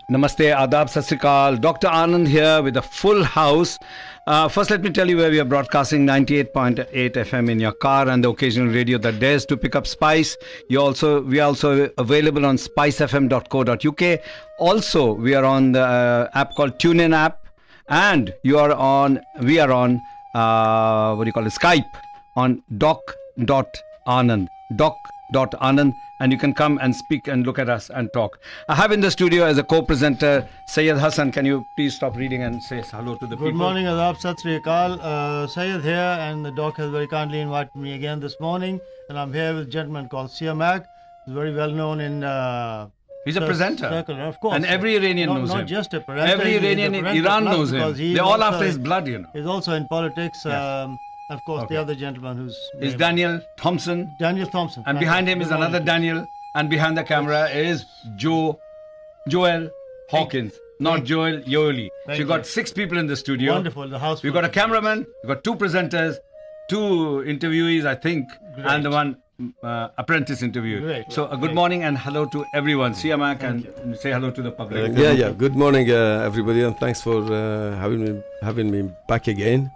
Namaste, Adab, Sat Sri Akal. Dr. Anand here with a full house. First, let me tell you where we are broadcasting 98.8 FM in your car and the occasional radio that dares to pick up spice. We are also available on spicefm.co.uk. Also, we are on the app called TuneIn app, and we are on Skype on doc.anand. Doc.anand, and you can come and speak and look at us and talk. I have in the studio as a co-presenter Syed Hassan. Can you please stop reading and say hello to the people? Good morning, Adab, Sat Sri Akal. Syed here, and the doc has very kindly invited me again this morning, and I'm here with a gentleman called Siamak. He's very well known in he's a presenter, of course, and every Iranian knows him. Not just a presenter. Every Iranian in Iran knows him. They're all after his blood, you know. He's also in politics. Yes. Of course, Okay. the other gentleman who's Is Daniell Thompson. Daniell Thompson. And behind him is another Daniel. And behind the camera is Joel Hawkins. Not Joel Yoli. So you got 6 people in the studio. Wonderful. The house. We've got a cameraman. We've got 2 presenters, 2 interviewees, I think, Great. and the one apprentice interview. Great. So good morning and hello to everyone. Siamak, and say hello to the public. Good morning, everybody, and thanks for having me back again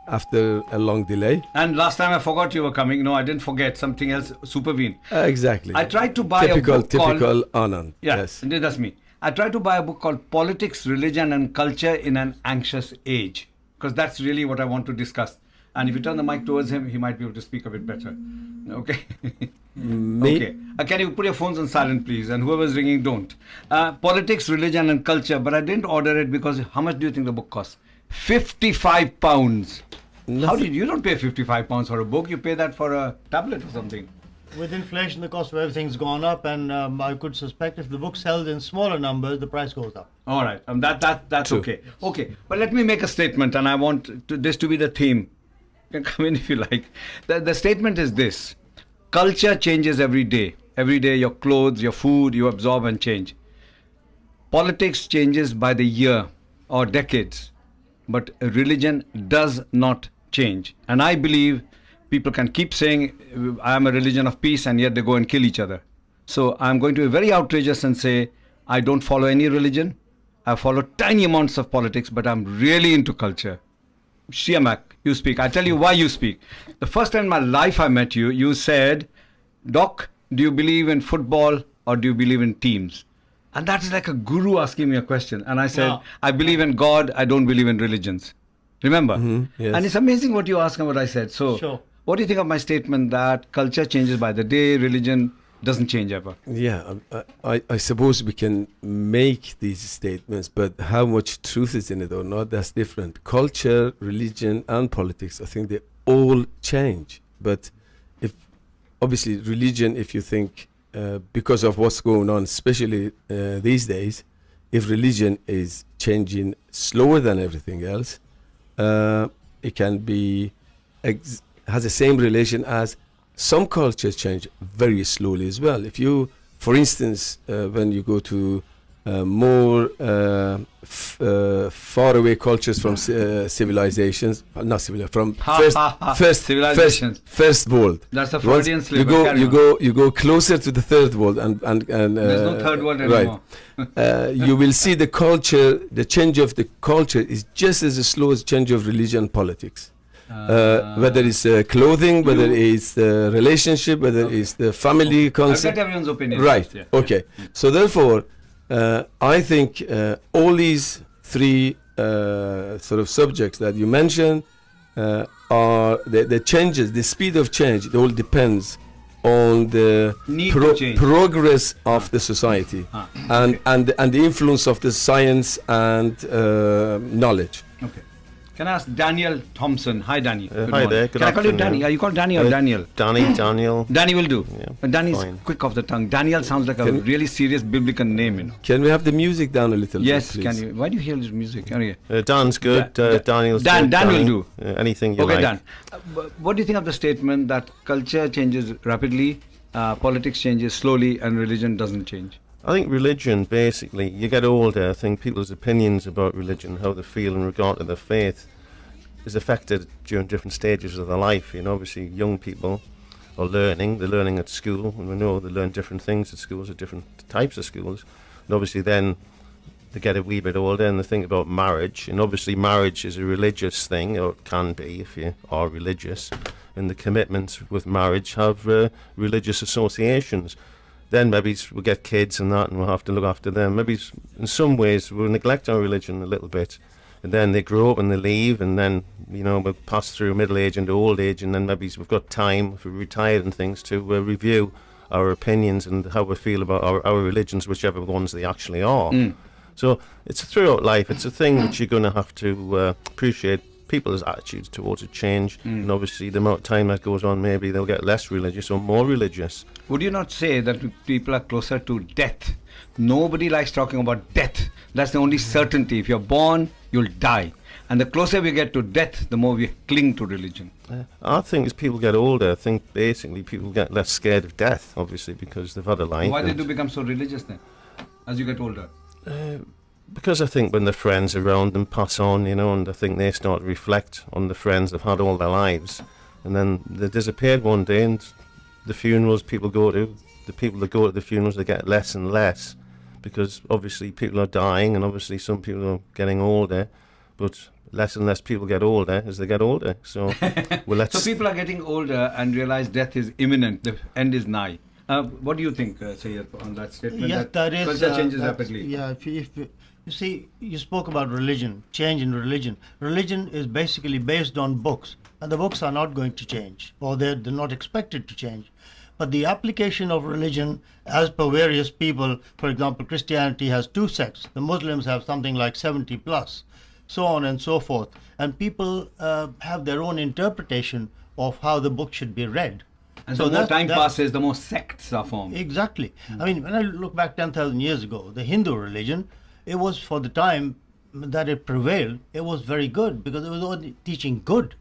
after a long delay. And last time I forgot you were coming. No, I didn't forget. Something else supervened. Exactly. I tried to buy a book called... Typical Anand. Yes, that's me. I tried to buy a book called Politics, Religion and Culture in an Anxious Age, because that's really what I want to discuss. And if you turn the mic towards him, he might be able to speak a bit better. Okay? Okay. Can you put your phones on silent, please? And whoever's ringing, don't. Politics, Religion and Culture. But I didn't order it because how much do you think the book costs? £55. How did you don't pay £55 for a book? You pay that for a tablet or something. With inflation, the cost of everything's gone up, and I could suspect if the book sells in smaller numbers, the price goes up. All right, that's True. okay. Okay, but let me make a statement, and I want this to be the theme. You can come in if you like. The statement is this: culture changes every day. Every day, your clothes, your food, you absorb and change. Politics changes by the year or decades, but religion does not change. And I believe people can keep saying, I am a religion of peace, and yet they go and kill each other. So I'm going to be very outrageous and say, I don't follow any religion. I follow tiny amounts of politics, but I'm really into culture. Siamak, you speak. I'll tell you why you speak. The first time in my life I met you, you said, Doc, do you believe in football or do you believe in teams? And that is like a guru asking me a question. And I said, Wow. I believe in God, I don't believe in religions. Remember? Yes. And it's amazing what you ask and what I said. So, Sure. What do you think of my statement that culture changes by the day, religion doesn't change ever? Yeah, I suppose we can make these statements, but how much truth is in it or not, that's different. Culture, religion, and politics, I think they all change. But if obviously religion, if you think because of what's going on, especially these days, if religion is changing slower than everything else, it can be has the same relation as some cultures change very slowly as well. If you, for instance, when you go to more far away cultures from civilizations, not civilizations, from first Civilizations. first world. That's a Freudian Once slip. you go closer to the third world, and There's no third world anymore. Right. You will see the culture, the change of the culture is just as slow as change of religion and politics. Whether it's clothing, whether it's the relationship, whether it's the family I'll concept. get everyone's opinion. Right. first, yeah. Okay. So therefore, I think all these 3 sort of subjects that you mentioned are the changes, the speed of change. It all depends on the Need to change. progress of the society and the influence of the science and knowledge. Okay. Can I ask Daniell Thompson? Hi, Danny. Good Hi morning. there, good Can I call you afternoon. Danny? Are you called Danny or Daniel? Daniel. Danny will do. Yeah, But Danny's fine. quick off the tongue. Daniel sounds like a Can- really serious biblical name, you know. Can we have the music down a little Yes, bit, can please? you? Why do you hear this music? Anyway. Dan's good. Daniel's Dan- good. Dan will Danny. do. Anything you Okay, like. Dan. What do you think of the statement that culture changes rapidly, politics changes slowly, and religion doesn't change? I think religion, basically, you get older, I think people's opinions about religion, how they feel in regard to their faith, is affected during different stages of their life. You know, obviously young people are learning, they're learning at school, and we know they learn different things at schools, at different types of schools. And obviously then they get a wee bit older and they think about marriage. And obviously marriage is a religious thing, or it can be if you are religious. And the commitments with marriage have religious associations. Then maybe we'll get kids and that, and we'll have to look after them. Maybe in some ways we'll neglect our religion a little bit. And then they grow up and they leave, and then, you know, we'll pass through middle age into old age, and then maybe we've got time, if we're retired and things, to review our opinions and how we feel about our religions, whichever ones they actually are. So it's throughout life. It's a thing that you're going to have to appreciate. People's attitudes towards it change, and obviously the amount of time that goes on, maybe they'll get less religious or more religious. Would you not say that people are closer to death? Nobody likes talking about death. That's the only certainty. If you're born, you'll die. And the closer we get to death, the more we cling to religion. I think as people get older, I think basically people get less scared of death, obviously, because they've had a life. Why did you become so religious then, as you get older? Because I think when the friends around them pass on, you know, and I think they start to reflect on the friends they've had all their lives, and then they disappeared one day, and the funerals people go to, the people that go to the funerals, they get less and less, because obviously people are dying, and obviously some people are getting older, but less and less people get older as they get older. So, so people are getting older and realize death is imminent, the end is nigh. What do you think, Syed, on that statement? Yes, that is. Culture changes rapidly. Yeah, if you see, you spoke about religion, change in religion. Religion is basically based on books, and the books are not going to change, or they're not expected to change. But the application of religion, as per various people, for example, Christianity has 2 sects, the Muslims have something like 70 plus, so on and so forth. And people have their own interpretation of how the book should be read. And so the more time passes, the more sects are formed. Exactly. I mean, when I look back 10,000 years ago, the Hindu religion, it was, for the time that it prevailed, it was very good, because it was only teaching good.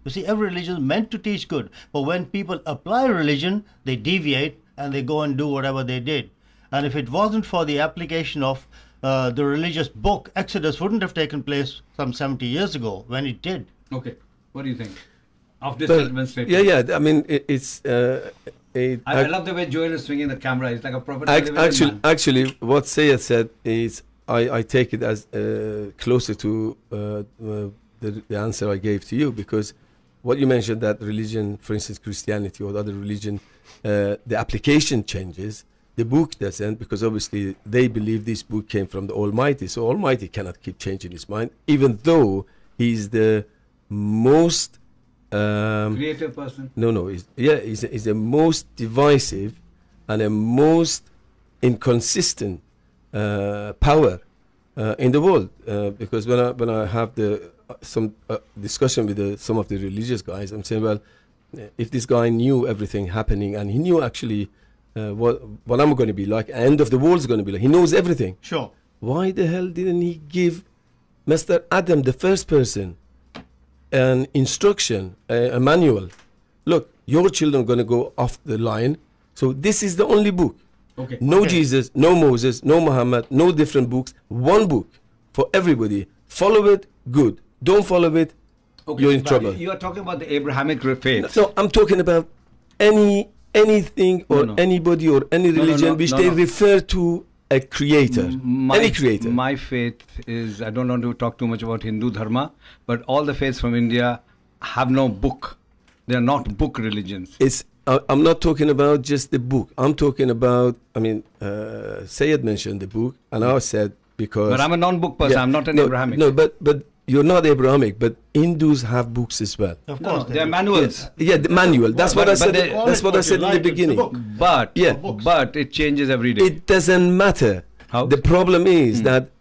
You see, every religion is meant to teach good, but when people apply religion, they deviate and they go and do whatever they did. And if it wasn't for the application of the religious book, Exodus wouldn't have taken place some 70 years ago, when it did. Okay, what do you think of this statement? Yeah. I mean, it's. I love the way Joel is swinging the camera. It's like a proper television man. Actually, what Syed said is, I take it as closer to the answer I gave to you, because what you mentioned, that religion, for instance, Christianity or other religion, the application changes, the book doesn't, because obviously they believe this book came from the Almighty. So Almighty cannot keep changing his mind, even though he's the most creative person. He's the most divisive and the most inconsistent power in the world, because when I have some discussion with some of the religious guys, I'm saying, well, if this guy knew everything happening, and he knew actually what I'm going to be like, end of the world is going to be like, he knows everything. Sure. Why the hell didn't he give Mr. Adam, the first person, an instruction, a manual? Look, your children are going to go off the line, so this is the only book. Okay. No Jesus, no Moses, no Muhammad, no different books. One book for everybody. Follow it, good. Don't follow it, you're in trouble. You are talking about the Abrahamic faith. No, I'm talking about anything or anybody or any religion which they refer to a creator. Any creator. My faith is, I don't want to talk too much about Hindu Dharma, but all the faiths from India have no book. They are not book religions. I'm not talking about just the book. I'm talking about, Syed mentioned the book, and I said, because... But I'm a non-book person. I'm not an Abrahamic. No, but you're not Abrahamic, but Hindus have books as well. Of course. They're manuals. Yeah, the manual. That's what I said. That's what I said in the beginning. But it changes every day. It doesn't matter. How? The problem is that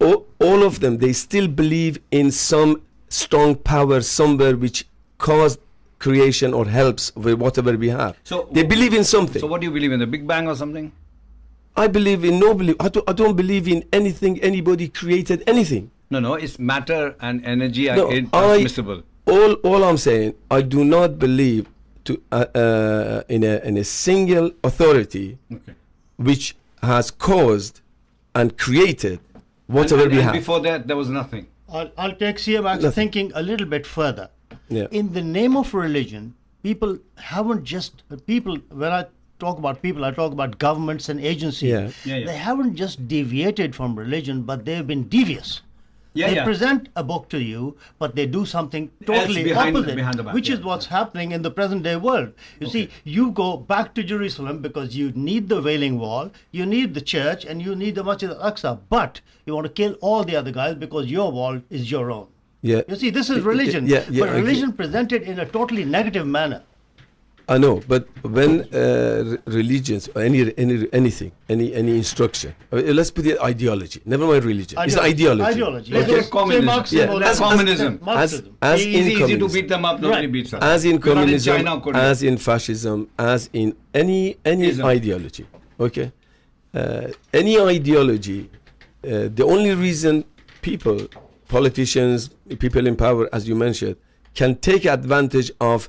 all of them, they still believe in some strong power somewhere which caused creation or helps with whatever we have. So they believe in something. So what do you believe in? The Big Bang or something? I believe in I don't believe in anything, anybody created anything. No, it's matter and energy are intransmissible. All I'm saying, I do not believe in a single authority which has caused and created whatever we have. Before that, there was nothing. I'll take Siamak's thinking a little bit further. Yeah. In the name of religion, people haven't just, when I talk about people, I talk about governments and agencies. Yeah. Yeah. They haven't just deviated from religion, but they've been devious. Yeah, They yeah. present a book to you, but they do something Else totally behind opposite, the back, which is yeah. what's happening in the present day world. You see, you go back to Jerusalem because you need the Wailing Wall, you need the church, and you need the Masjid al-Aqsa, but you want to kill all the other guys because your wall is your own. Yeah. You see, this is religion, Yeah, but I agree. religion presented in a totally negative manner. I know, but when religions or anything, any instruction, let's put it ideology. Never mind religion. It's ideology. Ideology. Let's Yes. take communism. Say Marxism Yeah, or That's communism. Marxism. As Easy, in easy to communism. beat them up. Nobody Right. beats us. As in We're not communism, China or Korea. as in fascism, as in any Ism. ideology. Okay, any ideology. The only reason people, politicians, people in power, as you mentioned, can take advantage of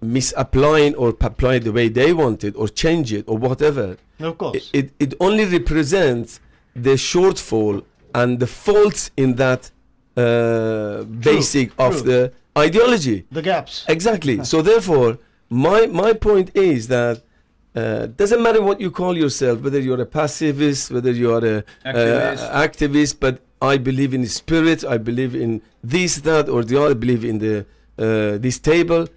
misapplying or apply it the way they want it or change it or whatever. Of course. It only represents the shortfall and the faults in that basic of true. the ideology. The gaps. Exactly. So therefore, my point is that doesn't matter what you call yourself, whether you're a pacifist, whether you are a activist, but I believe in the spirit. I believe in this, that, or the other. I believe in the this table.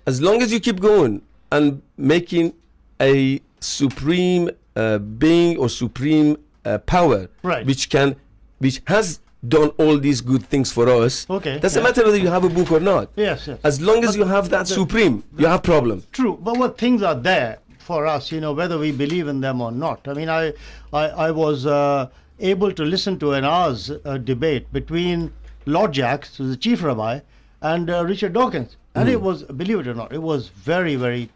As long as you keep going and making a supreme being or supreme power, Right. which has done all these good things for us. Okay, Doesn't yeah. matter whether you have a book or not. Yes, yes. As long as But you have that supreme, you have problem. True, but what things are there for us, whether we believe in them or not. I mean, I was able to listen to an hour's debate between Lord Jacques, who's the chief rabbi, and Richard Dawkins. And it was, believe it or not, it was very, very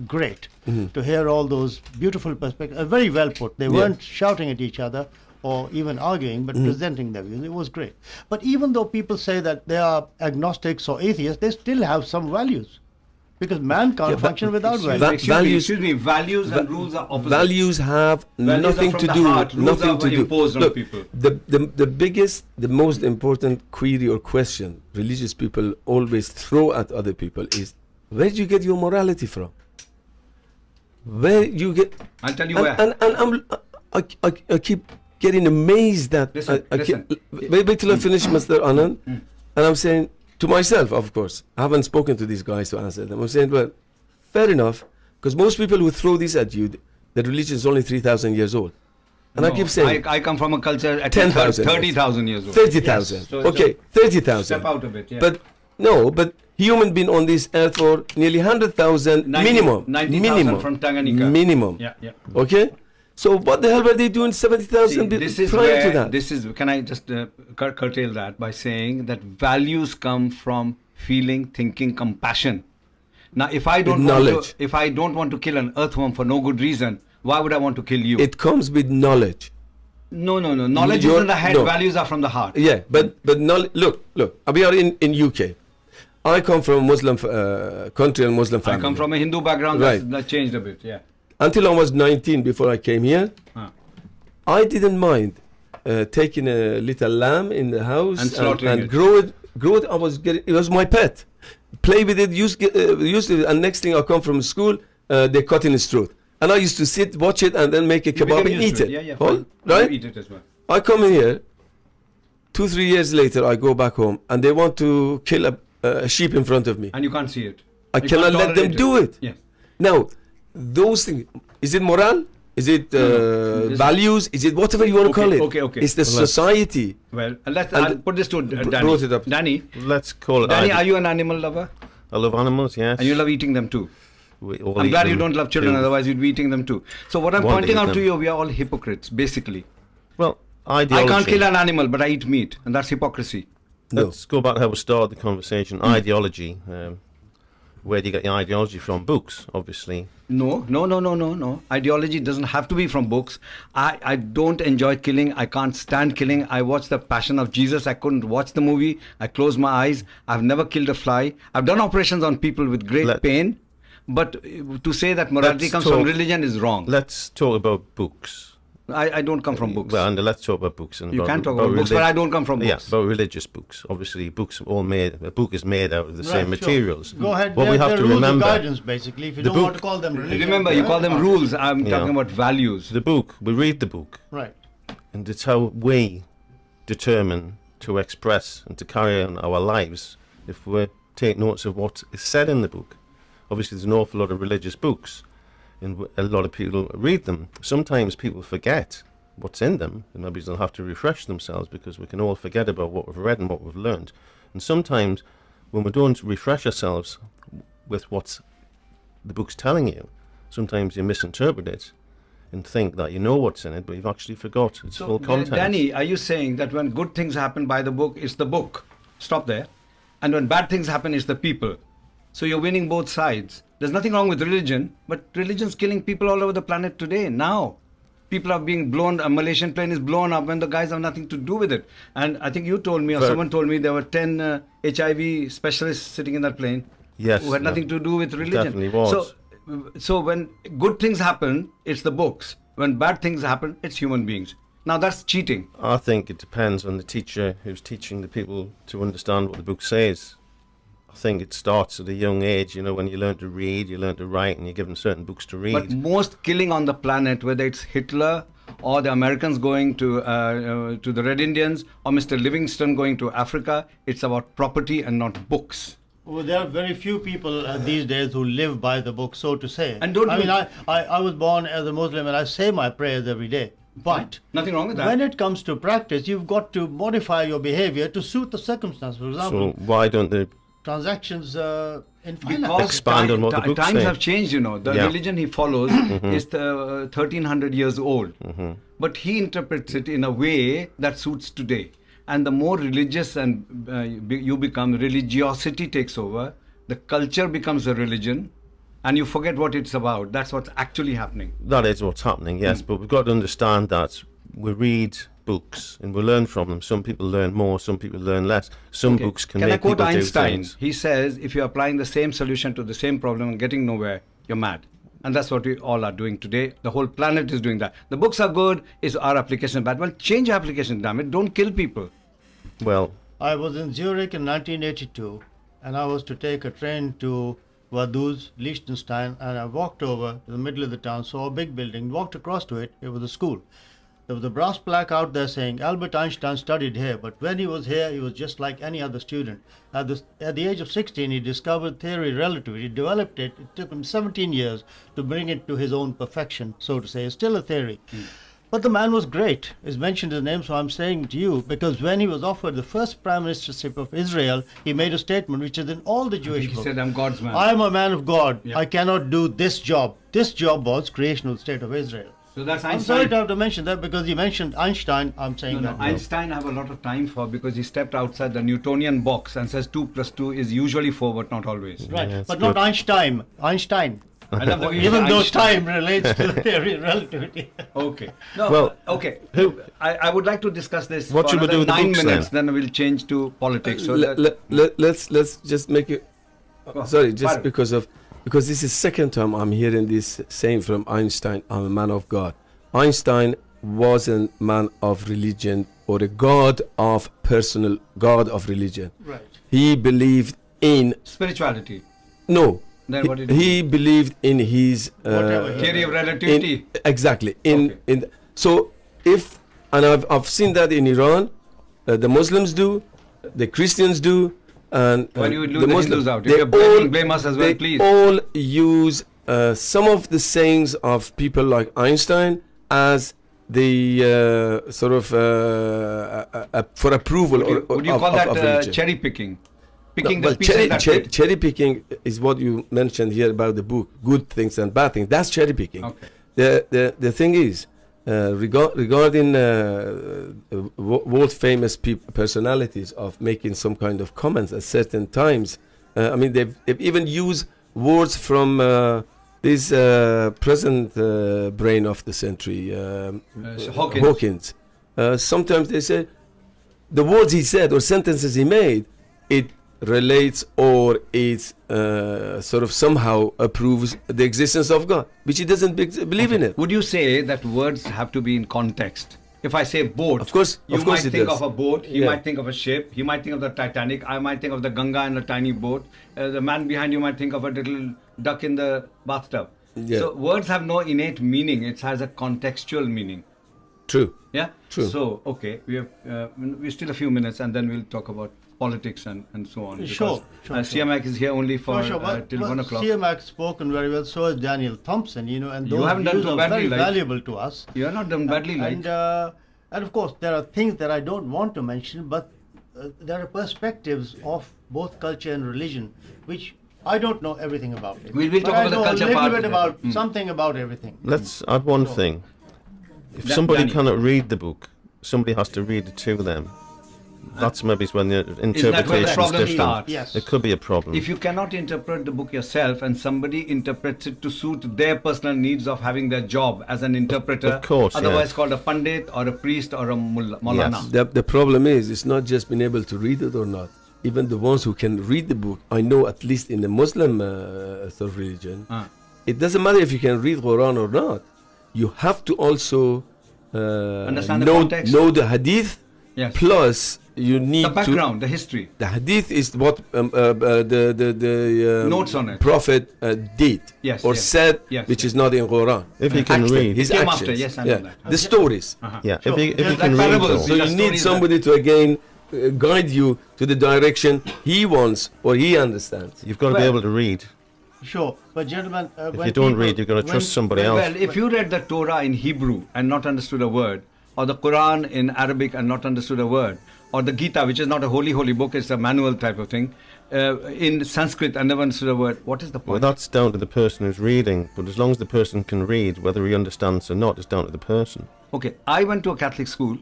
great to hear all those beautiful perspectives. Very well put. They weren't shouting at each other or even arguing, but presenting their views. It was great. But even though people say that they are agnostics or atheists, they still have some values. Because man can't function without values. Excuse me, values and rules are opposite. Values have Values nothing are from to the do. heart. Rules Nothing are to do. imposed on Look, people. the biggest, the most important query or question religious people always throw at other people is, where do you get your morality from? Where you get? I'll tell you and, where. And I keep getting amazed that Listen, listen. Wait till I finish, Mr. Anand, and I'm saying to myself, of course, I haven't spoken to these guys to answer them. I'm saying, well, fair enough, because most people who throw this at you, the religion is only 3,000 years old, and I No, keep saying I come from a culture at 10,000 30,000 years old. 30,000. Yes. So it's Okay, 30,000. Step out of it. Yeah. But no, but human been on this earth for nearly 100,000 minimum. 90,000 from Tanganyika. Minimum. Yeah, yeah. Okay. So what the hell were they doing 70,000 this is prior where, to that? This is. Can I just curtail that by saying that values come from feeling, thinking, compassion. Now, if I don't want to kill an earthworm for no good reason, why would I want to kill you? It comes with knowledge. No. Knowledge is in the head. No. Values are from the heart. Yeah, but knowledge. Look. We are in UK. I come from a Muslim country and Muslim family. I come from a Hindu background. Right. That changed a bit. Yeah. Until I was 19, before I came here, I didn't mind taking a little lamb in the house And slaughtering and it. grow it. It was my pet. Play with it, use it, and next thing I come from school, they cut in his throat. And I used to sit, watch it, and then make a You kebab became and used eat to it. Yeah. All Fine. right? You eat it as well. I come in here, 2-3 years later, I go back home, and they want to kill a sheep in front of me. And you can't see it. I You cannot can't let them tolerate do it. Yes. Now, those things, is it moral? Is it no. values? Is it whatever you want to call it? Okay. It's the society. Well, I'll And put this to Danny. brought it up. Danny, Let's call it. Danny, are you an animal lover? I love animals, yes. And you love eating them too? We all I'm eat glad you them don't love children, too. otherwise you'd be eating them too. So what I'm Want to pointing eat out to them. you, we are all hypocrites, basically. Well, ideology. I can't kill an animal, but I eat meat, and that's hypocrisy. Let's go back to how we started the conversation. Ideology. Where do you get your ideology from? Books, obviously. No. Ideology doesn't have to be from books. I don't enjoy killing. I can't stand killing. I watched The Passion of Jesus. I couldn't watch the movie. I closed my eyes. I've never killed a fly. I've done operations on people with great pain. But to say that morality comes from religion is wrong. Let's talk about books. I don't come from books. Well, and let's talk about books. And you can talk about books, but I don't come from books. Yeah, about religious books. Obviously, a book is made out of the same materials. Go ahead. What we have to rules remember, of guidance, basically. If you don't want to call them religion. Remember, you call them rules. I'm talking about values. the book, we read the book. Right. And it's how we determine to express and to carry on our lives if we take notes of what is said in the book. Obviously, there's an awful lot of religious books, and a lot of people read them. Sometimes people forget what's in them, and maybe they'll have to refresh themselves, because we can all forget about what we've read and what we've learned. And sometimes when we don't refresh ourselves with what the book's telling you, sometimes you misinterpret it and think that you know what's in it, but you've actually forgot its full content. Danny, are you saying that when good things happen by the book, it's the book? Stop there. And when bad things happen, it's the people. So you're winning both sides. There's nothing wrong with religion, but religion's killing people all over the planet today, now. People are being blown, a Malaysian plane is blown up when the guys have nothing to do with it. And I think you told me, or someone told me, there were 10 HIV specialists sitting in that plane. Yes, who had nothing to do with religion. Definitely was. So when good things happen, it's the books. When bad things happen, it's human beings. Now that's cheating. I think it depends on the teacher who's teaching the people to understand what the book says. I think it starts at a young age, you know, when you learn to read, you learn to write, and you're given certain books to read. But most killing on the planet, whether it's Hitler or the Americans going to the Red Indians or Mr. Livingston going to Africa, it's about property and not books. Well, there are very few people these days who live by the book, so to say. And I was born as a Muslim, and I say my prayers every day. But nothing wrong with that. When it comes to practice, you've got to modify your behavior to suit the circumstance. For example, so why don't the transactions in finance? Because expand on what the book times say? have changed, you know. The religion he follows is 1300 years old. But he interprets it in a way that suits today. And the more religious and you become, religiosity takes over, the culture becomes a religion, and you forget what it's about. That's what's actually happening. That is what's happening, yes. But we've got to understand that we read books and we learn from them. Some people learn more, some people learn less. Some books can make people do things. Can I quote Einstein? He says, if you're applying the same solution to the same problem and getting nowhere, you're mad. And that's what we all are doing today. The whole planet is doing that. The books are good, is our application bad? Well, change your application, damn it. Don't kill people. Well, I was in Zurich in 1982, and I was to take a train to Vaduz, Liechtenstein, and I walked over to the middle of the town, saw a big building, walked across to it. It was a school. There was a brass plaque out there saying Albert Einstein studied here, but when he was here, he was just like any other student. At the age of 16, he discovered theory of relativity, developed it. It took him 17 years to bring it to his own perfection, so to say. It's still a theory. But the man was great. He's mentioned his name, so I'm saying to you, because when he was offered the first prime ministership of Israel, he made a statement which is in all the Jewish books. He said, I'm God's man. I'm a man of God. Yeah. I cannot do this job. This job was creation of the state of Israel. So that's Einstein. I'm sorry to have to mention that because you mentioned Einstein. I'm saying that. Einstein I have a lot of time for, because he stepped outside the Newtonian box and says 2 + 2 is usually 4, but not always. Right, Yeah, but good. not Einstein. Einstein. I love how you Even say though Einstein. time relates to the theory of relativity. Okay. No, Well, okay. I would like to discuss this What for should we another do with the 9 books minutes, then we'll change to politics. So let's just make it. Sorry, just Pardon. because this is second time I'm hearing this saying from Einstein. I'm a man of God. Einstein wasn't man of religion or a god of religion. Right. He believed in spirituality. no. Then what did he He believed in his theory of relativity. exactly. Okay. So if, and I've seen that in Iran, the Muslims do, the Christians do, and When you lose the the Muslims, Hindus out, if they you're blame us as well, they please. all use some of the sayings of people like Einstein as the sort of for approval. Would you of, call of, that of religion. cherry picking? No, Picking well, the pieces that fit. cherry picking is what you mentioned here about the book, good things and bad things. That's cherry picking. Okay. The thing is, regarding world famous personalities of making some kind of comments at certain times, I mean they've even used words from this present brain of the century, Hawkins. Sometimes they say the words he said or sentences he made, it relates or it sort of somehow approves the existence of God, which he doesn't believe in it. Would you say that words have to be in context? If I say boat, Of course you it might think does. of a boat, he Yeah. might think of a ship, he might think of the Titanic, I might think of the Ganga and a tiny boat, the man behind you might think of a little duck in the bathtub. Yeah. So words have no innate meaning, it has a contextual meaning. True. Yeah? True. So, okay, we still a few minutes and then we'll talk about politics and so on. Sure, Because, sure. Siamak is here only for till 1 But o'clock. Siamak spoken very well, so has Daniell Thompson, and You those haven't done views too are badly, very like. valuable to us. You are not done badly, like. And of course, there are things that I don't want to mention, but there are perspectives of both culture and religion, which I don't know everything about it. We'll But talk I about the know culture a little part bit of it. about something about everything. Let's add one thing. If somebody Danny. cannot read the book, somebody has to read it to them. That's maybe when the interpretation is problem different. starts? Yes. It could be a problem. If you cannot interpret the book yourself and somebody interprets it to suit their personal needs of having their job as an interpreter, Of course, otherwise yeah. called a pandit or a priest or a Maulana. Yes. The problem is, it's not just being able to read it or not. Even the ones who can read the book, I know at least in the Muslim sort of religion, it doesn't matter if you can read Quran or not. You have to also Understand the know, context. know the hadith, Yes. plus you need The background, the history. the hadith is what the Notes on it. Prophet did Yes, or yes. said, Yes, which yes. is not in Quran. If he can Action, read. his Came actions, after, yes, I know that. the stories. Yeah, Sure. if he Just can like read parables. So These are you need stories somebody to again guide you to the direction he wants or he understands. you've got to be Well- able to read. Sure, but gentlemen, If when you don't people- read, you've got to when- trust somebody else. Well, if you read the Torah in Hebrew and not understood a word, or the Quran in Arabic and not understood a word, or the Gita, which is not a holy book, it's a manual type of thing, in Sanskrit and never understood a word, what is the Well, point? that's down to the person who's reading. But as long as the person can read, whether he understands or not, it's down to the person. Okay, I went to a Catholic school.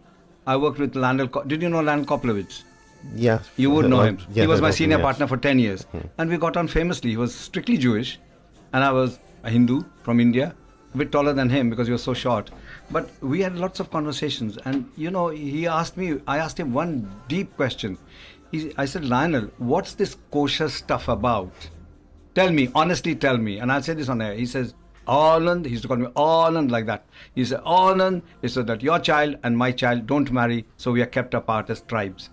I worked with Did you know Landel Koplowitz? Yeah. You would know him. Yeah, He was heard my of him, senior yes. partner for 10 years. And we got on famously. He was strictly Jewish. And I was a Hindu from India. A bit taller than him because he was so short. But we had lots of conversations. And, I asked him one deep question. I said, Lionel, what's this kosher stuff about? Tell me, honestly tell me. And I'll say this on air. He says, Anand, he used to call me Anand like that. He said, Anand is so that your child and my child don't marry, so we are kept apart as tribes.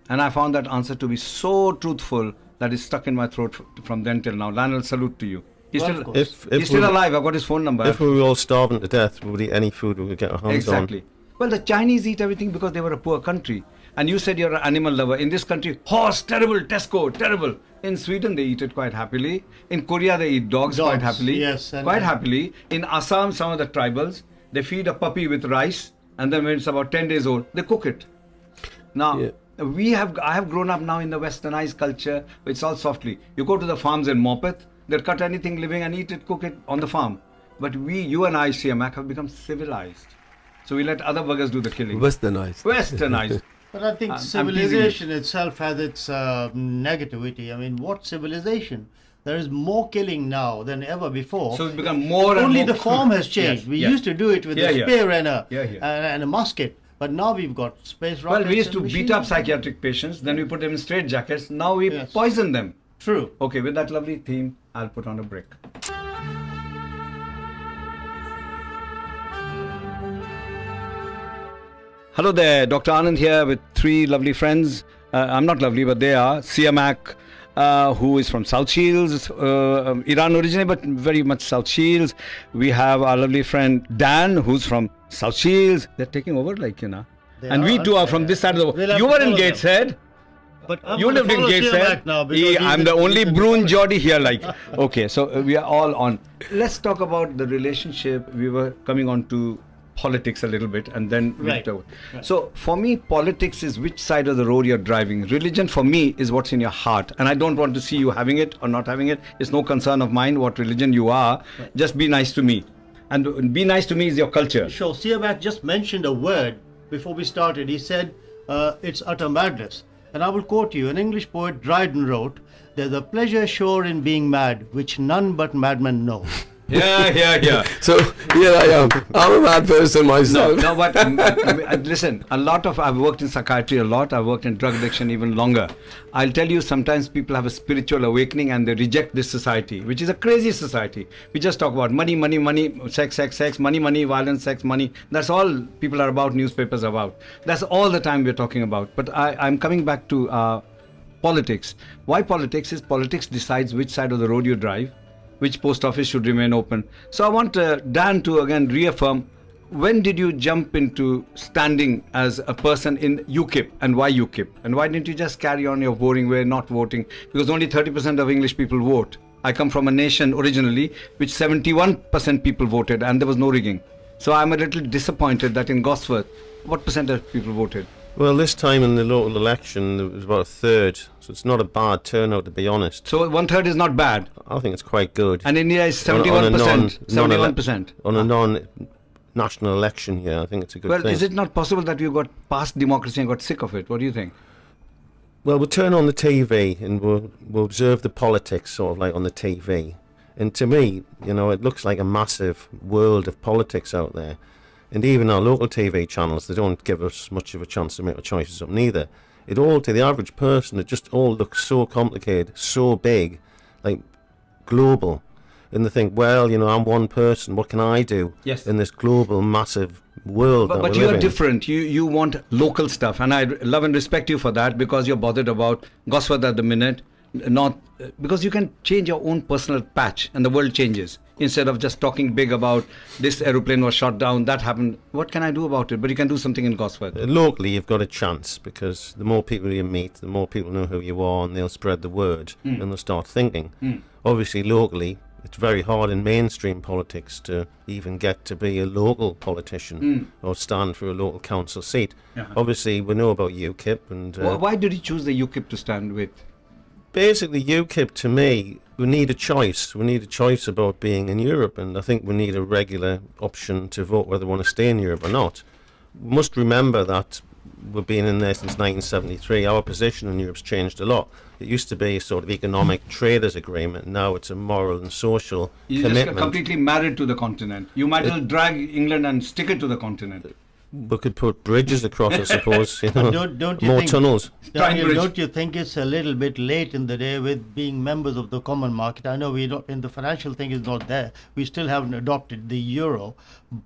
And I found that answer to be so truthful that it's stuck in my throat from then till now. Lionel, salute to you. He's Well, still, of course. If he's still we- alive. I've got his phone number. If we were all starving to death, we would eat any food we could get our hands Exactly. Well, the Chinese eat everything because they were a poor country. And you said you're an animal lover. In this country, horse, terrible, Tesco, terrible. In Sweden, they eat it quite happily. In Korea, they eat dogs quite Dogs, happily. yes, and- Quite happily. In Assam, some of the tribals, they feed a puppy with rice. And then when it's about 10 days old, they cook it. Now, Yeah. I have grown up now in the westernized culture. It's all softly. You go to the farms in Morpeth, they'll cut anything living and eat it, cook it on the farm. But you and I, Siamak, have become civilized. So we let other buggers do the killing. Westernized. Westernized. But I think I'm teasing you. civilization itself has its negativity. I mean, what civilization? There is more killing now than ever before. So it's become more and Only more the form has changed. Yes, We yes. used to do it with Yeah, a yeah. spear Yeah, yeah. and a musket. But now we've got space rockets. Well, we used to and beat machine up guns. psychiatric patients, then we put them in straitjackets. Now we Yes. poison them. True. Okay, with that lovely theme, I'll put on a break. Hello there, Dr. Anand here with three lovely friends. I'm not lovely, but they are. Siamak, who is from South Shields, Iran originally, but very much South Shields. We have our lovely friend Dan, who's from South Shields. They're taking over, They and we are. too are from this side of the world. We'll have You to were in follow them. Gateshead. But I'm You gonna lived in follow Gateshead. Siamak now because I'm he's the only he's in Brune the- Geordie here. Okay, so we are all on. Let's talk about the relationship. We were coming on to politics a little bit, and then Right. So for me, politics is which side of the road you're driving. Religion for me is what's in your heart, and I don't want to see you having it or not having it. It's no concern of mine what religion you are. Just be nice to me, and be nice to me is your culture. Sure. Siamak just mentioned a word before we started. He said, it's utter madness. And I will quote you. An English poet, Dryden, wrote, "There's a pleasure sure in being mad, which none but madmen know." Yeah. So here I am. I'm a mad person myself. No, but listen, I've worked in psychiatry a lot. I've worked in drug addiction even longer. I'll tell you, sometimes people have a spiritual awakening and they reject this society, which is a crazy society. We just talk about money, sex, money, violence, sex, money. That's all people are about, newspapers about. That's all the time we're talking about. But I'm coming back to politics. Why politics? Is politics decides which side of the road you drive, which post office should remain open. So I want Dan to again reaffirm, when did you jump into standing as a person in UKIP, and why UKIP? And why didn't you just carry on your boring way, not voting? Because only 30% of English people vote. I come from a nation originally which 71% people voted and there was no rigging. So I'm a little disappointed that in Gosforth, what percentage of people voted? Well, this time in the local election, there was about a third, so it's not a bad turnout, to be honest. So 1/3 is not bad. I think it's quite good. And India is 71%. 71%. On a non-national election, yeah, I think it's a good thing. Well, is it not possible that you got past democracy and got sick of it? What do you think? Well, we'll turn on the TV and we'll observe the politics sort of like on the TV. And to me, you know, it looks like a massive world of politics out there. And even our local TV channels, they don't give us much of a chance to make our choices up neither. It all, to the average person, it just all looks so complicated, so big, like global. And they think, well, you know, I'm one person, what can I do in this global, massive world? But you are different. You want local stuff. And I love and respect you for that, because you're bothered about Gosforth at the minute. Not because you can change your own personal patch and the world changes, instead of just talking big about this aeroplane was shot down, that happened, what can I do about it? But you can do something in Gosforth. Locally you've got a chance, because the more people you meet, the more people know who you are, and they'll spread the word and they'll start thinking. Obviously locally it's very hard in mainstream politics to even get to be a local politician or stand for a local council seat. Obviously we know about UKIP and why did you choose the UKIP to stand with? Basically, UKIP, to me, we need a choice. We need a choice about being in Europe, and I think we need a regular option to vote whether we want to stay in Europe or not. We must remember that we've been in there since 1973. Our position in Europe's changed a lot. It used to be a sort of economic traders agreement. Now it's a moral and social commitment. You're just completely married to the continent. You might as well drag England and stick it to the continent. We could put bridges across, I suppose, you know, don't you more think, tunnels. Daniel, don't you think it's a little bit late in the day with being members of the common market? I know we don't, in the financial thing is not there. We still haven't adopted the euro,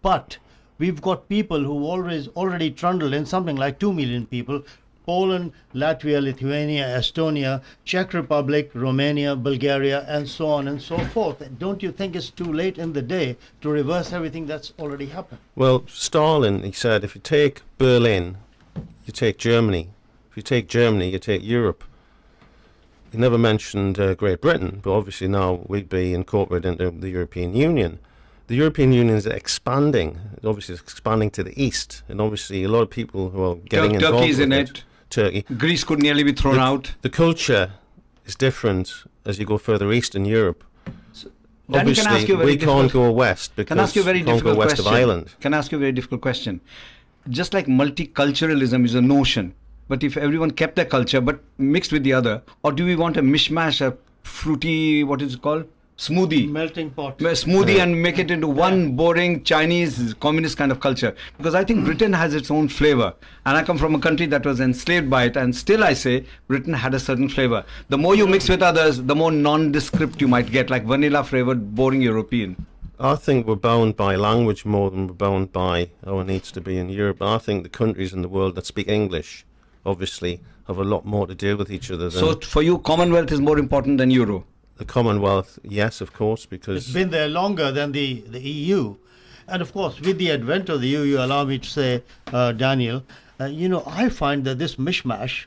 but we've got people who already trundle in, something like 2 million people. Poland, Latvia, Lithuania, Estonia, Czech Republic, Romania, Bulgaria, and so on and so forth. Don't you think it's too late in the day to reverse everything that's already happened? Well, Stalin, he said, if you take Berlin, you take Germany. If you take Germany, you take Europe. He never mentioned Great Britain, but obviously now we'd be incorporated into the European Union. The European Union is expanding. Obviously, it's expanding to the east, and obviously a lot of people who are getting involved Turkey's with in it. Turkey. Greece could nearly be thrown out. The culture is different as you go further east in Europe. Danny, obviously, we can't go west because we can't go west of Ireland. Can I ask you a very difficult question? Just like multiculturalism is a notion, but if everyone kept their culture but mixed with the other, or do we want a mishmash, a fruity, what is it called? Smoothie. Melting pot. Smoothie and make it into one boring Chinese communist kind of culture. Because I think Britain has its own flavor. And I come from a country that was enslaved by it. And still I say Britain had a certain flavor. The more you mix with others, the more nondescript you might get, like vanilla flavored, boring European. I think we're bound by language more than we're bound by our needs to be in Europe. I think the countries in the world that speak English obviously have a lot more to do with each other. So for you, Commonwealth is more important than Euro? The Commonwealth, yes, of course, because it's been there longer than the EU. And of course, with the advent of the EU, you allow me to say, Daniel, you know, I find that this mishmash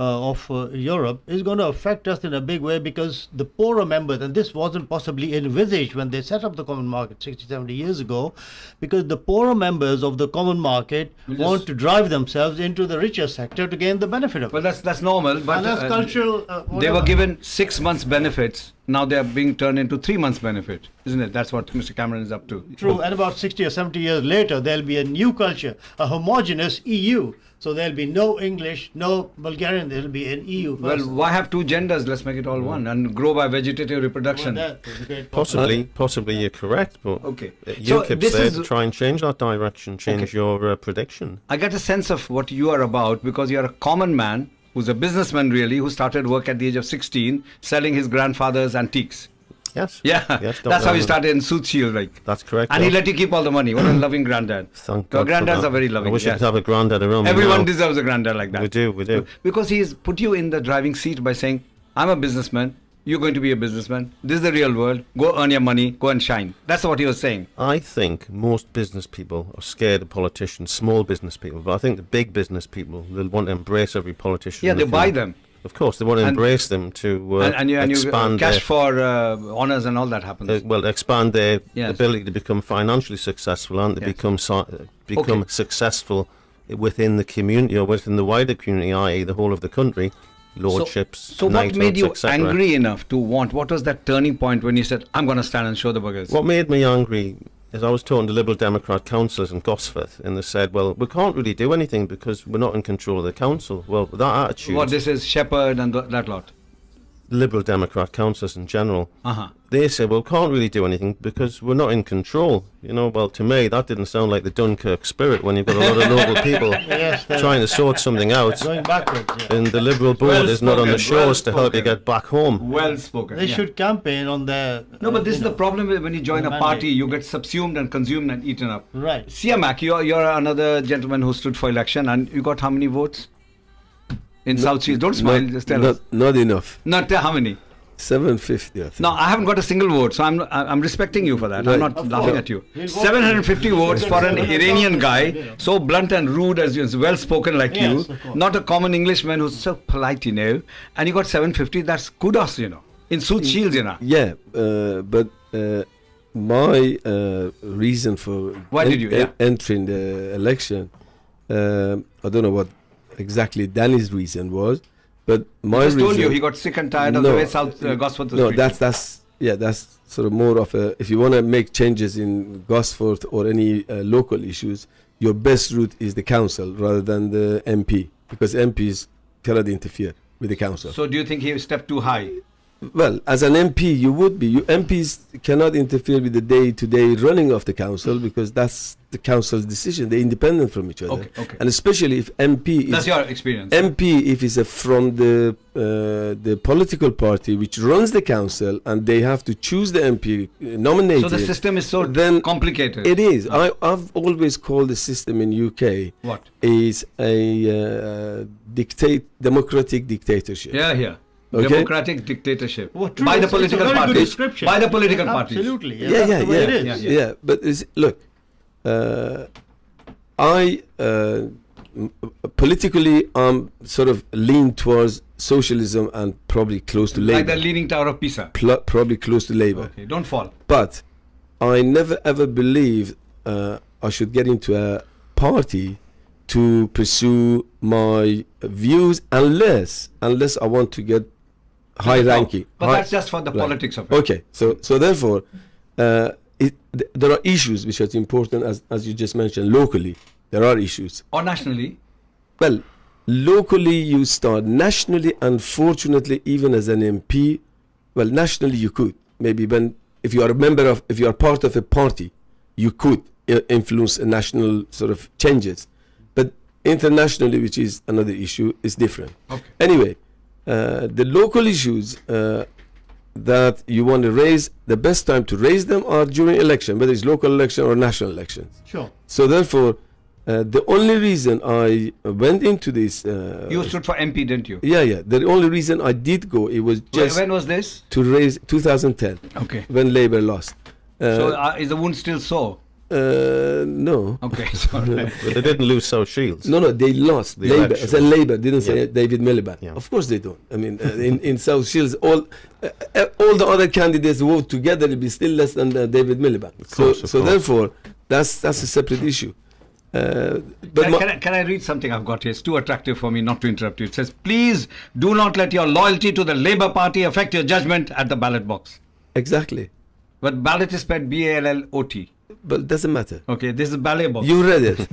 of Europe is going to affect us in a big way, because the poorer members, and this wasn't possibly envisaged when they set up the common market 60, 70 years ago, because the poorer members of the common market want to drive themselves into the richer sector to gain the benefit of it. Well, that's normal. But and that's cultural. they were given 6 months benefits Now they are being turned into 3 months benefit, isn't it? That's what Mr. Cameron is up to. True, and about 60 or 70 years later, there'll be a new culture, a homogeneous EU. So there'll be no English, no Bulgarian, there'll be an EU person. Well, why have two genders? Let's make it all one and grow by vegetative reproduction. Well, that is a great point. Possibly you're correct, but Okay. So UKIP's this there is- to try and change that direction, change your prediction. I get a sense of what you are about because you're a common man who's a businessman really, who started work at the age of 16 selling his grandfather's antiques. Yes. Yeah, Yes, that's how he no, started in Suit Shield, like. That's correct. And he yeah. let you keep all the money. What a loving granddad. Thank Your God for granddads that. are very loving. I wish I yes. could have a granddad around me Everyone now. deserves a granddad like that. We do. Because he's put you in the driving seat by saying, I'm a businessman, you're going to be a businessman, this is the real world, go earn your money, go and shine. That's what he was saying. I think most business people are scared of politicians, small business people, but I think the big business people, they'll want to embrace every politician. Yeah, they can. buy them. Of course, they want to And- embrace them to And you expand cash their, for honors and all that happens. expand their Yes. ability to become financially successful and to Yes. become Okay. successful within the community or within the wider community, i.e. the whole of the country, lordships, So what made knighthoods, you etc. angry enough to want? What was that turning point when you said, I'm going to stand and show the buggers? What made me angry is I was talking to Liberal Democrat councillors in Gosforth, and they said, well, we can't really do anything because we're not in control of the council. Well, that attitude, What this is, Shepherd and that lot. Liberal Democrat councillors in general, Uh-huh. they say, well, we can't really do anything because we're not in control. You know, well, to me, that didn't sound like the Dunkirk spirit when you've got a lot of local people Yes, they're trying to sort something out, going backwards. Yeah. and the Liberal board Well is not on the spoken, shores to help you well get back home. Well spoken. They yeah. should campaign on their... No, but this is you the know, problem with when you join a mandate. party, you get subsumed and consumed and eaten up. Right. Siamak, you're another gentleman who stood for election, and you got how many votes? In South Shields? Don't smile, just tell us. Not enough. Not how many? 750, I think. No, I haven't got a single vote, so I'm respecting you for that. I'm Right. not Of laughing course. at you. He'll vote 750 for you. votes for an He'll Iranian vote guy, for you. so blunt and rude as you, well spoken like Yes, you, of course. not a common Englishman who's so polite, you know, and you got 750. That's kudos, you know. In Suit Shields, you know. Yeah, but my reason for Why did you, yeah. entering the election, I don't know what exactly Danny's reason was, but my I just reason... told you he got sick and tired of the way South Gosford was No, treated. that's sort of more of a... If you want to make changes in Gosford or any local issues, your best route is the council rather than the MP, because MPs cannot interfere with the council. So do you think he stepped too high? Well, as an MP, you would be. You MPs cannot interfere with the day-to-day running of the council because that's the council's decision. They're independent from each other. Okay. And especially if MP That's is your experience. MP, if it's from the political party which runs the council, and they have to choose the MP nominated. So the system is so then complicated. It is. I've always called the system in UK What? is a democratic dictatorship. Yeah. Okay. Democratic dictatorship. Well, true, by the it's a political very good parties. description. By the political parties. Absolutely. Yeah, that's yeah, the way it yeah, is. Yeah. But look, I politically I'm sort of lean towards socialism and probably close to Like Labour. the Leaning Tower of Pisa. Probably close to Labour. Okay, don't fall. But I never ever believed I should get into a party to pursue my views unless I want to get high ranking. But that's just for the Right. politics of it. Okay, so therefore, there are issues which are important, as you just mentioned. Locally, there are issues. Or nationally. Well, locally you start. Nationally, unfortunately, even as an MP, well, nationally you could maybe if you are part of a party, you could influence a national sort of changes. But internationally, which is another issue, is different. Okay. Anyway, the local issues that you want to raise, the best time to raise them are during election, whether it's local election or national elections. Sure. So therefore, the only reason I went into this... You stood for MP, didn't you? Yeah. The only reason I did go, it was just When was this? to raise 2010, Okay. when Labour lost. So is the wound still sore? No. Okay, sorry. But they didn't lose South Shields. No, they lost. The Labour. I election. said Labour, didn't say Yeah. David Miliband. Yeah. Of course they don't. I mean, in South Shields, all the other candidates vote together, it'll be still less than David Miliband. course, of So course. therefore, that's a separate issue. Can I read something I've got here? It's too attractive for me not to interrupt you. It says, please do not let your loyalty to the Labour Party affect your judgment at the ballot box. Exactly. But ballot is spelled B-A-L-L-O-T. But it doesn't matter. Okay, this is ballot box. You read it.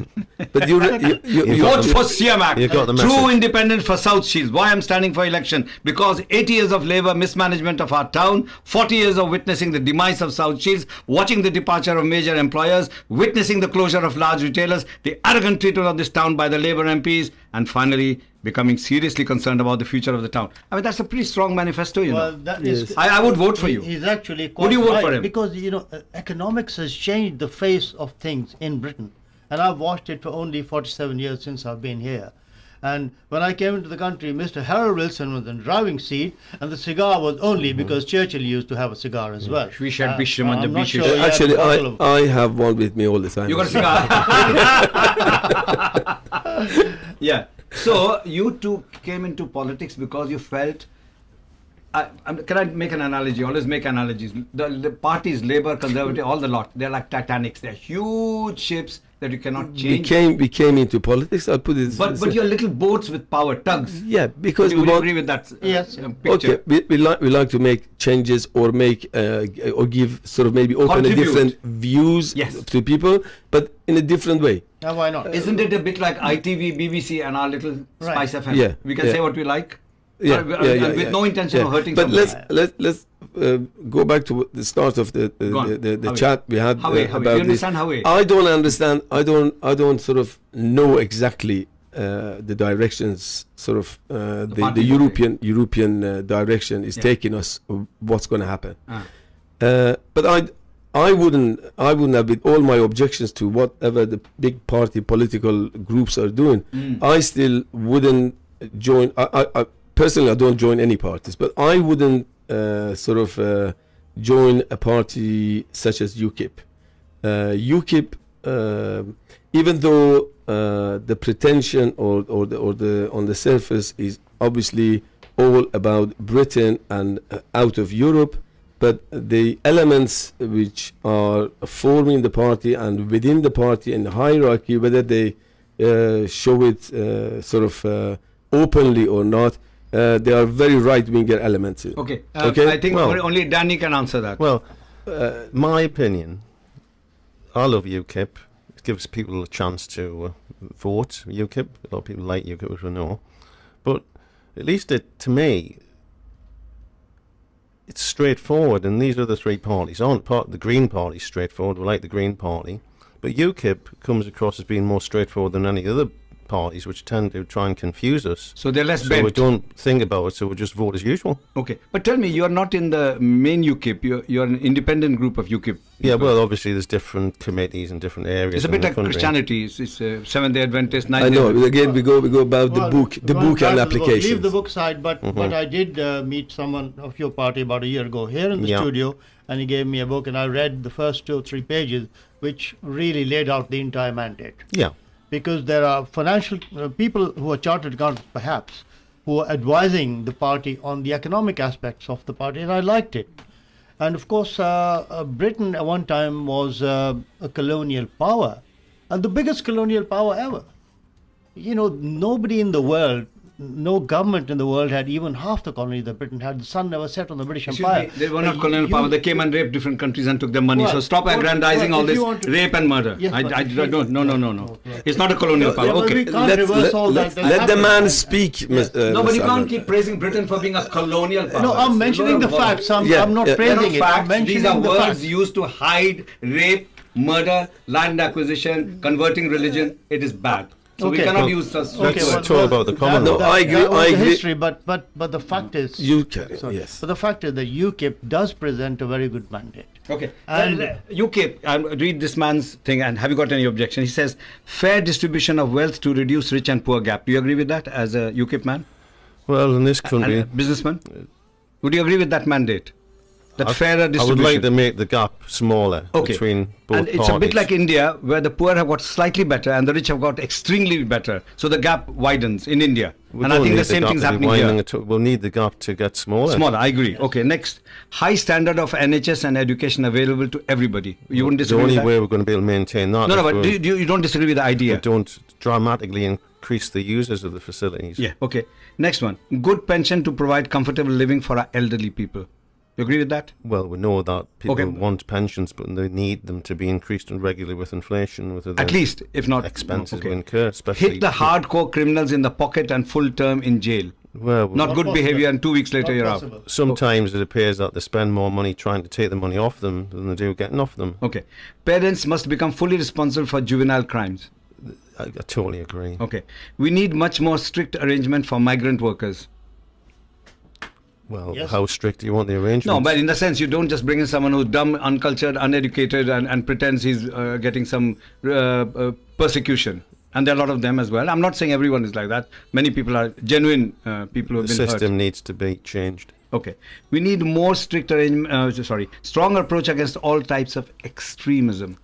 But you Vote for Siamak. You got the True message. independent for South Shields. Why I'm standing for election? Because 80 years of Labour mismanagement of our town, 40 years of witnessing the demise of South Shields, watching the departure of major employers, witnessing the closure of large retailers, the arrogant treatment of this town by the Labour MPs, and finally becoming seriously concerned about the future of the town. I mean, that's a pretty strong manifesto, you Well, know. that is. I would vote for you. He's actually quite Would you vote right, for him? because economics has changed the face of things in Britain, and I've watched it for only 47 years since I've been here. And when I came into the country, Mr. Harold Wilson was in the driving seat, and the cigar was only because Churchill used to have a cigar as well. We should be shim on the I'm not beaches. sure he had Actually, a bottle of- I have one with me all the time. You got a cigar. Yeah. So you two came into politics because you felt. Can I make an analogy? Always make analogies. The parties, Labour, Conservative, all the lot. They're like Titanics. They're huge ships that you cannot change. We came into politics. I'll put it. But you're little boats with power, tugs. Yeah, because Would we you want. agree with that? Yes. Picture? Okay, we like to make changes or make or give sort of maybe open a Contribute. different views Yes. to people, but in a different way. Why not? Isn't it a bit like ITV, BBC, and our little Right. Spice FM? Yeah, We can yeah. say what we like. Yeah, With no intention of hurting But somebody. let's go back to the start of the Go on. the Howie. chat we had Howie, about you this. understand Howie? I don't understand. I don't sort of know exactly the directions. Sort of the party European direction is Yeah. taking us. What's going to happen? Ah. But I wouldn't have, with all my objections to whatever the big party political groups are doing, I still wouldn't join. I personally, I don't join any parties, but I wouldn't join a party such as UKIP. UKIP, even though the pretension or the on the surface is obviously all about Britain and out of Europe, but the elements which are forming the party and within the party and the hierarchy, whether they show it openly or not, they are very right-winger elements. Okay. Okay. I think Well- only Danny can answer that. Well, my opinion, I love UKIP. It gives people a chance to vote UKIP. A lot of people like UKIP, which I know. But at least to me, it's straightforward. And these other three parties aren't part of the Green Party. Straightforward. We like the Green Party. But UKIP comes across as being more straightforward than any other parties, which tend to try and confuse us. So they're less So bent. we don't think about it, so we just vote as usual. Okay. But tell me, you're not in the main UKIP. You're an independent group of UKIP. Yeah, well, obviously there's different committees in different areas. It's a in bit the like country. Christianity. It's Seventh-day Adventist, I Ninth-day know. Adventist. Again, we go about Well, the book going and back to the book, applications. leave the book side, but I did meet someone of your party about a year ago here in the Yeah. studio, and he gave me a book, and I read the first 2 or 3 pages, which really laid out the entire mandate. Yeah. Because there are financial people who are chartered accountants, perhaps, who are advising the party on the economic aspects of the party, and I liked it. And of course, Britain at one time was a colonial power, and the biggest colonial power ever. Nobody in the world, no government in the world had even half the colony that Britain had. The sun never set on the British Excuse Empire. me, they were not But colonial you- power. They came and raped different countries and took their money. Well, So stop what- aggrandizing well, all if this you want to- rape and murder. Yes, but if you- No. It's not a colonial power. Yeah, but Okay. we can't reverse all that. Let the happened. man speak. No, but you Mr. can't Anand. keep praising Britain for being a colonial power. No, I'm It's mentioning the not a facts. I'm Yeah, not yeah. They're not praising it. I'm facts. mentioning These are the words facts. used to hide rape, murder, land acquisition, converting religion. It is bad. So we Okay. cannot Well, use such Okay, words. well, talk about the Commonwealth. No, I agree- That was I the agree. history, but the fact is, You carry. sorry, Yes. but the fact is that UKIP does present a very good mandate. Okay. And- UKIP, read this man's thing, and have you got any objection? He says, fair distribution of wealth to reduce rich and poor gap. Do you agree with that as a UKIP man? Well, in this country, And a businessman? Would you agree with that mandate? that fairer I distribution. would like to make the gap smaller between both and it's parties. a bit like India, where the poor have got slightly better and the rich have got extremely better. So the gap widens in India. We and I don't think need the same gap thing's to be happening widening here. at all. We'll need the gap to get smaller. Smaller, I agree. Okay, next. High standard of NHS and education available to everybody. You wouldn't The disagree only with that? way we're going to be able to maintain that No, is but you don't disagree with the we idea? don't dramatically increase the users of the facilities. Yeah, okay. Next one. Good pension to provide comfortable living for our elderly people. You agree with that? Well, we know that people Okay. want pensions, but they need them to be increased and regularly with inflation. With At least, if not... expenses okay. we incur, especially... Hit the hardcore criminals in the pocket and full term in jail. Well, Not good possible. behavior, and 2 weeks later Not you're possible. out. sometimes it appears that they spend more money trying to take the money off them than they do getting off them. Okay. Parents must become fully responsible for juvenile crimes. I totally agree. Okay. We need much more strict arrangement for migrant workers. Well, Yes. how strict do you want the arrangements? No, but in the sense you don't just bring in someone who's dumb, uncultured, uneducated and pretends he's getting some persecution. And there are a lot of them as well. I'm not saying everyone is like that. Many people are genuine people who have the been system hurt. needs to be changed. Okay. We need more strict strong approach against all types of extremism.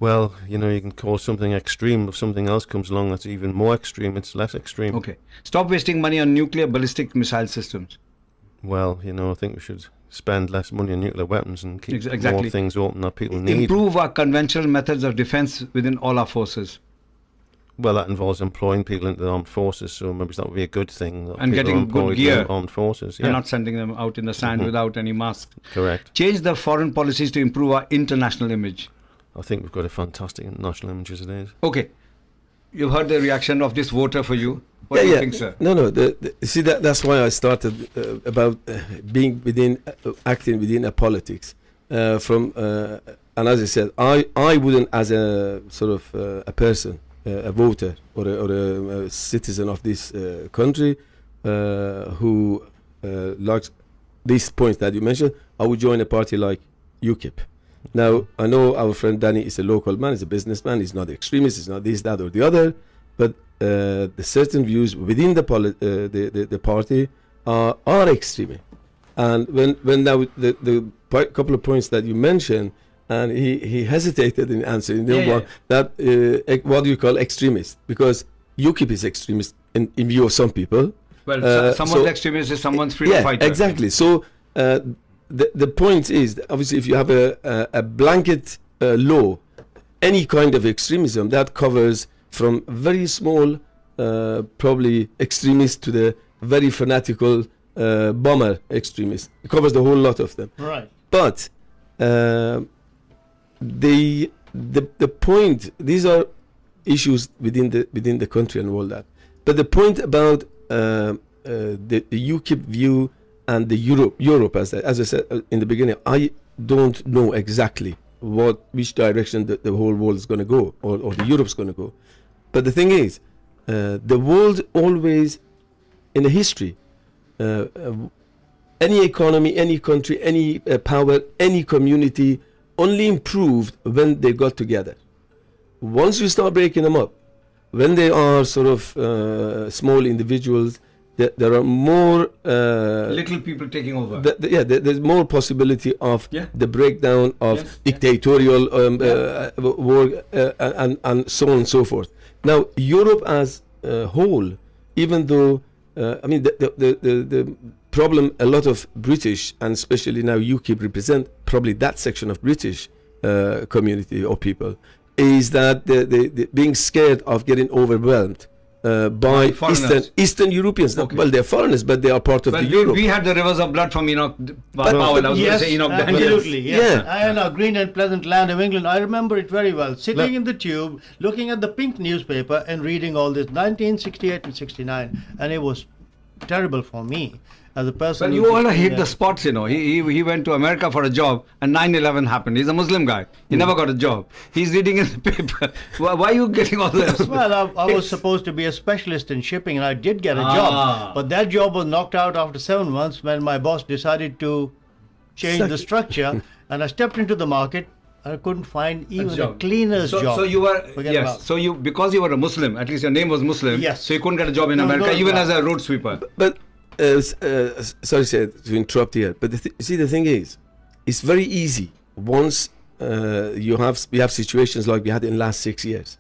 Well, you know, you can call something extreme. If something else comes along that's even more extreme, it's less extreme. Okay. Stop wasting money on nuclear ballistic missile systems. Well, you know, I think we should spend less money on nuclear weapons and keep Exactly. more things open that people need. Improve our conventional methods of defense within all our forces. Well, that involves employing people into the armed forces, so maybe that would be a good thing. That And people are getting good employed in gear. armed forces, yeah. And not sending them out in the sand without any mask. Correct. Change the foreign policies to improve our international image. I think we've got a fantastic national image as it is. Okay. You've heard the reaction of this voter for you. What do you think, sir? No. See, that's why I started about being acting within a politics. And as I said, I wouldn't, as a sort of a person, a voter or a citizen of this country who likes these points that you mentioned, I would join a party like UKIP. Now, I know our friend Danny is a local man, he's a businessman, he's not an extremist, he's not this, that or the other, but the certain views within the party are extreme. And when now the couple of points that you mentioned, and he hesitated in answering them, that what do you call extremist? Because UKIP is extremist in view of some people. Well, someone's extremist is someone's freedom fighter. Exactly. So the point is, obviously, if you have a blanket law, any kind of extremism that covers from very small, probably extremists to the very fanatical bomber extremists, it covers the whole lot of them. Right. But the point, these are issues within the country and all that. But the point about the UKIP view and the Europe, as I said in the beginning, I don't know exactly which direction the whole world is going to go, or the Europe's going to go. But the thing is, the world always, in the history, any economy, any country, any power, any community only improved when they got together. Once you start breaking them up, when they are sort of small individuals, there are more little people taking over. There's more possibility of the breakdown of dictatorial work and so on and so forth. Now, Europe as a whole, even though I mean the problem a lot of British and especially now UKIP represent probably that section of British community or people, is that the being scared of getting overwhelmed by Eastern Europeans. Okay. Well, they're foreigners, but they are part of the Europe. We had the rivers of blood from Enoch Powell. I was going to say Enoch Daniell. Absolutely, yes. And our green and pleasant land of England, I remember it very well. Sitting in the tube, looking at the pink newspaper and reading all this, 1968 and 69, and it was terrible for me as a person. Well, you all hit the spots, you know. He went to America for a job and 9/11 happened. He's a Muslim guy. He never got a job. He's reading in the paper. Why are you getting all this? Well, I was supposed to be a specialist in shipping and I did get a job. But that job was knocked out after 7 months when my boss decided to change the structure and I stepped into the market. I couldn't find even a cleaner's job. So you were because you were a Muslim, at least your name was Muslim. Yes. So you couldn't get a job in America, even as a road sweeper. But sorry, Syed, to interrupt here, but see, the thing is, it's very easy once we have situations like we had in the last 6 years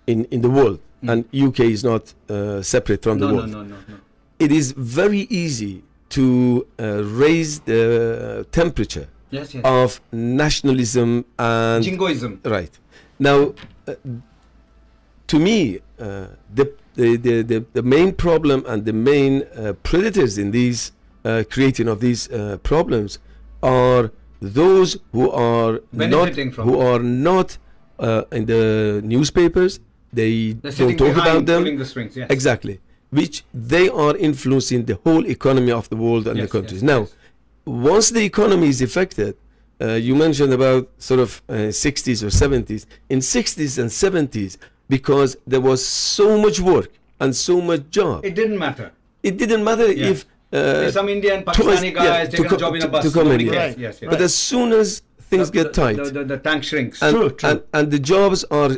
in the world, and UK is not separate from the world. No. It is very easy to raise the temperature Yes. of nationalism and Jingoism. right. Now, to me, the main problem and the main predators in these creating of these problems are those who are Benefiting not from who are not in the newspapers. They They're don't sitting talk behind, about them. pulling the strings. Yes. Exactly, which they are influencing the whole economy of the world and Yes, the countries. yes, Now, yes. once the economy is affected, you mentioned about sort of 60s or 70s. In 60s and 70s, because there was so much work and so much job, It didn't matter. it didn't matter Yeah. if Some Indian, Thomas- Pakistani guys taking a job in a bus. to come Nobody in, cares. right. Yes. but as soon as things get tight The tank shrinks. and, and the jobs are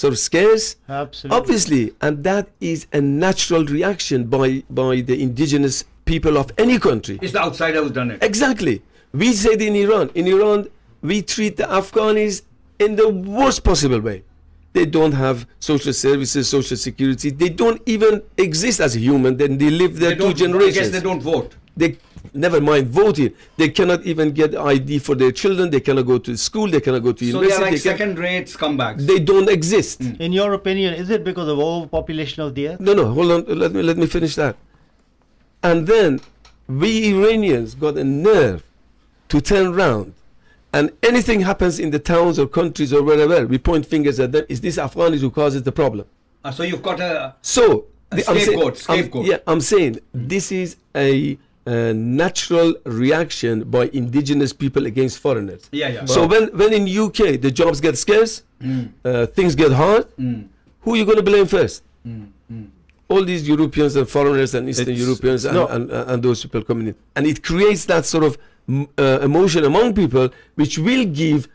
sort of scarce, Absolutely. obviously, and that is a natural reaction by the indigenous people of any country. It's the outsider who's done it. Exactly. We said in Iran, we treat the Afghanis in the worst possible way. They don't have social services, social security. They don't even exist as a human. Then they live there They 2 don't- generations. I guess they don't vote. They never mind voting. They cannot even get ID for their children. They cannot go to school. They cannot go to So they're university. like they, second-rate scumbags. they don't exist. In your opinion, is it because of overpopulation of the earth? No, hold on. Let me finish that. And then we Iranians got a nerve to turn round, and anything happens in the towns or countries or wherever, we point fingers at them. Is this Afghanis who causes the problem? So you've got a So scapegoat. I'm saying this is a natural reaction by indigenous people against foreigners. Yeah. So when in UK the jobs get scarce, things get hard, who are you going to blame first? All these Europeans and foreigners and Eastern It's- Europeans it's and those people coming in, and it creates that sort of emotion among people, which will give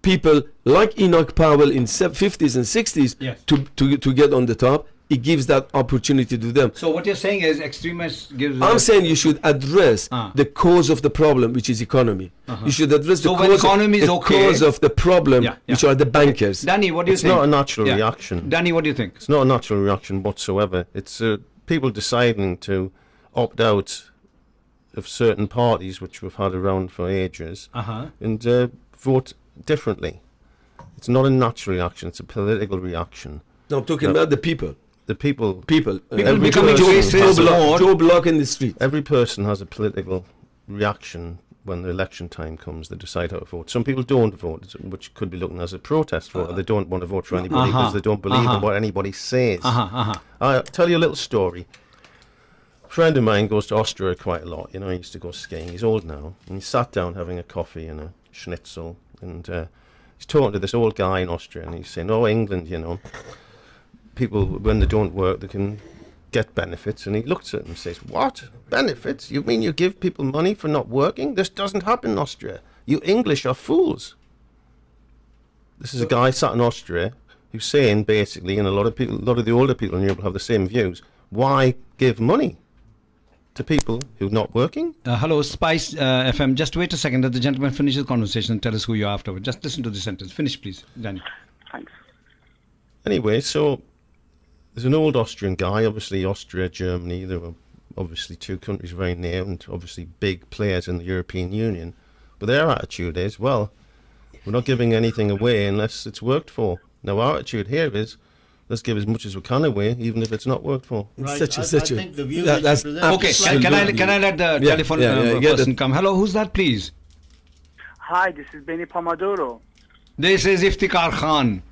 people like Enoch Powell in 50s and 60s Yes. to get on the top. It gives that opportunity to them. So what you're saying is extremists give. I'm saying you should address the cause of the problem, which is economy. You should address So the when cause, economy is the okay- cause of the problem, Yeah. which are the bankers. Danny, what do you It's think? not a natural reaction. Danny, what do you think? It's not a natural reaction whatsoever. It's people deciding to opt out of certain parties which we've had around for ages and vote differently. It's not a natural reaction. It's a political reaction. No, I'm talking No. about the people. The people. People People becoming Joe, racist more. Joe Block in the street. Every person has a political reaction when the election time comes. They decide how to vote. Some people don't vote, which could be looking as a protest vote. They don't want to vote for anybody because they don't believe in what anybody says. I'll tell you a little story. A friend of mine goes to Austria quite a lot. You know, he used to go skiing. He's old now. And he sat down having a coffee and a schnitzel. And he's talking to this old guy in Austria. And he's saying, oh, England, you know, people, when they don't work, they can get benefits. And he looks at him and says, what? Benefits? You mean you give people money for not working? This doesn't happen in Austria. You English are fools. This is a guy sat in Austria who's saying, basically, and a lot of the older people in Europe have the same views, why give money to people who are not working? Hello, Spice FM. Just wait a second that the gentleman finishes the conversation and tell us who you are afterward. Just listen to the sentence. Finish, please, Danny. Thanks. Anyway, so there's an old Austrian guy, obviously Austria, Germany, there were obviously two countries very near and obviously big players in the European Union. But their attitude is, well, we're not giving anything away unless it's worked for. Now our attitude here is, let's give as much as we can away, even if it's not worked for. Right. Such a I such a think the view that- that that's you present- Okay, absolutely- can I let the Yeah, telephone get person it. come? Hello, who's that, please? Hi, this is Benny Pomodoro. This is Iftikhar Khan.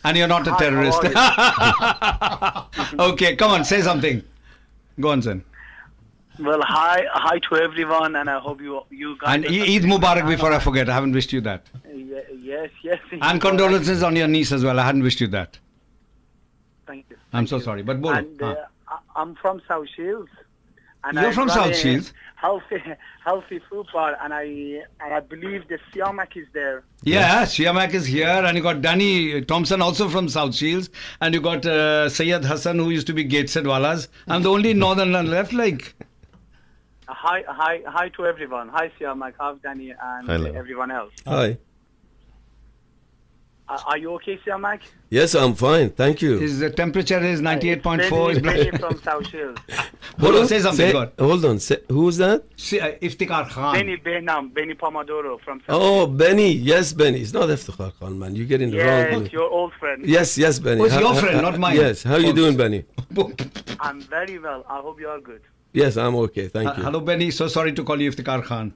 And you're not a Hi, terrorist. how Okay, come on, say something. Go on, son. Well, hi to everyone, and I hope you guys. And Eid Mubarak before I forget. I haven't wished you that. Yes. And condolences on your niece as well. I hadn't wished you that. Thank you. I'm so sorry. But bolo. And I'm from South Shields. And You're I from run South a Shields? Healthy food bar, and I believe the Siamak is there. Yeah, Siamak is here, and you got Danny Thompson also from South Shields, and you got Syed Hassan who used to be Gateshead Walas. I'm the only northern left, like. Hi to everyone. Hi, Siamak. Hi, Danny, and Hello. everyone else. Hi. Are you okay, Siamak? Yes, I'm fine. Thank you. His temperature is 98.4. Benny from South Shields. Hold on, say something. Go on. Hold on. Who's that? Iftikhar Khan. Benny Behnam, Benny Pomodoro from South Oh, Benny. Yes, Benny. It's not Iftikhar Khan, man. You're getting the wrong. Yes, your old friend. Yes, Benny. Oh, it's your friend, not mine. Yes. How you doing, Benny? I'm very well. I hope you are good. Yes, I'm okay. Thank you. Hello, Benny. So sorry to call you Iftikhar Khan.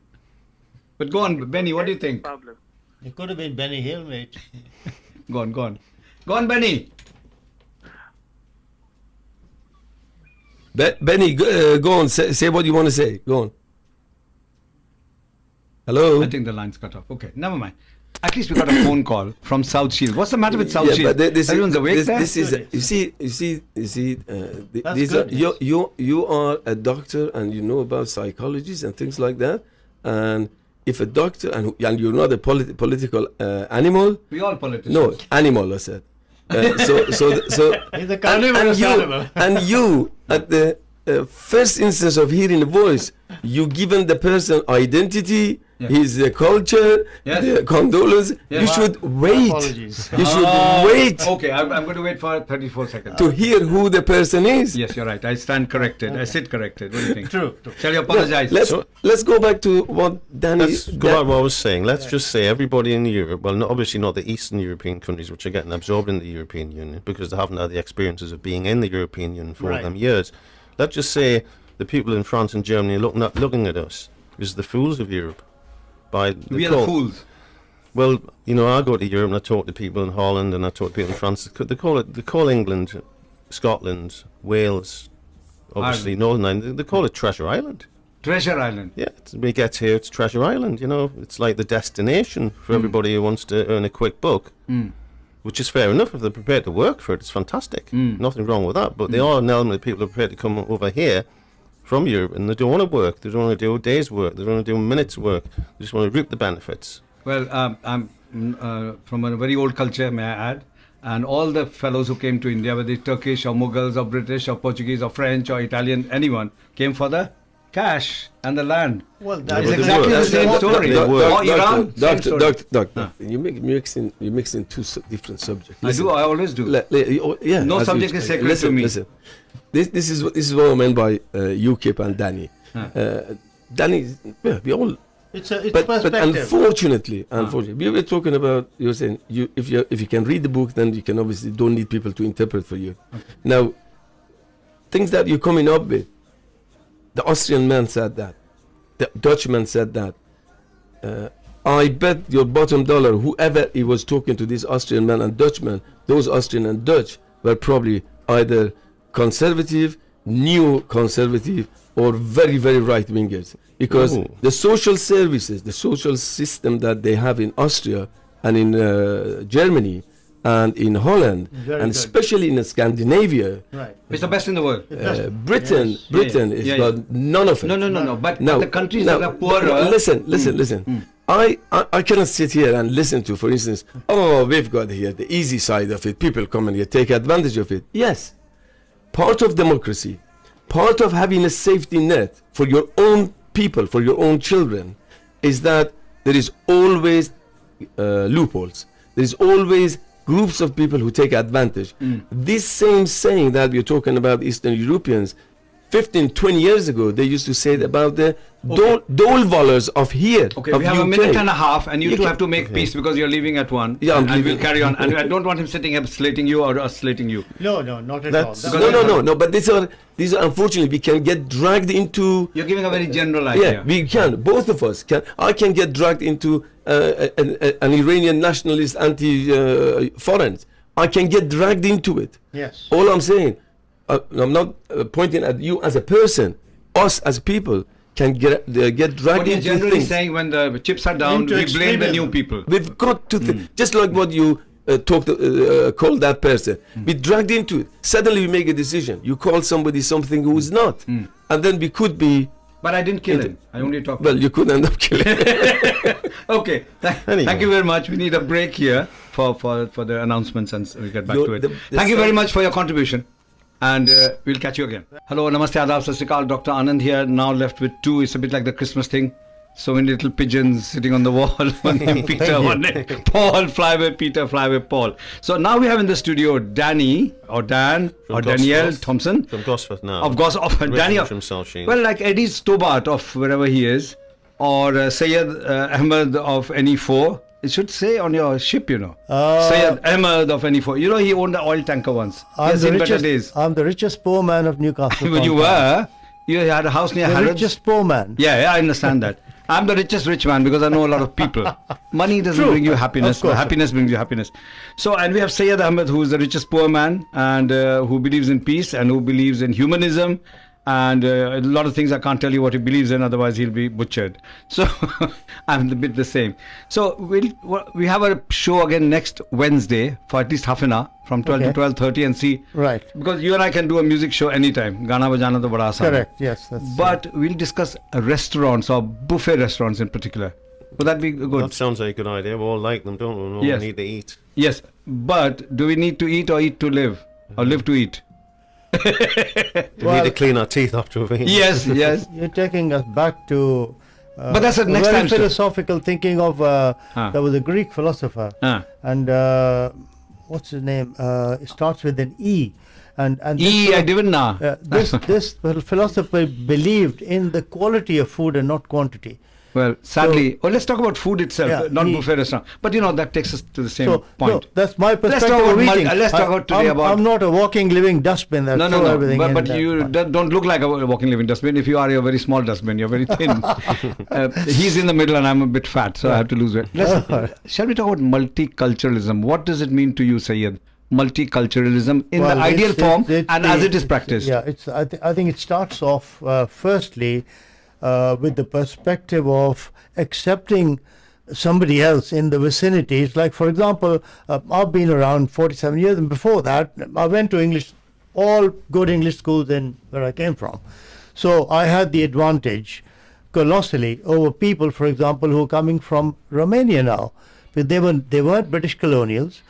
But go on, Benny. What do you think? No problem. It could have been Benny Hill, mate. Go on. Go on, Benny. Benny, go on. Say what you want to say. Go on. Hello. I think the line's cut off. Okay, never mind. At least we got a phone call from South Shield. What's the matter with South Shield? Everyone's awake there? This is you see. That's These good, are, you are a doctor and you know about psychologies and things like that. And if a doctor and you're not a political animal. We all politicians. No, animal. I said. So He's a carnivorous animal. and you at the first instance of hearing a voice, you given the person identity, his culture, the condolence. Yes. You should wait. Apologies. You should wait Okay, I'm going to wait for 34 seconds. to hear who the person is. Yes, you're right. I stand corrected. I sit corrected. What do you think? True. Shall you apologize? Let's go back to what Danny. Let's go back to what I was saying. Let's just say everybody in Europe, well, obviously not the Eastern European countries, which are getting absorbed in the European Union because they haven't had the experiences of being in the European Union for all them years. Let's just say the people in France and Germany looking at us as the fools of Europe. We are the fools. Well, I go to Europe and I talk to people in Holland and I talk to people in France. They call England, Scotland, Wales, obviously Northern Ireland. They call it Treasure Island. Treasure Island. Yeah, we get here, it's Treasure Island. It's like the destination for everybody who wants to earn a quick buck. Which is fair enough if they're prepared to work for it. It's fantastic. Nothing wrong with that. But there are an element of people who are prepared to come over here from Europe and they don't want to work. They don't want to do a day's work. They don't want to do a minute's work. They just want to reap the benefits. Well, I'm from a very old culture, may I add. And all the fellows who came to India, whether it's Turkish or Mughals or British or Portuguese or French or Italian, anyone, came for the cash and the land. Well, It's that's exactly the same story. Or Iran, same story. Doctor, you mixing two different subjects. Listen, I always do. Yeah, No subject is sacred to me. Listen. This is what I meant by UKIP and Danny. Danny, we all. It's But perspective. unfortunately, we were talking about. You're saying if you can read the book, then you can obviously don't need people to interpret for you. Okay. Now, things that you're coming up with. The Austrian man said that. The Dutchman said that. I bet your bottom dollar, whoever he was talking to, this Austrian man and Dutchman, those Austrian and Dutch were probably either conservative, new conservative, or very, very right wingers. Because the social services, the social system that they have in Austria and in Germany and in Holland, Very and good. especially in Scandinavia, Right. It's the best in the world. Britain Yes. is got none of it. No. But Now- the countries now, that are poorer. Listen. I cannot sit here and listen to, for instance, we've got here the easy side of it. People come and here take advantage of it. Yes, part of democracy, part of having a safety net for your own people, for your own children, is that there is always loopholes. There is always groups of people who take advantage. This same saying that we're talking about Eastern Europeans, 15, 20 years ago, they used to say it about the dole wallers of here. Okay, of we have UK. a minute and a half, and you You two can- have to make peace because you're leaving at 1. Yeah, I'm and we'll leaving. carry on. And I don't want him sitting here slating you or us slating you. No, not at That's- all. No. But these are unfortunately we can get dragged into. You're giving a very general idea. Yeah, we can. Both of us can. I can get dragged into an Iranian nationalist anti-foreign. I can get dragged into it. Yes. All I'm saying, I'm not pointing at you as a person. Us as people can get dragged What you're into generally things. saying, when the chips are down, Into we blame the new extremism. people. We've got to just like what you call that person. We dragged into it. Suddenly we make a decision. You call somebody something who is not, and then we could be. But I didn't kill him. I only talked. Well, you could end up killing. Okay. Thank you very much. We need a break here for the announcements, and we'll get back to it. Thank you very much for your contribution. And we'll catch you again. Hello, namaste, adab, sat sri akal. Dr. Anand here. Now left with two. It's a bit like the Christmas thing. So many little pigeons sitting on the wall. One named Peter, one named Paul. Fly away Peter, fly away Paul. So now we have in the studio Danny or Dan From or Daniell Gosforth. Thompson. From Gosforth now. Of Danny. From Salsheen. Well, like Eddie Stobart of wherever he is. Or Syed Ahmed of NE4. It should say on your ship, you know. Syed Ahmed of NE4. You know, he owned an oil tanker once. He has seen better days. I'm the richest poor man of Newcastle. When you were, you had a house near the Harrods. richest poor man. Yeah, I understand that. I'm the richest rich man because I know a lot of people. Money doesn't True. bring you happiness. Of course. Happiness brings you happiness. So, and we have Syed Ahmed, who is the richest poor man and who believes in peace and who believes in humanism. And a lot of things I can't tell you what he believes in, otherwise he'll be butchered. So I'm a bit the same. So we have a show again next Wednesday for at least half an hour from 12 to 12:30 and see. Right. Because you and I can do a music show anytime. Gana bajana to bada aasan hai. Correct. Yes. That's But we'll discuss restaurants or buffet restaurants in particular. Would that be good? That sounds like a good idea. We all like them, don't we? We all Yes. need to eat. Yes. But do we need to eat or eat to live? Or live to eat? We need to clean our teeth after we've eaten. Yes, yes. You're taking us back to. But that's the next very time, sir. philosophical thinking of. There was a Greek philosopher, and what's his name? It starts with an E, and E, I didn't know. this philosopher believed in the quality of food and not quantity. Well, sadly, let's talk about food itself, Yeah, not buffet restaurant. But you know, that takes us to the same point. No, that's my perspective talk of about eating. let's talk about today about. I'm not a walking, living dustbin that No, throw everything in. But you don't look like a walking living dustbin. If you are, you're a very small dustbin. You're very thin. He's in the middle, and I'm a bit fat, so I have to lose weight. Shall we talk about multiculturalism? What does it mean to you, Syed? Multiculturalism in the ideal form and as it is practiced. Yeah, I think it starts off firstly with the perspective of accepting somebody else in the vicinities. Like, for example, I've been around 47 years, and before that, I went to all good English schools in where I came from. So I had the advantage colossally over people, for example, who are coming from Romania now. But they weren't British colonials.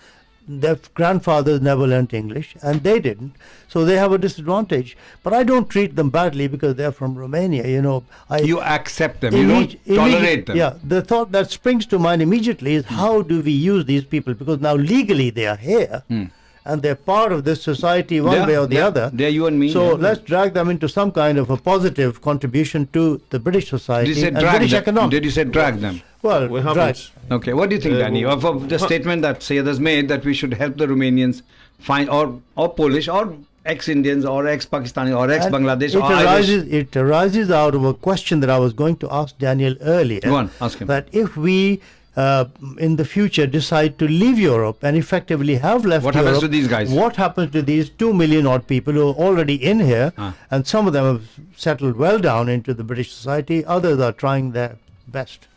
Their grandfathers never learnt English, and they didn't, so they have a disadvantage. But I don't treat them badly because they're from Romania. You know, you accept them. You don't tolerate them. Yeah, the thought that springs to mind immediately is how do we use these people? Because now legally they are here, and they're part of this society one way or the other. They're you and me. So let's drag them into some kind of a positive contribution to the British society Did you say and drag British them? economy. Did you say drag them? Well, We haven't. Okay, what do you think, Danny, of the statement that Syed has made that we should help the Romanians find, or Polish, or ex-Indians, or ex-Pakistani, or ex-Bangladesh, or Irish? It arises out of a question that I was going to ask Daniel earlier. Go on, ask him. That if we, in the future, decide to leave Europe and effectively have left What Europe, happens to these guys? What happens to these 2 million odd people who are already in here, and some of them have settled well down into the British society, others are trying their best.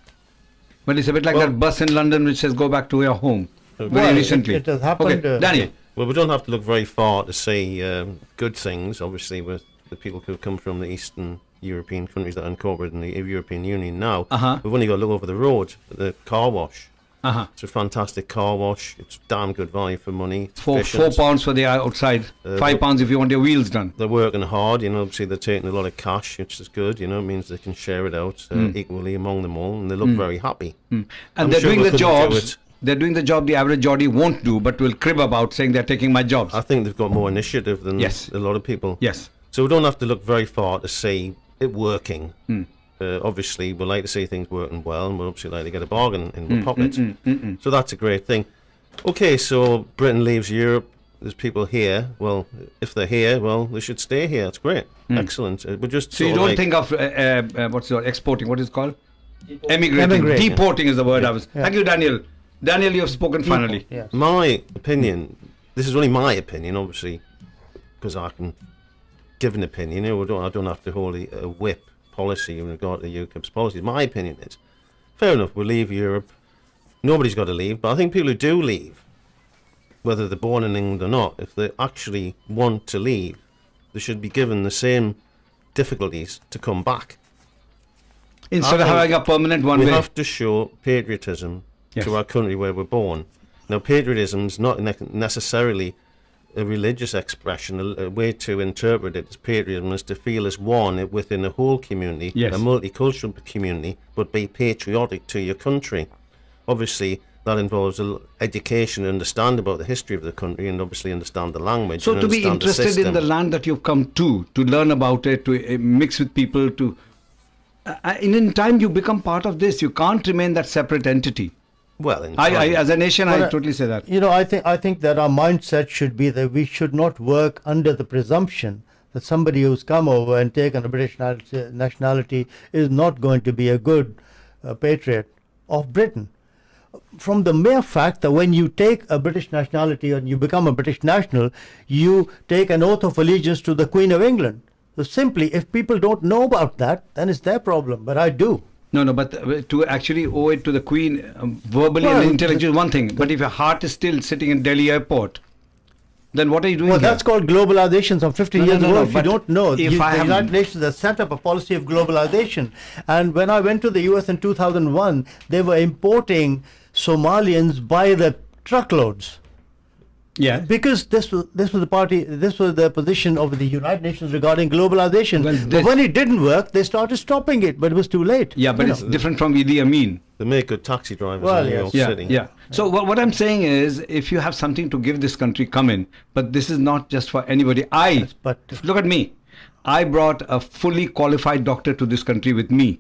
But it's a bit like that bus in London which says go back to your home. Very recently. It has happened. Okay, Daniel. Well, we don't have to look very far to see good things, obviously, with the people who come from the Eastern European countries that are incorporated in the European Union now. Uh-huh. We've only got to look over the road, the car wash. Uh-huh. It's a fantastic car wash. It's damn good value for money. It's For efficient. £4 for the outside, £5 if you want your wheels done. They're working hard, you know, obviously they're taking a lot of cash, which is good, you know, it means they can share it out equally among them all, and they look very happy. And I'm they're sure doing we the couldn't do jobs. it. They're doing the job the average Geordie won't do, but will crib about saying they're taking my jobs. I think they've got more initiative than Yes. a lot of people. Yes. So we don't have to look very far to see it working. Obviously, we like to see things working well, and we obviously like to get a bargain in the pocket. So that's a great thing. Okay, so Britain leaves Europe. There's people here. Well, if they're here, well, they should stay here. It's great. Excellent. We're just So you sort of don't think of what's it, exporting? What is it called? Emigrating. Emigrating. Deporting is the word I was. Thank you, Daniel. Daniel, you have spoken finally. Yes. My opinion, this is only my opinion, obviously, because I can give an opinion. You know, I don't have to hold a whip policy in regard to UKIP's policies. My opinion is, fair enough, we'll leave Europe. Nobody's got to leave, but I think people who do leave, whether they're born in England or not, if they actually want to leave, they should be given the same difficulties to come back. Instead of having a permanent one We way. have to show patriotism Yes. to our country where we're born. Now, patriotism is not necessarily a religious expression, a way to interpret it as patriotism is to feel as one within a whole community, Yes. a multicultural community, but be patriotic to your country. Obviously, that involves education, understand about the history of the country, and obviously understand the language. So and to be understand the interested in the system. land that you've come to learn about it, to mix with people, to in time you become part of this. You can't remain that separate entity. Well, in I time. as a nation, Well, I totally say that. You know, I think that our mindset should be that we should not work under the presumption that somebody who's come over and taken a British nationality is not going to be a good patriot of Britain. From the mere fact that when you take a British nationality and you become a British national, you take an oath of allegiance to the Queen of England. So simply, if people don't know about that, then it's their problem. But I do. No, but to actually owe it to the Queen verbally Well, and intellectually is one thing. But if your heart is still sitting in Delhi airport, then what are you doing Well, here? that's called globalization. Some 50 No, years no, ago, no, if you but don't know, if the I United haven't- Nations has set up a policy of globalization. And when I went to the US in 2001, they were importing Somalians by the truckloads. Yeah. Because this was the position of the United Nations regarding globalization. Well, but this- when it didn't work, they started stopping it, but it was too late. Yeah, but You it's know. different from Idi Amin. They make good taxi drivers Well, in New yes. York Yeah, City. yeah. So what I'm saying is, if you have something to give this country, come in. But this is not just for anybody. but Look at me. I brought a fully qualified doctor to this country with me.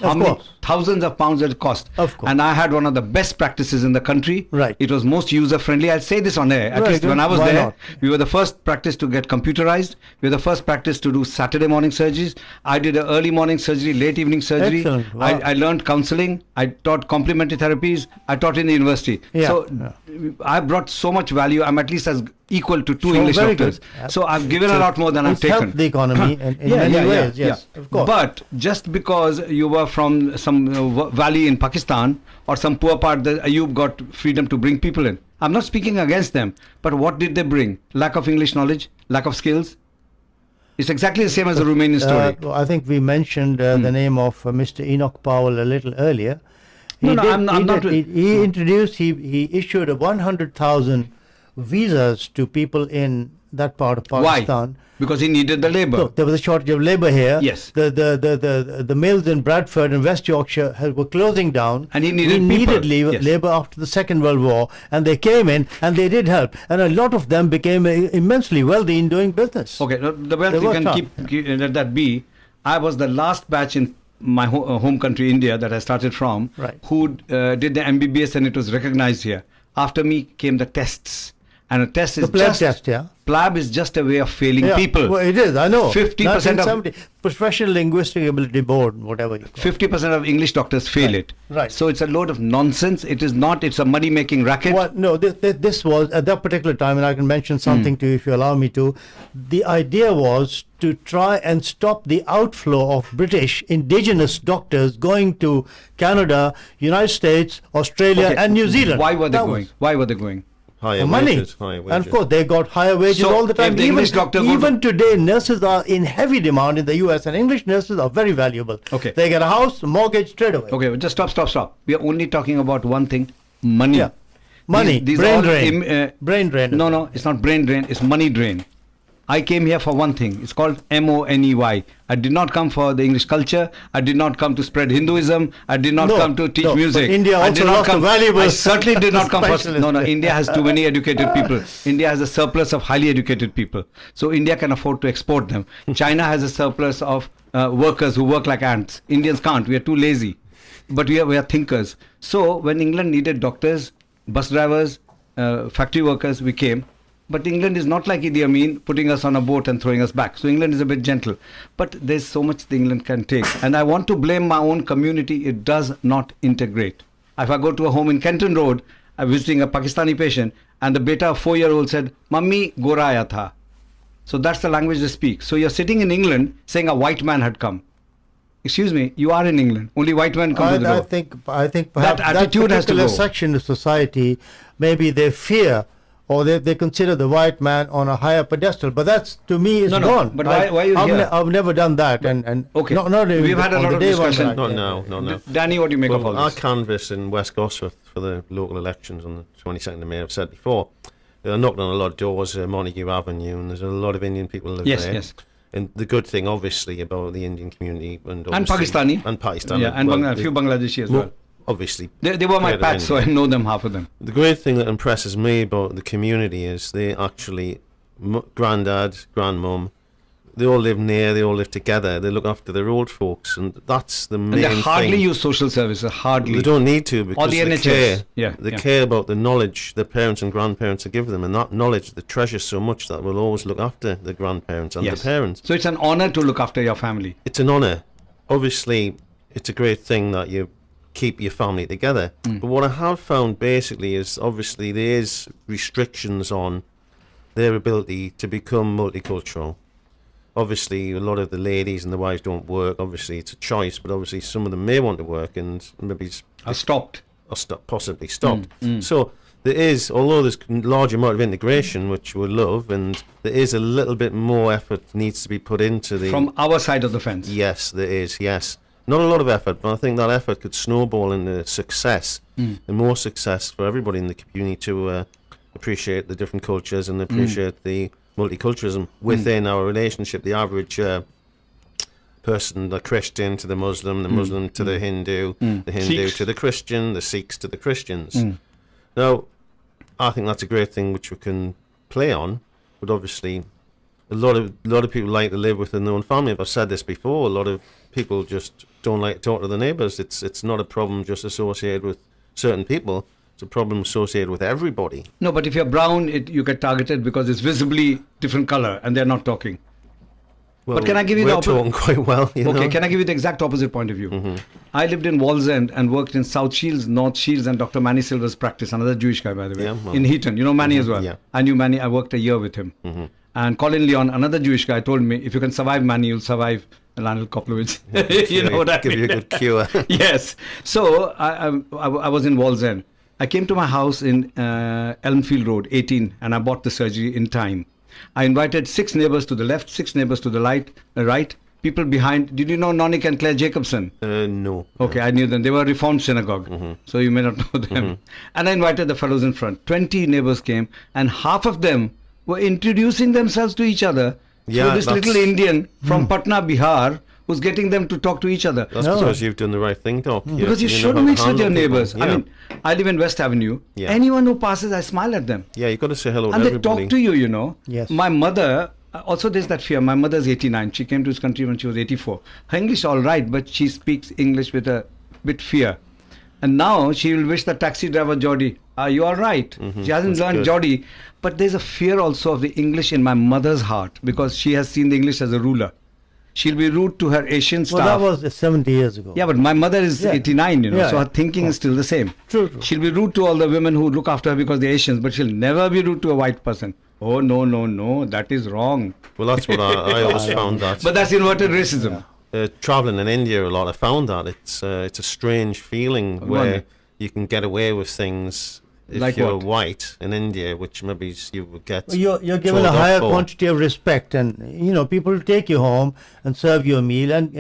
How Of many course. thousands of pounds it cost? Of course. And I had one of the best practices in the country. Right. It was most user friendly. I'll say this on air. At Right, least when I was why there, not? we were the first practice to get computerized. We were the first practice to do Saturday morning surgeries. I did an early morning surgery, late evening surgery. Excellent. Wow. I learned counseling. I taught complementary therapies. I taught in the university. Yeah, So yeah. I brought so much value. I'm at least as equal to two So English very doctors. good. So I've given a lot more than I've It's taken. helped the economy in many ways, yes, of course. But just because you were from some valley in Pakistan or some poor part, you've got freedom to bring people in. I'm not speaking against them, but what did they bring? Lack of English knowledge, lack of skills. It's exactly the same as the Romanian story. Well, I think we mentioned the name of Mr. Enoch Powell a little earlier. No, I'm not- He introduced, he issued a 100,000 visas to people in that part of Pakistan. Why? Because he needed the labor. So there was a shortage of labor here. Yes. The mills in Bradford and West Yorkshire were closing down. And he needed people. Yes. labor after the Second World War, and they came in and they did help, and a lot of them became immensely wealthy in doing business. Okay, no, the wealth They you worked can hard. let that be. I was the last batch in my home country, India, that I started from, Right. who did the MBBS, and it was recognized here. After me came the tests, and a test is The PLAB just test, yeah. PLAB is just a way of failing Yeah, people. well, it is, I know. 50% of 1970, Professional Linguistic Ability Board, whatever you call it. 50% of English doctors fail Right, it. right. So it's a load of nonsense. It is not. It's a money-making racket. Well, no, this was at that particular time, and I can mention something to you if you allow me to. The idea was to try and stop the outflow of British indigenous doctors going to Canada, United States, Australia, Okay, and New Zealand. Why were they That going? was- Why were they going? Higher For money. wages, higher wages. And of course, they got higher wages So, all the time. if the English doctor go Even today, nurses are in heavy demand in the US, and English nurses are very valuable. Okay. They get a house, a mortgage straight away. Okay, just stop. We are only talking about one thing: money. Yeah. Money, These brain all drain. Brain drain. No, it's not brain drain. It's money drain. I came here for one thing. It's called MONEY. I did not come for the English culture. I did not come to spread Hinduism. I did not No, come to teach no, music. but India I also did not lost a come. valuable I certainly did not come for. specialist. No. India has too many educated people. India has a surplus of highly educated people. So India can afford to export them. China has a surplus of workers who work like ants. Indians can't. We are too lazy. But we are thinkers. So when England needed doctors, bus drivers, factory workers, we came. But England is not like Idi Amin putting us on a boat and throwing us back. So England is a bit gentle. But there's so much the England can take. And I want to blame my own community. It does not integrate. If I go to a home in Kenton Road, I'm visiting a Pakistani patient, and the beta of 4-year-old said, Mummy, gora aaya tha. So that's the language they speak. So you're sitting in England saying a white man had come. Excuse me, you are in England. Only white men come to the door. I think perhaps that attitude has to particular go. section of society, maybe they fear or they consider the white man on a higher pedestal. But that's, to me, is No, gone. but why are you here? I've never done that. And Okay. not We've had a on lot the of day one, discussion. right, Not yeah, now, yeah. no. Danny, what do you make of all Well, our this? canvass in West Gosforth for the local elections on the 22nd of May, I've said before, I knocked on a lot of doors at Montague Avenue, and there's a lot of Indian people live Yes, there. yes. And the good thing, obviously, about the Indian community And obviously- Pakistani. and Pakistani, Yeah, and well, a few Bangladeshi as well. obviously. They were my greater pets, so I India. know them, half of them. The great thing that impresses me about the community is they actually, granddad, grandmum, they all live near, they all live together, they look after their old folks, and that's the And main they hardly thing. use social services, hardly. They don't need to because the they NHS. care. Yeah, They yeah. care about the knowledge their parents and grandparents have given them, and that knowledge they treasure so much that will always look after the grandparents and Yes. the parents. So it's an honor to look after your family. It's an honour. Obviously, it's a great thing that you keep your family together. But what I have found basically is obviously there is restrictions on their ability to become multicultural. Obviously, a lot of the ladies and the wives don't work. Obviously, it's a choice, but obviously some of them may want to work and maybe Are stopped. or possibly stopped. So there is, although there's large amount of integration, which we love, and there is a little bit more effort needs to be put into the... From our side of the fence. Yes, there is, yes. Not a lot of effort, but I think that effort could snowball into success, and more success for everybody in the community to appreciate the different cultures and appreciate the multiculturalism within our relationship. The average person, the Christian to the Muslim to the Hindu, the Hindu Sikhs. to the Christian, the Sikhs to the Christians. Now, I think that's a great thing which we can play on, but obviously a lot of people like to live within their own family. I've said this before, a lot of people just don't like to talk to their neighbours. It's not a problem just associated with certain people. It's a problem associated with everybody. No, but if you're brown, you get targeted because it's visibly different color and they're not talking. Well, But can I give you we're the opposite? talking quite well, you Okay, know? can I give you the exact opposite point of view? I lived in Wallsend and worked in South Shields, North Shields, and Dr. Manny Silver's practice, another Jewish guy, by the way, Yeah, well. in Heaton. You know Manny as well? Yeah. I knew Manny. I worked a year with him. And Colin Leon, another Jewish guy, told me, if you can survive Manny, you'll survive Lionel Koplowitz. You know what I Give mean? you a good cure. Yes. So I was in Wallsend. I came to my house in Elmfield Road, 18, and I bought the surgery in time. I invited 6 neighbors to the left, 6 neighbors to the right, people behind. Did you know Nonik and Claire Jacobson? No. Okay, I knew them. They were a Reformed synagogue, so you may not know them. And I invited the fellows in front. 20 neighbors came, and half of them were introducing themselves to each other Yeah, through this little that's- Indian from Patna, Bihar, who's getting them to talk to each other. That's No. because you've done the right thing, Doc. Because you know should how to mix with handle your people. neighbors. Yeah. I mean, I live in West Avenue. Yeah. Anyone who passes, I smile at them. Yeah, you've got to say hello And to they everybody. talk to you, you know. Yes. My mother, also there's that fear. My mother's 89. She came to this country when she was 84. Her English all right, but she speaks English with a bit fear. And now she will wish the taxi driver, Geordie, are you all right? She hasn't That's learned good. Geordie. But there's a fear also of the English in my mother's heart because she has seen the English as a ruler. She'll be rude to her Asian staff. Well, that was 70 years ago. Yeah, but my mother is Yeah. 89, you know, Yeah, so her yeah. thinking is still the same. True, true. She'll be rude to all the women who look after her because they're Asians, but she'll never be rude to a white person. Oh, no, that is wrong. Well, that's what I always found that. But that's inverted racism. Traveling in India a lot, I found that it's a strange feeling Go where on. you can get away with things if Like you're what? white in India, which maybe you would get. Well, you're given a told off higher for. quantity of respect, and people will take you home and serve you a meal and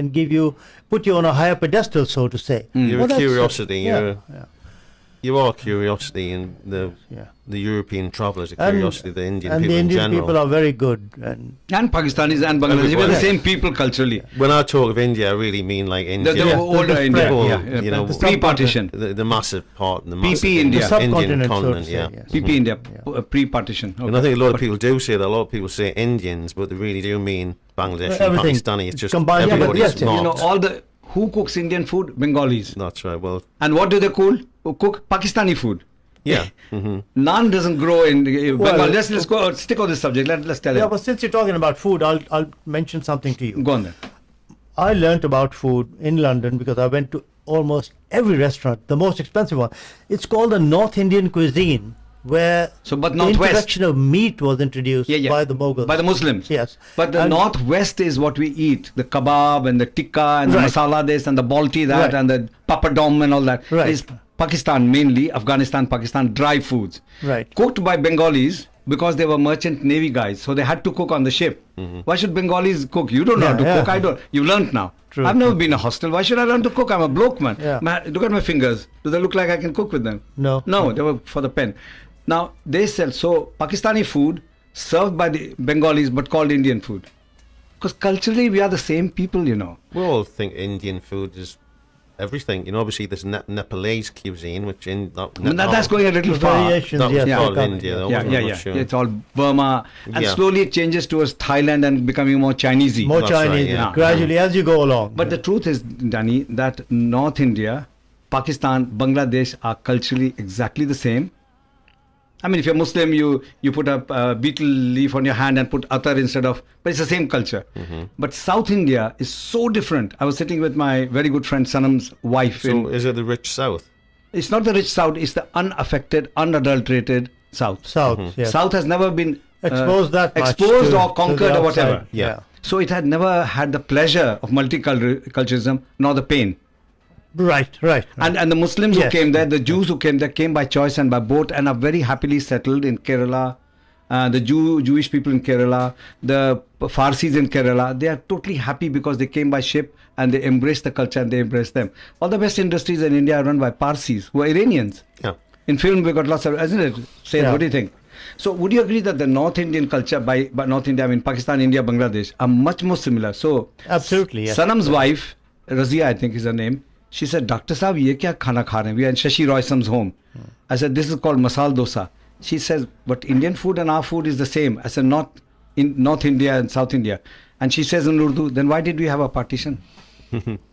put you on a higher pedestal, so to say. You're Well, a that's- curiosity. yeah, You are curiosity, and yeah. the European travellers are And- curiosity. The Indian And people the in Indian general. people are very good. And And Pakistanis and Bangladeshis, we're the Everybody. same people culturally. When I talk of India, I really mean like India. The Yeah, older the India, whole, yeah, you know, the pre-partition. the massive part, the massive PP India. the Indian subcontinent, so to continent, say, yeah. yes. PP India, Yeah. pre-partition. And I think a lot of people do say that. A lot of people say Indians, but they really do mean Bangladesh and Everything. Pakistani. It's just Combined. Yeah, but everybody's yes, You know, marked. who cooks Indian food? Bengalis. That's right. Well, And what do they cook? Pakistani food. yeah. hmm Naan doesn't grow in Bengal. Well, Let's go stick on this subject. Let's tell yeah, him. but since you're talking about food, I'll mention something to you. Go on then. I learnt about food in London because I went to almost every restaurant, the most expensive one. It's called the North Indian cuisine, where So, but the Northwest. introduction of meat was introduced by the Mughals. By the Muslims. Yes. But the And- Northwest is what we eat. The kebab and the tikka and Right. the masala this and the balti that Right. and the papadom and all that. Right. Is Pakistan mainly, Afghanistan, Pakistan, dry foods. Right. Cooked by Bengalis because they were merchant navy guys. So they had to cook on the ship. Why should Bengalis cook? You don't know how to Yeah, cook. yeah. I don't. You've learnt now. True. I've never been in a hostel. Why should I learn to cook? I'm a bloke, man. Yeah. Look at my fingers. Do they look like I can cook with them? No. No, they were for the pen. Now they sell Pakistani food served by the Bengalis but called Indian food. Because culturally we are the same people, you know. We all think Indian food is everything. You know, obviously there's Nepalese cuisine, which That's going a little far. Variations, that was yes, called they come. India. Yeah. I'm not sure. It's all Burma, and Yeah. slowly it changes towards Thailand and becoming more Chinesey. More That's right, Chinese, yeah. gradually as you go along. But the truth is, Danny, that North India, Pakistan, Bangladesh are culturally exactly the same. I mean, if you're Muslim, you put a betel leaf on your hand and put atar instead of, but it's the same culture. But South India is so different. I was sitting with my very good friend Sanam's wife. So is it the rich South? It's not the rich South, it's the unaffected, unadulterated South. South, yes. South has never been Exposed that much exposed to- or to conquered the or whatever. outside. Yeah. So it had never had the pleasure of multiculturalism nor the pain. Right. And the Muslims Yes. who came there, the Jews who came there, came by choice and by boat and are very happily settled in Kerala. The Jewish people in Kerala, the Farsis in Kerala, they are totally happy because they came by ship and they embrace the culture and they embrace them. All the best industries in India are run by Parsis, who are Iranians. Yeah. In film, we got lots of, isn't it? Syed, Yeah. what do you think? So, would you agree that the North Indian culture, by North India, I mean Pakistan, India, Bangladesh, are much more similar? So, Absolutely, yes. Sanam's wife, Razia, I think is her name, she said, Doctor Saab, ye kya khana kha rahe hain? We are in Shashi Roysam's home. I said, this is called masal dosa. She says, but Indian food and our food is the same. I said, not in North India and South India. And she says in Urdu, then why did we have a partition?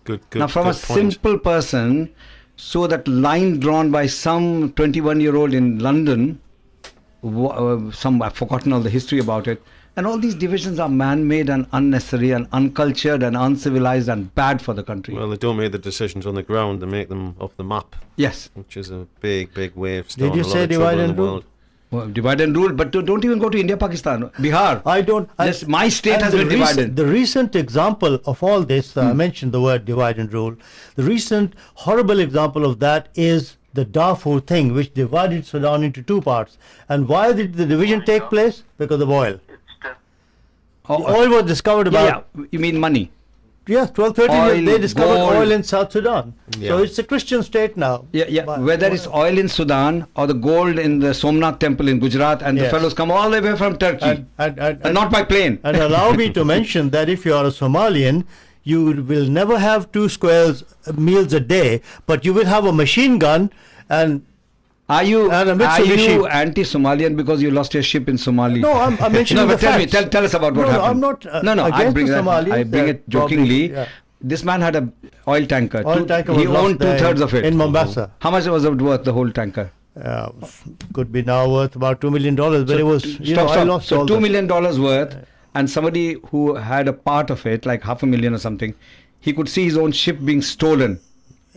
Good. Now, from good a point. simple person, so that line drawn by some 21-year-old in London, I've forgotten all the history about it, and all these divisions are man-made and unnecessary and uncultured and uncivilized and bad for the country. Well, they don't make the decisions on the ground; they make them off the map, Yes. which is a big wave. Did starting you a lot say of trouble divide in and the rule? world. Well, divide and rule, but don't even go to India, Pakistan, Bihar. I don't. Yes, my state and has the been divided. The recent example of all this, I mentioned the word divide and rule. The recent horrible example of that is the Darfur thing, which divided Sudan into two parts. And why did the division take place? Because of oil. Oh, Oil was discovered about. yeah, you mean money? Yes, 12, 13 Oil, years, they discovered gold. oil in South Sudan. Yeah. So it's a Christian state now. Yeah. But- Whether it's oil in Sudan or the gold in the Somnath temple in Gujarat, and the Yes. fellows come all the way from Turkey, and not by plane. And allow me to mention that if you are a Somalian, you will never have 2 squares meals a day, but you will have a machine gun and Are you And a Mitsubishi. anti-Somalian because you lost your ship in Somalia? no, I'm mentioning No, the but tell facts. me, tell us about what No, happened. I'm not no, I against bring the that. Somalis. I bring They're it jokingly. probably- yeah. This man had a oil tanker. Oil tanker he was lost owned there 2/3 of it. in Mombasa. How much was it worth, the whole tanker? Could be now worth about $2 million, but it was, I lost So all $2 that. million worth, and somebody who had a part of it, like $500,000 or something, he could see his own ship being stolen.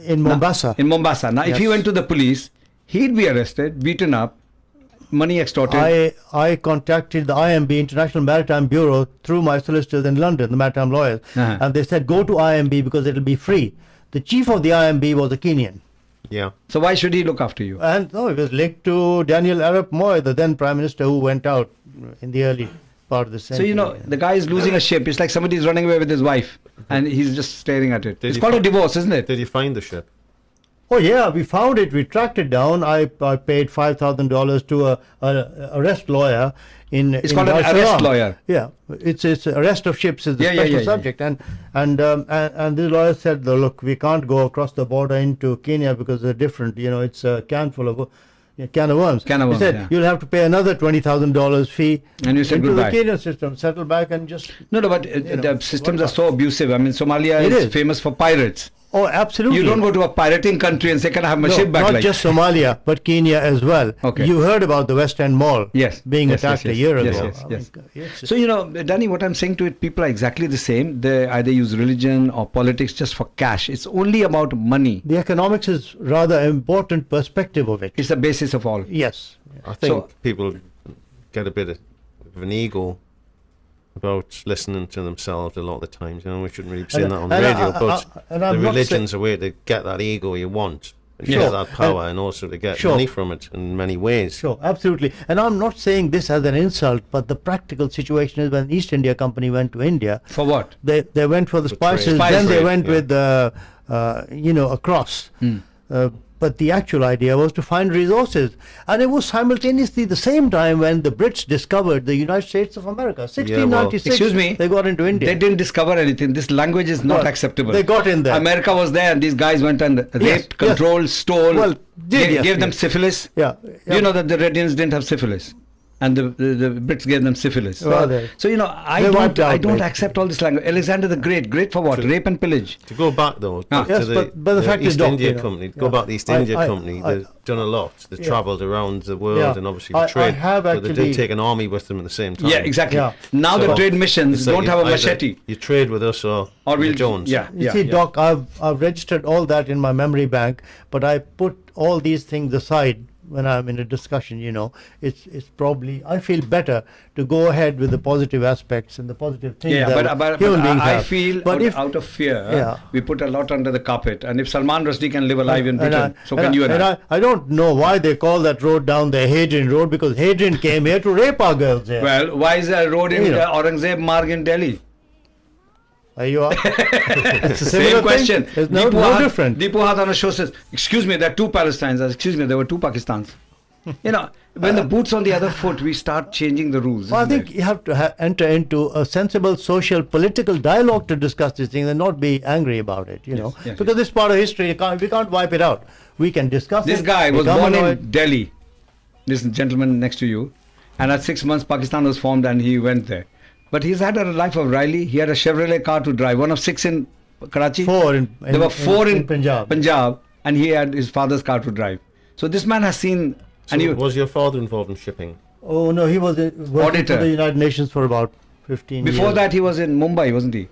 In Mombasa. In Mombasa. Now, if he Yes. went to the police, he'd be arrested, beaten up, money extorted. I contacted the IMB, International Maritime Bureau, through my solicitors in London, the maritime lawyers, Uh-huh. and they said go to IMB because it'll be free. The chief of the IMB was a Kenyan, Yeah. So why should he look after you? and it was linked to Daniell Arap Moy, the then prime minister, who went out in the early part of the So, century. the guy is losing a ship. It's like somebody's running away with his wife and he's just staring at it. Did It's he called a fi- divorce, isn't it? Did you find the ship? Oh yeah, we found it. We tracked it down. I paid $5,000 to a arrest lawyer in. It's in called an Dar es arrest Salaam. lawyer. Yeah, it's arrest of ships is the Yeah, yeah, special yeah. subject, and the lawyer said, look, we can't go across the border into Kenya because they're different. It's a can of worms. Can of worms, He said yeah. you'll have to pay another $20,000 fee. And you said into goodbye. the Kenyan system, settle back and just. No, but the systems are so abusive. I mean, Somalia It is is. famous for pirates. Oh, absolutely. You don't go to a pirating country and say, can I have my No, ship back? not like just Somalia, but Kenya as well. Okay. You heard about the West End Mall Yes, being yes, attacked yes, a year yes, ago. yes, yes. Yes. So, Danny, what I'm saying to it, people are exactly the same. They either use religion or politics just for cash. It's only about money. The economics is rather important perspective of it. It's the basis of all. Yes. I think So- people get a bit of an ego about listening to themselves a lot of the times. We shouldn't really be saying And- that on the and radio, but and the I'm not religion's a way to get that ego you want, and Sure. get that power, and also to get Sure. money from it in many ways. Sure, absolutely. And I'm not saying this as an insult, but the practical situation is when East India Company went to India, For what? they went for the For trade. spices, Spice then they trade, went yeah. with across. But the actual idea was to find resources. And it was simultaneously the same time when the Brits discovered the United States of America. 1696, excuse me, they got into India. They didn't discover anything. This language is not Well, acceptable. they got in there. America was there and these guys went and raped, Yes, controlled, stole, Well, gave them syphilis. Yeah. You know that the Red Indians didn't have syphilis. And the Brits gave them syphilis. Well, So, you know, I don't accept all this language. Alexander the Great for what? Rape and pillage. To go back though, Ah. to Yes, but the fact is, East Doc, India you know, Company. yeah. Go back to the East India Company. I- They've done a lot. They've Yeah. travelled around the world Yeah. and obviously I the trade. have but they actually- did take an army with them at the same time. Yeah, exactly. Yeah. Now the So, trade missions it's like don't you have a either- machete. You trade with us or Or you we'll don't. Yeah. You see, Doc, I've registered all that in my memory bank, but I put all these things aside when I'm in a discussion. You know, it's probably, I feel better to go ahead with the positive aspects and the positive things Yeah, that but human beings I have. feel But out of fear, Yeah. we put a lot under the carpet. And if Salman Rushdie can live alive in And Britain, I- so can you and I. I don't know why they call that road down the Hadrian Road, because Hadrian came here to rape our girls here. Well, why is there a road in You know. Aurangzeb Marg in Delhi? Are you up? It's a similar Same thing. question. It's no different. Deepu Had on a show says, excuse me, there are two Palestines. Excuse me, there were two Pakistans. You know, when the boot's on the other foot, we start changing the rules. Well, I isn't think it? you have to enter into a sensible social, political dialogue to discuss these things and not be angry about it, you know. yes, Because this is part of history, we can't wipe it out. We can discuss This it. guy was become born annoyed. in Delhi, this gentleman next to you, and at 6 months Pakistan was formed and he went there. But he's had a life of Riley. He had a Chevrolet car to drive, one of 6 in Karachi. There were 4 in Punjab, and he had his father's car to drive. So this man has seen. So And he, was your father involved in shipping? Oh, no, he was working Auditor. for the United Nations for about 15 years. before that, he was in Mumbai, wasn't he?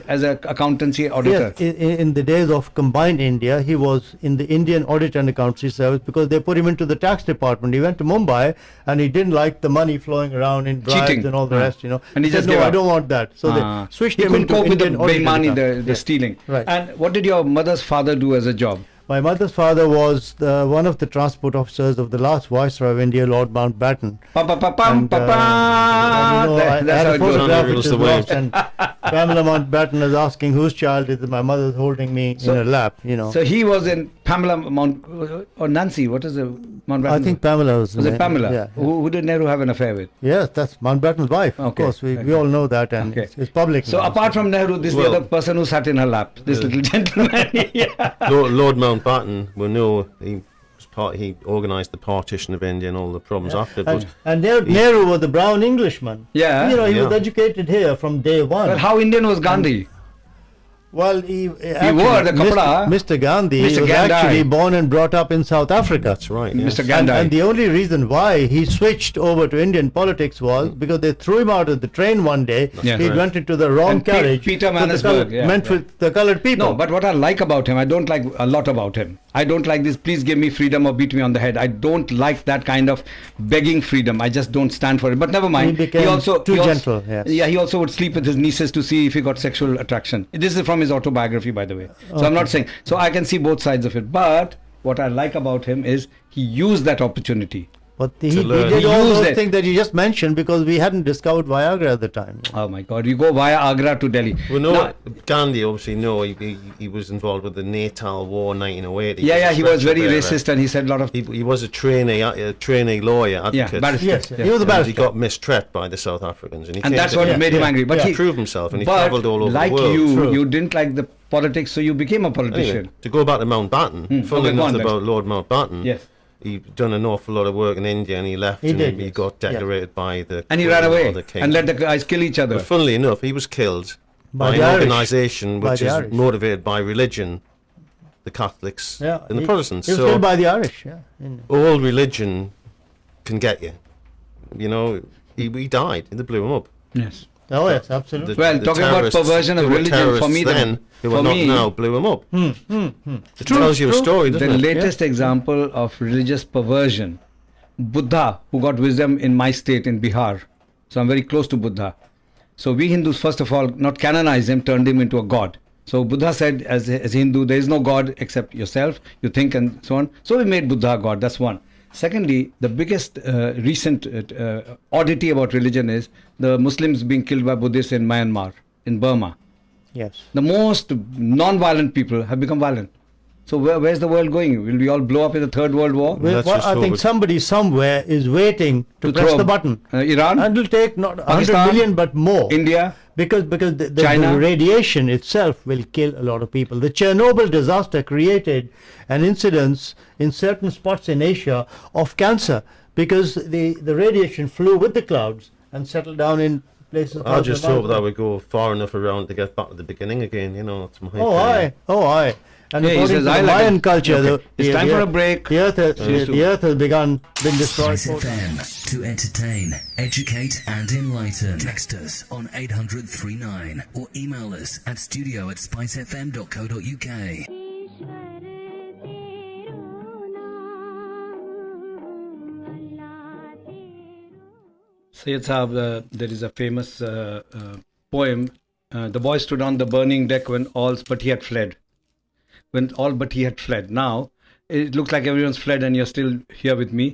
As an accountancy auditor. Yes, in the days of combined India, he was in the Indian Audit and Accountancy Service because they put him into the tax department. He went to Mumbai and he didn't like the money flowing around in bribes Cheating. and all the rest, you know. And he said, just no, gave I up. don't want that. So they switched he him couldn't into cope with the Indian Audit and money, Accountancy. the Yes. stealing. Right. And what did your mother's father do as a job? My mother's father was one of the transport officers of the last Viceroy of India, Lord Mountbatten. Pa pa pa pam And, pa pa. and, you know, I That's had how a it goes. photograph Rules which is the way. lost, and Pamela Mountbatten is asking whose child is it? My mother's holding me in her lap, you know. So he was in Pamela Mount or Nancy. What is the Mountbatten? I think Pamela was. Was it Pamela? Yeah. Who did Nehru have an affair with? Yes, that's Mountbatten's wife. Of Okay, course, we okay. all know that, and Okay. it's public. So now. apart from Nehru, this is Well- the other person who sat in her lap. This little gentleman. Yeah. Lord Mountbatten, we know he organised the partition of India and all the problems after. But and Nehru was a brown Englishman. Yeah. You know, he Yeah. was educated here from day one. But how Indian was Gandhi? Well, he wore the kapda. Mr. Gandhi Mr. was Gandhi. actually born and brought up in South Africa. that's right. Yes. Mr. Gandhi. And the only reason why he switched over to Indian politics was because they threw him out of the train one day. Yeah. He right. went into the wrong And carriage. Peter with the Manasburg, colored- yeah, meant yeah. with the colored people. No, but what I like about him, I don't like a lot about him. I don't like this, please give me freedom or beat me on the head. I don't like that kind of begging freedom. I just don't stand for it. But never mind. He became too gentle, yes. Yeah, he also would sleep with his nieces to see if he got sexual attraction. This is from his autobiography, by the way. So I'm not saying. So I can see both sides of it. But what I like about him is he used that opportunity. But he learn. did He all used those it. things that you just mentioned because we hadn't discovered Viagra at the time. Oh my God! You go via Agra to Delhi. Well, no, Now- Gandhi obviously he was involved with the Natal War 1908. yeah, he was very bearer. racist and he said a lot of. He was a trainee lawyer advocate. barrister. Yes, Yeah. he was a And barrister. he got mistreated by the South Africans, and he And came that's to what India made him yeah, angry. But yeah. he to prove himself, and he but travelled all over like the world. you, True. you didn't like the politics, so you became a politician. Anyway, to go back to Mountbatten, funnily Okay, go enough on then. about Lord Mountbatten, Yes. he'd done an awful lot of work in India, and he left, He and did, he yes. got Yes. decorated by the And he Queen ran or away the king. and let the guys kill each other. But funnily enough, he was killed By by the an Irish. organisation By which the is Irish. motivated by religion, the Catholics and the Protestants. He was So killed by the Irish. Yeah. all religion can get you. You know, he died, and they blew him up. Yes. Oh yes, absolutely. Well, talking about terrorists perversion of who were religion, for terrorists me, then, who for are not me, now, blew him up. It tells you a story, the doesn't it? latest example of religious perversion, Buddha, who got wisdom in my state in Bihar. So I'm very close to Buddha. So we Hindus, first of all, not canonize him, turned him into a god. So Buddha said, as a Hindu, there is no god except yourself. You think and so on. So we made Buddha a god. That's one. Secondly, the biggest recent oddity about religion is the Muslims being killed by Buddhists in Myanmar, in Burma. Yes. The most non-violent people have become violent. So where's the world going? Will we all blow up in the third world war? Let's just I hope think it- somebody somewhere is waiting to press throw the button. Iran, And it'll take not 100 Pakistan, million but more. India. Because the China. radiation itself will kill a lot of people. The Chernobyl disaster created an incidence in certain spots in Asia of cancer because the radiation flew with the clouds and settled down in places. I just thousands of hope that miles. we go far enough around to get back to the beginning again. You know, it's my Oh, aye. And Yeah, he according says, to "I the like it." Mayan culture, Okay. It's time for a break. The earth has been destroyed. Spice FM, to entertain, educate and enlighten. Text us on 800-39 or email us at studio@spicefm.co.uk. Syed Sahab, there is a famous poem. The boy stood on the burning deck when all but he had fled. When all but he had fled. Now, it looks like everyone's fled and you're still here with me.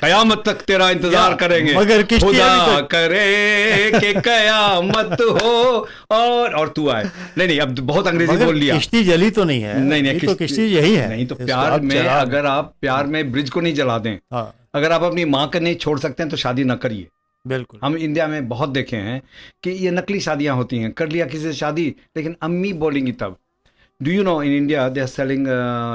कयामत तक तेरा इंतजार करेंगे मगर किश्ती खुदा अभी तक- करे कि कयामत हो और तू आए। नहीं अब बहुत अंग्रेजी मगर बोल लिया। किश्ती जली तो नहीं है। नहीं ये तो किश्ती यही है। नहीं तो इसको प्यार आप में चला- अगर आप प्यार में ब्रिज को नहीं जला दें, हाँ, अगर आप अपनी माँ को नहीं छोड़ सकते हैं तो शादी ना करिए। बिल्कुल। हम इंडिया में बहुत देखे हैं कि ये नकली शादियां होती हैं। कर लिया किसी से शादी लेकिन अम्मी बोलेंगी तब। Do you know in India they are selling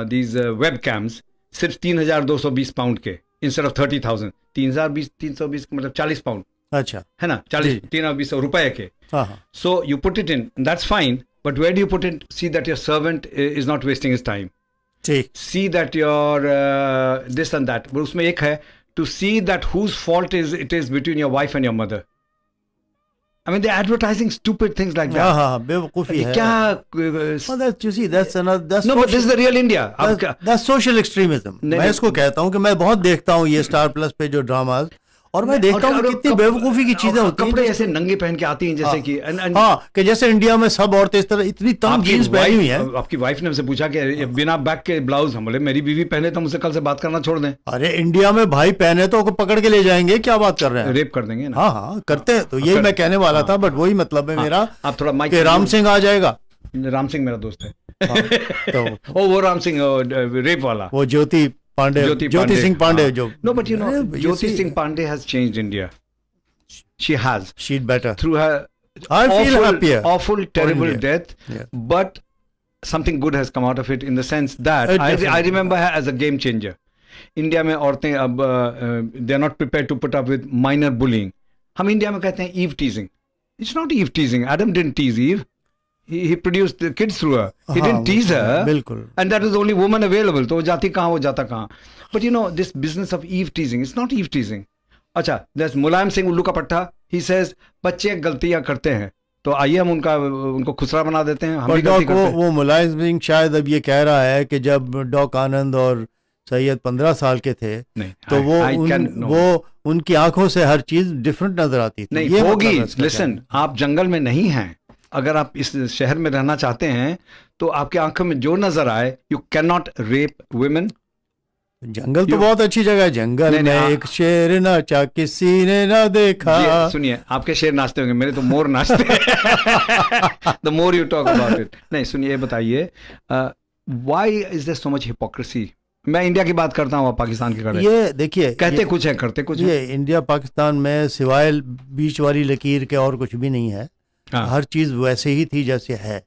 these web cams सिर्फ 3,220 पाउंड के इंस्टेड ऑफ 30,000। 3,220 मतलब 40 पाउंड अच्छा। है ना, 40 जी। 3,200 रुपए के। हाँ हाँ। So you put it in, that's fine, but where do you put it? See that your servant is not wasting his time, ठीक। See that your this and that. उसमें एक है to see that whose fault it is between your wife and your mother. I mean, they're advertising stupid things like that. हाँ, बेवकूफी है। क्या Well, that's, you see, that's another. That's no, but this is the real India. अब क्या That's social extremism. नहीं, मैं नहीं। इसको कहता हूँ कि मैं बहुत देखता हूँ ये स्टार प्लस पे जो ड्रामाज, और मैं देखता हूँ कि कितनी बेवकूफी की चीजें होती हैं। कपड़े ऐसे नंगे पहन के आती हैं जैसे कि हाँ, कि जैसे इंडिया में सब औरतें इस तरह इतनी तंग जीन्स पहनी हुई हैं। आपकी वाइफ ने हमसे पूछा कि बिना बैक के ब्लाउज, हम बोले मेरी बीवी पहने तो मुझसे कल से बात करना छोड़ दें, अरे इंडिया में भाई पहने तो पकड़ के ले जाएंगे, क्या बात कर रहे हैं? रेप कर देंगे ना। हाँ हाँ, करते हैं। तो यही मैं कहने वाला था, बट वही मतलब है मेरा आप थोड़ा माइक कि राम सिंह आ जाएगा। राम सिंह मेरा दोस्त है। तो वो राम सिंह रेप वाला, वो ज्योति सिंह पांडे जो No, but you know, you Jyoti see, Singh Pandey has changed India. She has. she'd better. Through her I feel happier. awful, terrible India. death, Yeah. but something good has come out of it in the sense that I Definitely. remember her as a game changer. India में औरतें अब they are not prepared to put up with minor bullying. हम India में कहते हैं eve teasing. It's not eve teasing. Adam didn't tease Eve. He produced the kids through her. He didn't tease her. बिल्कुल। And that was the only woman available. तो वो जाती कहाँ, वो जाता कहाँ. But you know, this business of eve teasing, it's not eve teasing. अच्छा, there's Mulayam Singh उल्लू का पट्टा. He says बच्चे गलतियां करते हैं तो आइए हम उनको खुसरा बना देते हैं, हम भी गलती करते हैं। वो मुलायम सिंह शायद अब ये कह रहा है कि जब डॉक आनंद और सैयद 15 साल के थे नहीं, तो वो उनकी आंखों से हर चीज डिफरेंट नजर आती थी। नहीं ये होगी। मतलब है इसका लिसन, आप जंगल में नहीं हैं, अगर आप इस शहर में रहना चाहते हैं तो आपकी आंखों में जो नजर आए, you can not rape women. जंगल तो बहुत अच्छी जगह है। जंगल में एक शेर नाचा किसी ने ना देखा। सुनिए, आपके शेर नाचते होंगे, मेरे तो मोर नाचते हैं। The more you talk about it. नहीं सुनिए, बताइए why is there so much hypocrisy? मैं इंडिया की बात करता हूँ, आप पाकिस्तान की कर रहे हैं। ये देखिए, कहते कुछ है, करते कुछ है। ये इंडिया पाकिस्तान में सिवाय बीच वाली लकीर के और कुछ भी नहीं है। हाँ। हर चीज वैसे ही थी जैसे है।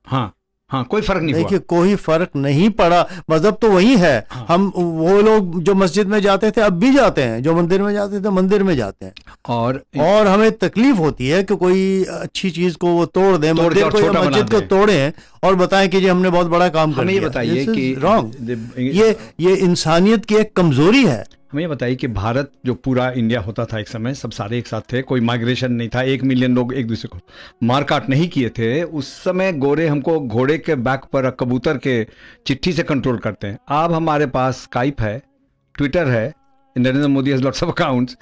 हाँ हाँ, कोई फर्क नहीं हुआ। देखिए, कोई फर्क नहीं पड़ा। मजहब तो वही है। हाँ। हम वो लोग जो मस्जिद में जाते थे अब भी जाते हैं, जो मंदिर में जाते थे मंदिर में जाते हैं। और हमें तकलीफ होती है कि कोई अच्छी चीज को वो तोड़ दें, मंदिर को या मस्जिद को तोड़ें और बताएं कि जी हमने बहुत बड़ा काम कर दिया। हमें ये बताइए कि रॉन्ग, ये इंसानियत की एक कमजोरी है। हमें ये बताइए कि भारत जो पूरा इंडिया होता था एक समय, सब सारे एक साथ थे, कोई माइग्रेशन नहीं था, 1 मिलियन लोग एक दूसरे को मारकाट नहीं किए थे। उस समय गोरे हमको घोड़े के बैक पर कबूतर के चिट्ठी से कंट्रोल करते हैं। अब हमारे पास स्काइप है, ट्विटर है, Narendra Modi has lots of accounts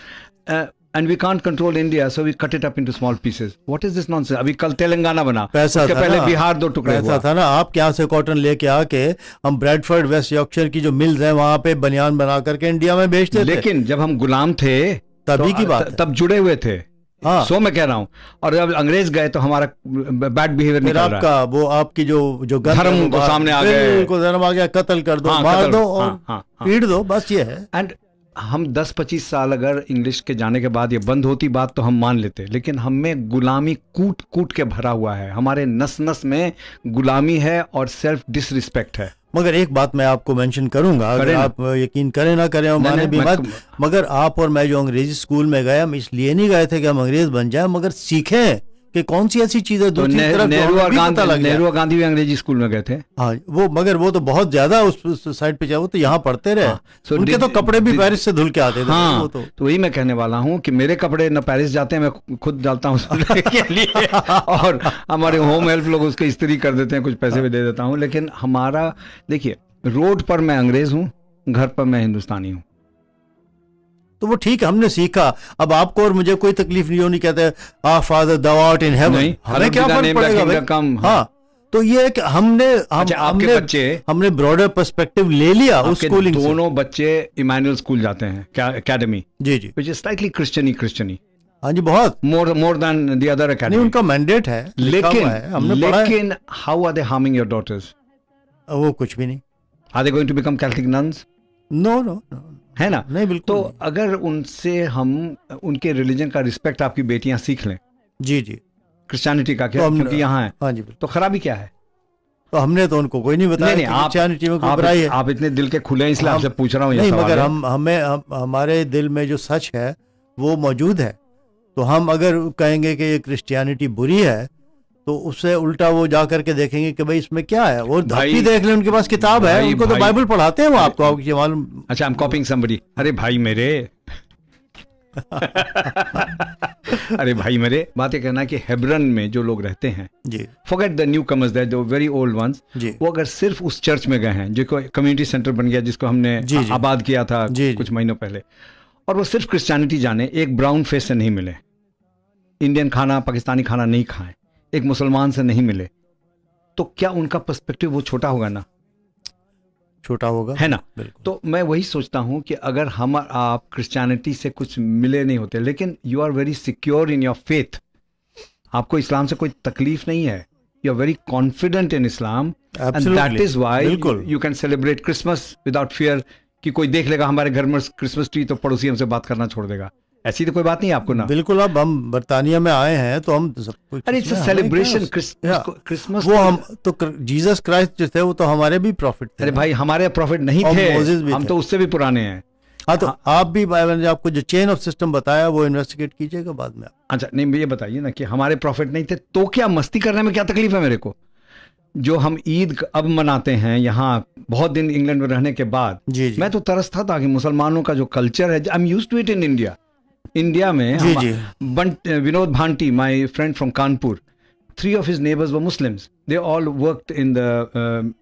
and we can't control India, so we cut it up into small pieces. What is this nonsense? अभी कल तेलंगाना बना, पैसा उसके था पहले ना, बिहार 2 टुकड़े हुआ। पैसा था ना। आप क्या से कॉटन लेके आके हम ब्रैडफोर्ड वेस्ट यॉर्कशायर की जो मिल्स हैं वहां पे बनियान बना करके इंडिया में बेचते थे। लेकिन जब हम गुलाम थे तभी की बात है। तब जुड़े हुए थे। हाँ। सो मैं कह रहा हूँ। और जब अंग्रेज गए तो हमारा बैड बिहेवियर फिर निकल रहा है। आपका वो आपकी जो गन है, धर्म वो तो सामने आ गए। बिल्कुल धर्म आ गया, कत्ल कर दो, हाँ, मार कत्ल, दो हाँ, और हाँ, हाँ। पीट दो, बस ये है। एंड हम 10-25 साल अगर इंग्लिश के जाने के बाद ये बंद होती बात तो हम मान लेते, लेकिन हम में गुलामी कूट कूट के भरा हुआ है, हमारे नस नस में गुलामी है और सेल्फ डिसरिस्पेक्ट है। मगर एक बात मैं आपको मेंशन करूंगा, अगर आप यकीन करें ना करें और माने भी मत, मगर आप और मैं जो अंग्रेजी स्कूल में गए, हम इसलिए नहीं गए थे कि हम अंग्रेज बन जाए, मगर सीखें कि कौन सी ऐसी चीजें तो दूसरी तरफ नेहरू और गांधी भी अंग्रेजी स्कूल में गए थे। हाँ, वो मगर वो तो बहुत ज्यादा उस साइड पे जाओ तो यहाँ पढ़ते रहे। उनके तो कपड़े भी पेरिस से धुल के आते थे। हाँ, वो तो वही मैं कहने वाला हूँ कि मेरे कपड़े न पेरिस जाते हैं, मैं खुद डालता हूँ के लिए और हमारे होम हेल्प लोग उसके इस्त्री कर देते हैं, कुछ पैसे भी दे देता हूँ। लेकिन हमारा देखिए, रोड पर मैं अंग्रेज हूँ, घर पर मैं हिंदुस्तानी हूँ। तो वो ठीक है, हमने सीखा। अब आपको और मुझे कोई तकलीफ नहीं होनी, कहते आ फादर दौ आर्ट इन हेवन, हमें क्या फर्क पड़ेगा भाई। हाँ, तो ये है कि आपके बच्चे, हमने ब्रॉडर पर्सपेक्टिव ले लिया उस स्कूलिंग से। दोनों बच्चे इमैनुअल स्कूल जाते हैं, एकेडमी, जी जी, व्हिच इज स्लाइटली क्रिश्चियनी। हाँ जी, बहुत more than the other academy. उनका मैंडेट है, लेकिन how are they harming your daughters? वो कुछ भी नहीं। Are they going to become Catholic nuns? No, है ना? नहीं, बिल्कुल। तो अगर उनसे हम उनके रिलीजन का रिस्पेक्ट आपकी बेटियां सीख लें, जी जी, क्रिश्चियनिटी का क्या, क्योंकि यहाँ है, हाँ जी, तो खराबी क्या है? तो हमने तो उनको कोई नहीं बताया क्रिश्चियनिटी में कोई बुराई है। आप इतने दिल के खुले हैं, इसलिए आपसे पूछ रहा हूँ। नहीं, मगर हमारे दिल में जो सच है वो मौजूद है। तो हम अगर कहेंगे कि ये क्रिश्चियनिटी बुरी है, तो उससे उल्टा वो जा करके देखेंगे कि भाई इसमें क्या है। वो धरती देख ले, उनके पास किताब है, उनको तो बाइबल पढ़ाते हैं वो आपको मालूम। अच्छा, आई एम कॉपिंग समबडी। अरे भाई मेरे अरे भाई मेरे, बात ये कहना कि हेब्रन में जो लोग रहते हैं, जी, forget the newcomers, that the very old ones, वो अगर सिर्फ उस चर्च में गए हैं जो कम्युनिटी सेंटर बन गया, जिसको हमने आबाद किया था कुछ महीनों पहले, और वो सिर्फ क्रिश्चियनिटी जाने, एक ब्राउन फेस से नहीं मिले, इंडियन खाना पाकिस्तानी खाना नहीं खाएं, एक मुसलमान से नहीं मिले, तो क्या उनका पर्सपेक्टिव वो छोटा होगा ना? छोटा होगा, है ना? तो मैं वही सोचता हूं कि अगर हम आप क्रिश्चियनिटी से कुछ मिले नहीं होते, लेकिन you are very secure in your faith, आपको इस्लाम से कोई तकलीफ नहीं है, you are very confident in Islam, and that is why you can celebrate Christmas without fear कि कोई देख लेगा हमारे घर में क्रिसमस ट्री तो पड़ोसी हमसे बात करना छोड़ देगा। ऐसी तो कोई बात नहीं है आपको ना? बिल्कुल। अब हम बर्तानिया में आए हैं तो हम सब कुछ, अरे इट्स अ सेलिब्रेशन क्रिसमस। वो हम तो जीसस क्राइस्ट जो थे वो तो हमारे भी प्रॉफिट थे। अरे भाई, हमारे प्रॉफिट नहीं थे, हम तो उससे भी पुराने हैं। हाँ, तो आप भी, मैंने आपको जो चेन ऑफ सिस्टम बताया वो इन्वेस्टिगेट कीजिएगा बाद में। अच्छा, नहीं, ये बताइए ना कि हमारे प्रॉफिट नहीं थे तो क्या मस्ती करने में क्या तकलीफ है मेरे को? जो हम ईद अब मनाते हैं यहाँ बहुत दिन इंग्लैंड में रहने के बाद, मैं तो तरसता था कि मुसलमानों का जो कल्चर है, I am used to it in India में। Vinod Bhanti, my friend from Kanpur, 3 of his neighbors were Muslims. They all worked in the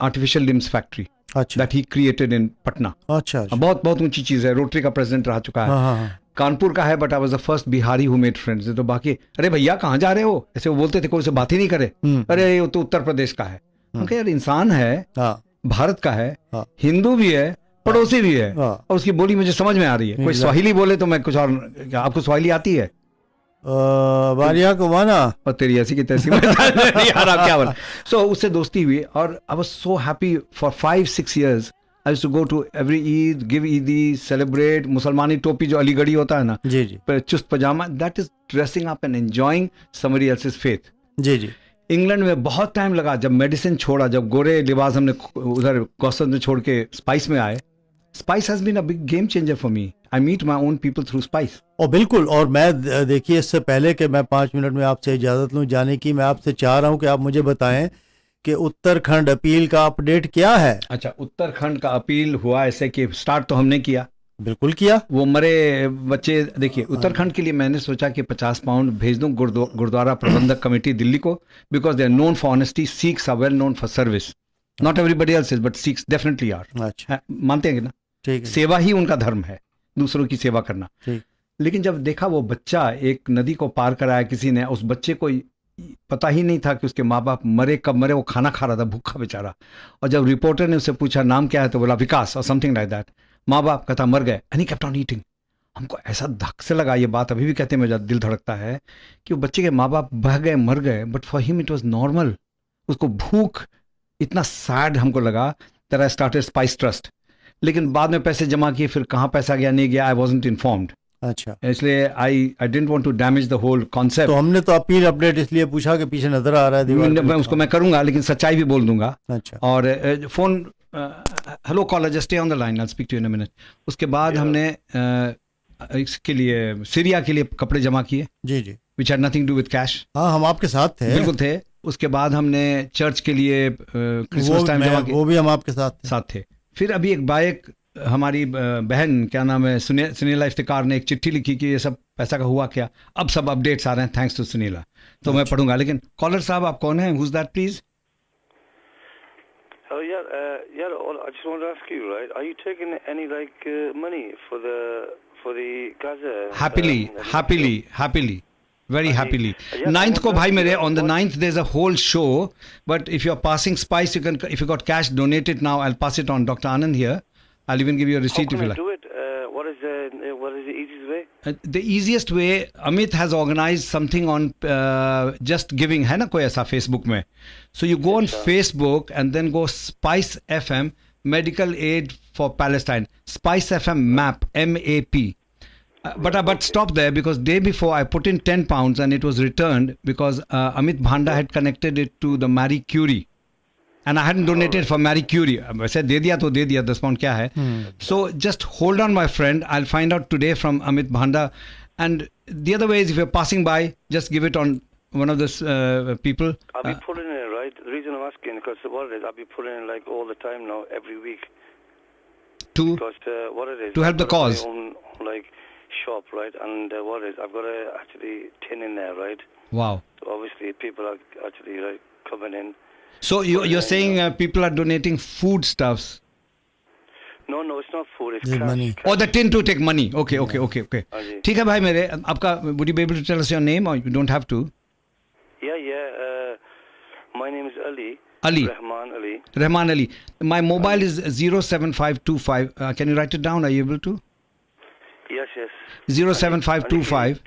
artificial limbs factory that he created in Patna. अच्छा, बहुत बहुत ऊंची चीज है, रोटरी का प्रेसिडेंट रह चुका है, कानपुर का है, but I was the first Bihari who made friends. तो बाकी, अरे भैया कहाँ जा रहे हो, ऐसे वो बोलते थे, कोई से बात ही नहीं करे। अरे ये तो उत्तर प्रदेश का है। यार, इंसान है, भारत का है, हिंदू भी है, पड़ोसी भी है, और उसकी बोली मुझे समझ में आ रही है। कोई स्वाहिली बोले तो मैं कुछ और, आपको स्वाहिली आती है? बारिया को माना और तेरी ऐसी की तैसी क्या बोला। सो उससे दोस्ती हुई और I was so happy for 5-6 years. I used to go to every Eid, give Eidi, celebrate. मुसलमानी टोपी जो अलीगढ़ी होता है ना, जी जी, चुस्त पजामा, that is dressing up and enjoying somebody else's faith. जी जी। इंग्लैंड में बहुत टाइम लगा, जब मेडिसिन छोड़ा, जब गोरे लिबास हमने उधर कौशल में छोड़ के स्पाइस में आए। Spice has been a big game changer for me. I meet my own people through Spice. और बिल्कुल, और मैं देखिए, इससे पहले कि मैं 5 मिनट में आपसे इजाजत लूँ जाने की, मैं आपसे चाह रहा हूँ कि आप मुझे बताएं कि उत्तराखंड अपील का अपडेट क्या है। अच्छा, उत्तराखंड का अपील हुआ ऐसे कि स्टार्ट तो हमने किया, बिल्कुल किया। वो मरे बच्चे, देखिए उत्तराखंड के लिए मैंने सोचा कि 50 पाउंड भेज दूं गुरुद्वारा प्रबंधक कमेटी दिल्ली को, because they are known for honesty, Sikhs are well known for service, not everybody else is but Sikhs definitely are. अच्छा, मानते हैं कि ना? ठीक है, सेवा ही उनका धर्म है, दूसरों की सेवा करना। ठीक। लेकिन जब देखा वो बच्चा एक नदी को पार कराया किसी ने, उस बच्चे को पता ही नहीं था कि उसके माँ बाप मरे, कब मरे, वो खाना खा रहा था भूखा बेचारा। और जब रिपोर्टर ने उससे पूछा नाम क्या है तो बोला विकास और समथिंग लाइक दैट। माँ बाप कहता मर गए, and he kept on eating. हमको ऐसा धक से लगा, ये बात अभी भी कहते हैं, मेरा दिल धड़कता है कि वो बच्चे के माँ बाप बह गए, मर गए, but for him it was normal. उसको भूख, इतना सैड हमको लगा. That I started spice trust. लेकिन बाद में पैसे जमा किए, फिर कहाँ पैसा गया नहीं गया, आई वाजंट इन्फॉर्म्ड. अच्छा, इसलिए I didn't want to damage the whole concept. तो हमने तो अपील अपडेट इसलिए पूछा कि पीछे नजर आ रहा है दीवार पे. मैं उसको मैं करूंगा, लेकिन सच्चाई भी बोल दूंगा. अच्छा, और phone, hello caller, just stay on the line, I speak to you in a minute. उसके बाद हमने इसके लिए, सीरिया के लिए कपड़े जमा किए. जी जी, which had nothing to do with cash. हाँ हम आपके साथ थे. बिल्कुल थे. उसके बाद हमने चर्च के लिए क्रिसमस टाइम जमा किए, वो भी हम आपके साथ थे. फिर अभी एक बाइक, हमारी बहन, क्या नाम है, सुनीला इफ्तिकार ने एक चिट्ठी लिखी कि ये सब पैसा का हुआ क्या. अब सब अपडेट्स आ रहे हैं, थैंक्स टू सुनीला. तो मैं पढ़ूंगा. लेकिन कॉलर साहब आप कौन हैं? Who's that please? Oh yeah. I just want to ask you, right? Are you taking any money for the Gaza? Happily, very happily. 9th को भाई मेरे, on the 9th there's a whole show. But if you're passing spice, you can, if you got cash, donate it now. I'll pass it on. Dr. Anand here. I'll even give you a receipt if you like. How can I do it? What is the easiest way? The easiest way, Amit has organized something on just giving, है ना कोई ऐसा Facebook में. So you go on Facebook and then go Spice FM Medical Aid for Palestine. Spice FM MAP, MAP. But stop there, because day before I put in £10 and it was returned because Amit Bhanda had connected it to the Marie Curie. And I hadn't donated for Marie Curie. वैसे दे दिया तो दे दिया, 10 pound क्या है. So just hold on, my friend. I'll find out today from Amit Bhanda. And the other way is, if you're passing by, just give it on one of those people. I'll be putting it, right? The reason I'm asking, because what it is, I'll be putting it all the time now, every week. Because what it is, to help the cause. My own, shop, right? And what it is, I've got a actually tin in there, right? Wow. So obviously people are actually coming in. So you're saying people are donating foodstuffs? No, it's not food. It's cash. money. Cash. Oh, the tin to take money. Okay. ठीक है भाई मेरे, आपका, would you be able to tell us your name, or you don't have to? Yeah. My name is Ali. Rahman Ali. My mobile is 07525. Can you write it down? Are you able to? Yes. 07525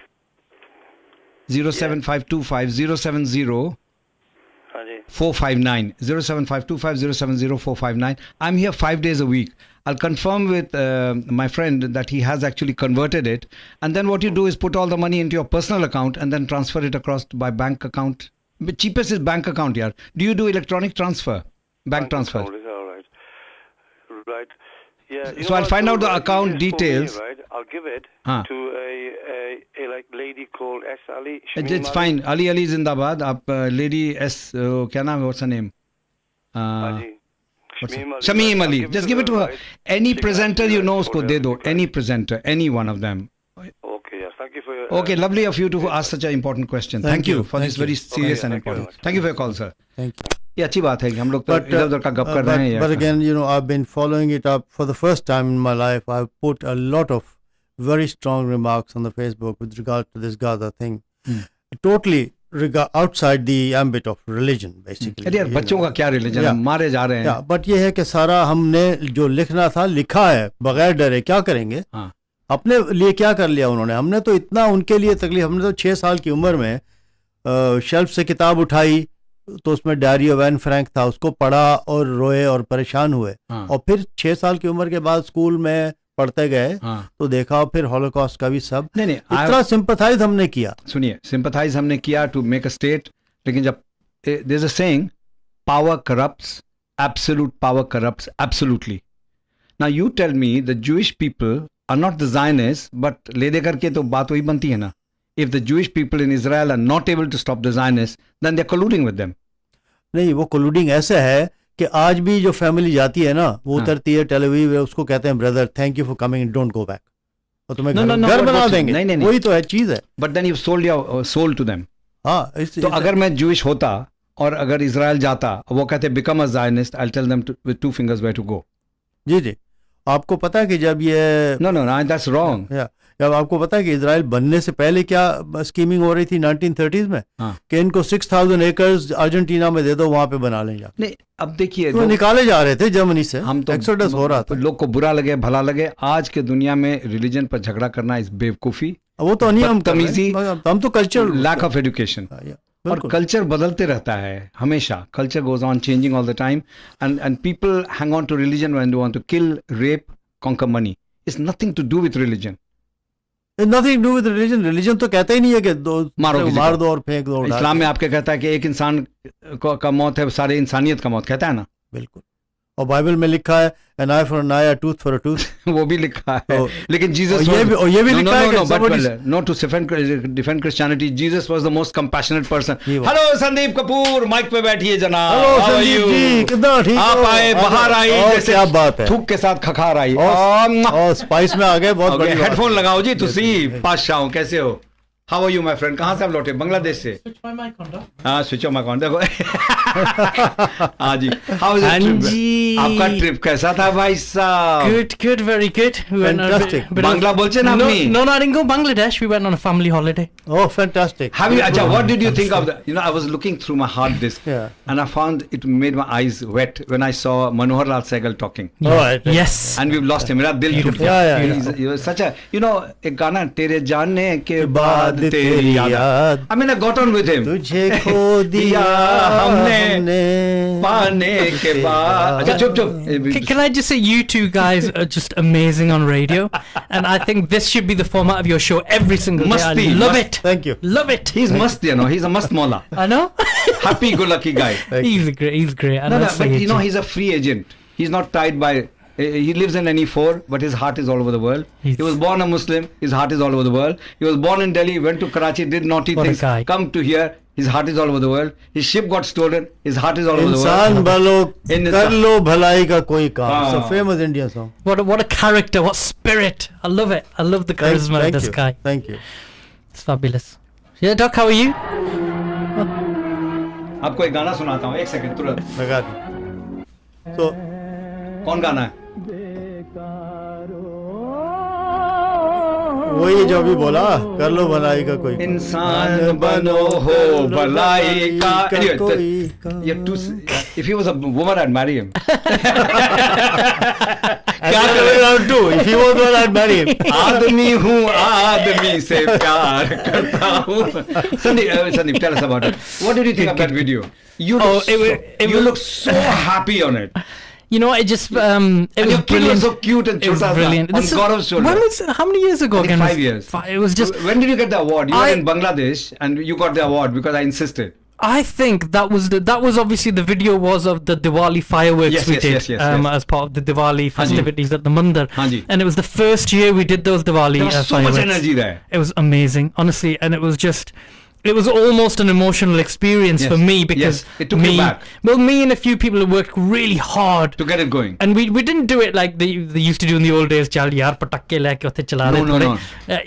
070 459 07525 070 459. I'm here 5 days a week. I'll confirm with my friend that he has actually converted it, and then what you do is put all the money into your personal account and then transfer it across by bank account. The cheapest is bank account here. Do you do electronic transfer? Bank transfer. Account is all right. Right. Yeah. So I'll find out the account details. Me, right? I'll give it to a lady called S. Ali. It's fine. Ali Zindabad. Up lady S. क्या नाम है? What's her name? Shameem Ali. Just give it to her. Right? Any presenter you know, usko de do. Any presenter, any one of them. Okay. Yes. Thank you for your. Okay. Lovely of you to ask such an important question. Thank you for this very serious and important. Thank you for your call, sir. Thank you. ये अच्छी बात है कि हम लोग तो इधर-उधर का गप कर रहे हैं. But again, I've been following it up for the first time in my life. I've put a lot of very strong remarks on the Facebook with regard to this Gaza thing. Totally outside the ambit of religion, basically. अरे यार, बच्चों का क्या religion है? मारे जा रहे हैं. But ये है कि सारा हमने जो लिखना था लिखा है, बगैर डरे. क्या करेंगे? अपने लिए क्या कर लिया उन्होंने? हमने तो इतना उनके लिए तकलीफ. हमने तो 6 साल की उम्र में शेल्फ से किताब उठाई तो उसमें डायरी ऑफ एन फ्रैंक था, उसको पढ़ा और रोए और परेशान हुए. और फिर 6 साल की उम्र के बाद स्कूल में पढ़ते गए तो देखा, फिर हॉलोकॉस्ट का भी सब. नहीं, इतना सिंपथाइज हमने किया. सुनिए, सिंपथाइज हमने किया टू मेक अ स्टेट. लेकिन जब there is a saying, power corrupts, absolute power corrupts absolutely. Now you tell me, the Jewish people are not the Zionists, but ले दे करके तो बात वही बनती है ना. If the Jewish people in Israel are not able to stop the Zionists, then they're colluding with them. नहीं, वो colluding ऐसे है कि आज भी जो फैमिली जाती है ना, वो उतरती है टेल अवीव, उसको कहते हैं brother thank you for coming, don't go back, और तुम्हें घर बना देंगे. नहीं, वही तो है चीज है. But then you've sold your soul to them. हाँ. तो अगर मैं Jewish होता और अगर इजराइल जाता, वो कहते become a Zionist, I'll tell them with 2 fingers where to go. जी. आपको पता है कि जब ये No, that's wrong. जब आपको पता है कि इजराइल बनने से पहले क्या स्कीमिंग हो रही थी 1930s में, कि इनको 6,000 एकर्स अर्जेंटीना में दे दो, वहां पे बना लें जाके। नहीं, अब देखिए तो निकाले जा रहे थे जर्मनी से, हम तो एक्सोडस हो रहा था। लोग को बुरा लगे भला लगे, आज के दुनिया में रिलीजन पर झगड़ा करना इस बेवकूफी, वो तो नहीं हम तमीजी, हम तो कल्चर, लैक ऑफ एजुकेशन। और कल्चर बदलते रहता है हमेशा, culture goes on changing all the time, and people hang on to religion when they want to kill, rape, conquer money. It's nothing to do with religion, nothing do with religion. Religion तो कहता ही नहीं है कि मार दो और फेंक दो। इस्लाम में आपके कहता है कि एक इंसान का मौत है, सारे इंसानियत का मौत, कहता है ना। बिल्कुल। और बाइबल में लिखा है an eye for an eye, a tooth for a tooth। वो भी लिखा है, लेकिन जीसस ये भी लिखा है not to defend Christianity, Jesus was the most compassionate person। Hello Sandeep Kapoor, mic पे बैठिए जनाब। हेलो संदीप जी, कितना ठीक आप आए, बाहर आई, जैसे क्या बात है, थूक के साथ खखार आई और स्पाइस में आ गए। बहुत बढ़िया। हेडफोन लगाओ जी, तुसी पातशाह कैसे हो? How are you my friend? कहाँ से आप लौटे? बांग्लादेश से। हाँ, switch off my mic on. देखो हाँ जी, हाउ इज इट? आपका ट्रिप कैसा था भाई साहब? Good, very good. Fantastic. Bangla बोलते ना अपनी? No, I didn't go Bangladesh. We went on a family holiday. Oh, fantastic. Have you? Acha, what did you think of the? You know, I was looking through my hard disk, and I found it made my eyes wet when I saw Manohar Lal Sehgal talking. Oh, right. Yes. And we've lost him. मेरा दिल टूट गया। He was such a, you know, एक गाना तेरे जाने के बाद तेरी याद। I mean, I got on with him. तुझे खो दिया हमने पाने के बाद। अच्छा चुप। Can I just say you two guys are just amazing on radio, and I think this should be the format of your show every single day. I love it. Thank you. Love it. He's must, you know. He's a must mola. I know. Happy-go-lucky guy. He's great. No, but you know, he's a free agent. He's not tied by. He lives in NE4, but his heart is all over the world. He was born a Muslim. His heart is all over the world. He was born in Delhi, went to Karachi, did naughty things, come to here. His heart is all over the world. His ship got stolen. His heart is all over the world. इंसान बनो कर लो भलाई का कोई काम. It's a famous Indian song. What a character! What spirit! I love it. I love the charisma of this guy. Thank you. It's fabulous. Yeah, Doc, how are you? आपको एक गाना सुनाता हूँ, एक सेकंड तुरंत लगा दी। तो कौन गाना है? वही जो अभी बोला, कर लो भलाई का कोई इंसान बनो हो भलाई का। If he was a woman, I'd marry him. क्या करें too? If he was one, I'd marry him. आदमी हूँ, आदमी से प्यार करता हूँ। Sandeep, tell us about it. What did you think of that video? You look so happy on it. You know, it just it was brilliant. So cute and it was brilliant. On Gaurav's shoulder. How many years ago? I think 5 years. It was just. When did you get the award? You were in Bangladesh, and you got the award because I insisted. I think that was obviously the video was of the Diwali fireworks we did as part of the Diwali festivities at the Mandir, and it was the first year we did those Diwali there was so fireworks. Much energy there. It was amazing, honestly, and it was just. It was almost an emotional experience for me because it took me back. Well, me and a few people worked really hard to get it going, and we didn't do it like they used to do in the old days. Chal yaar patakke leke utte chala rahe. No.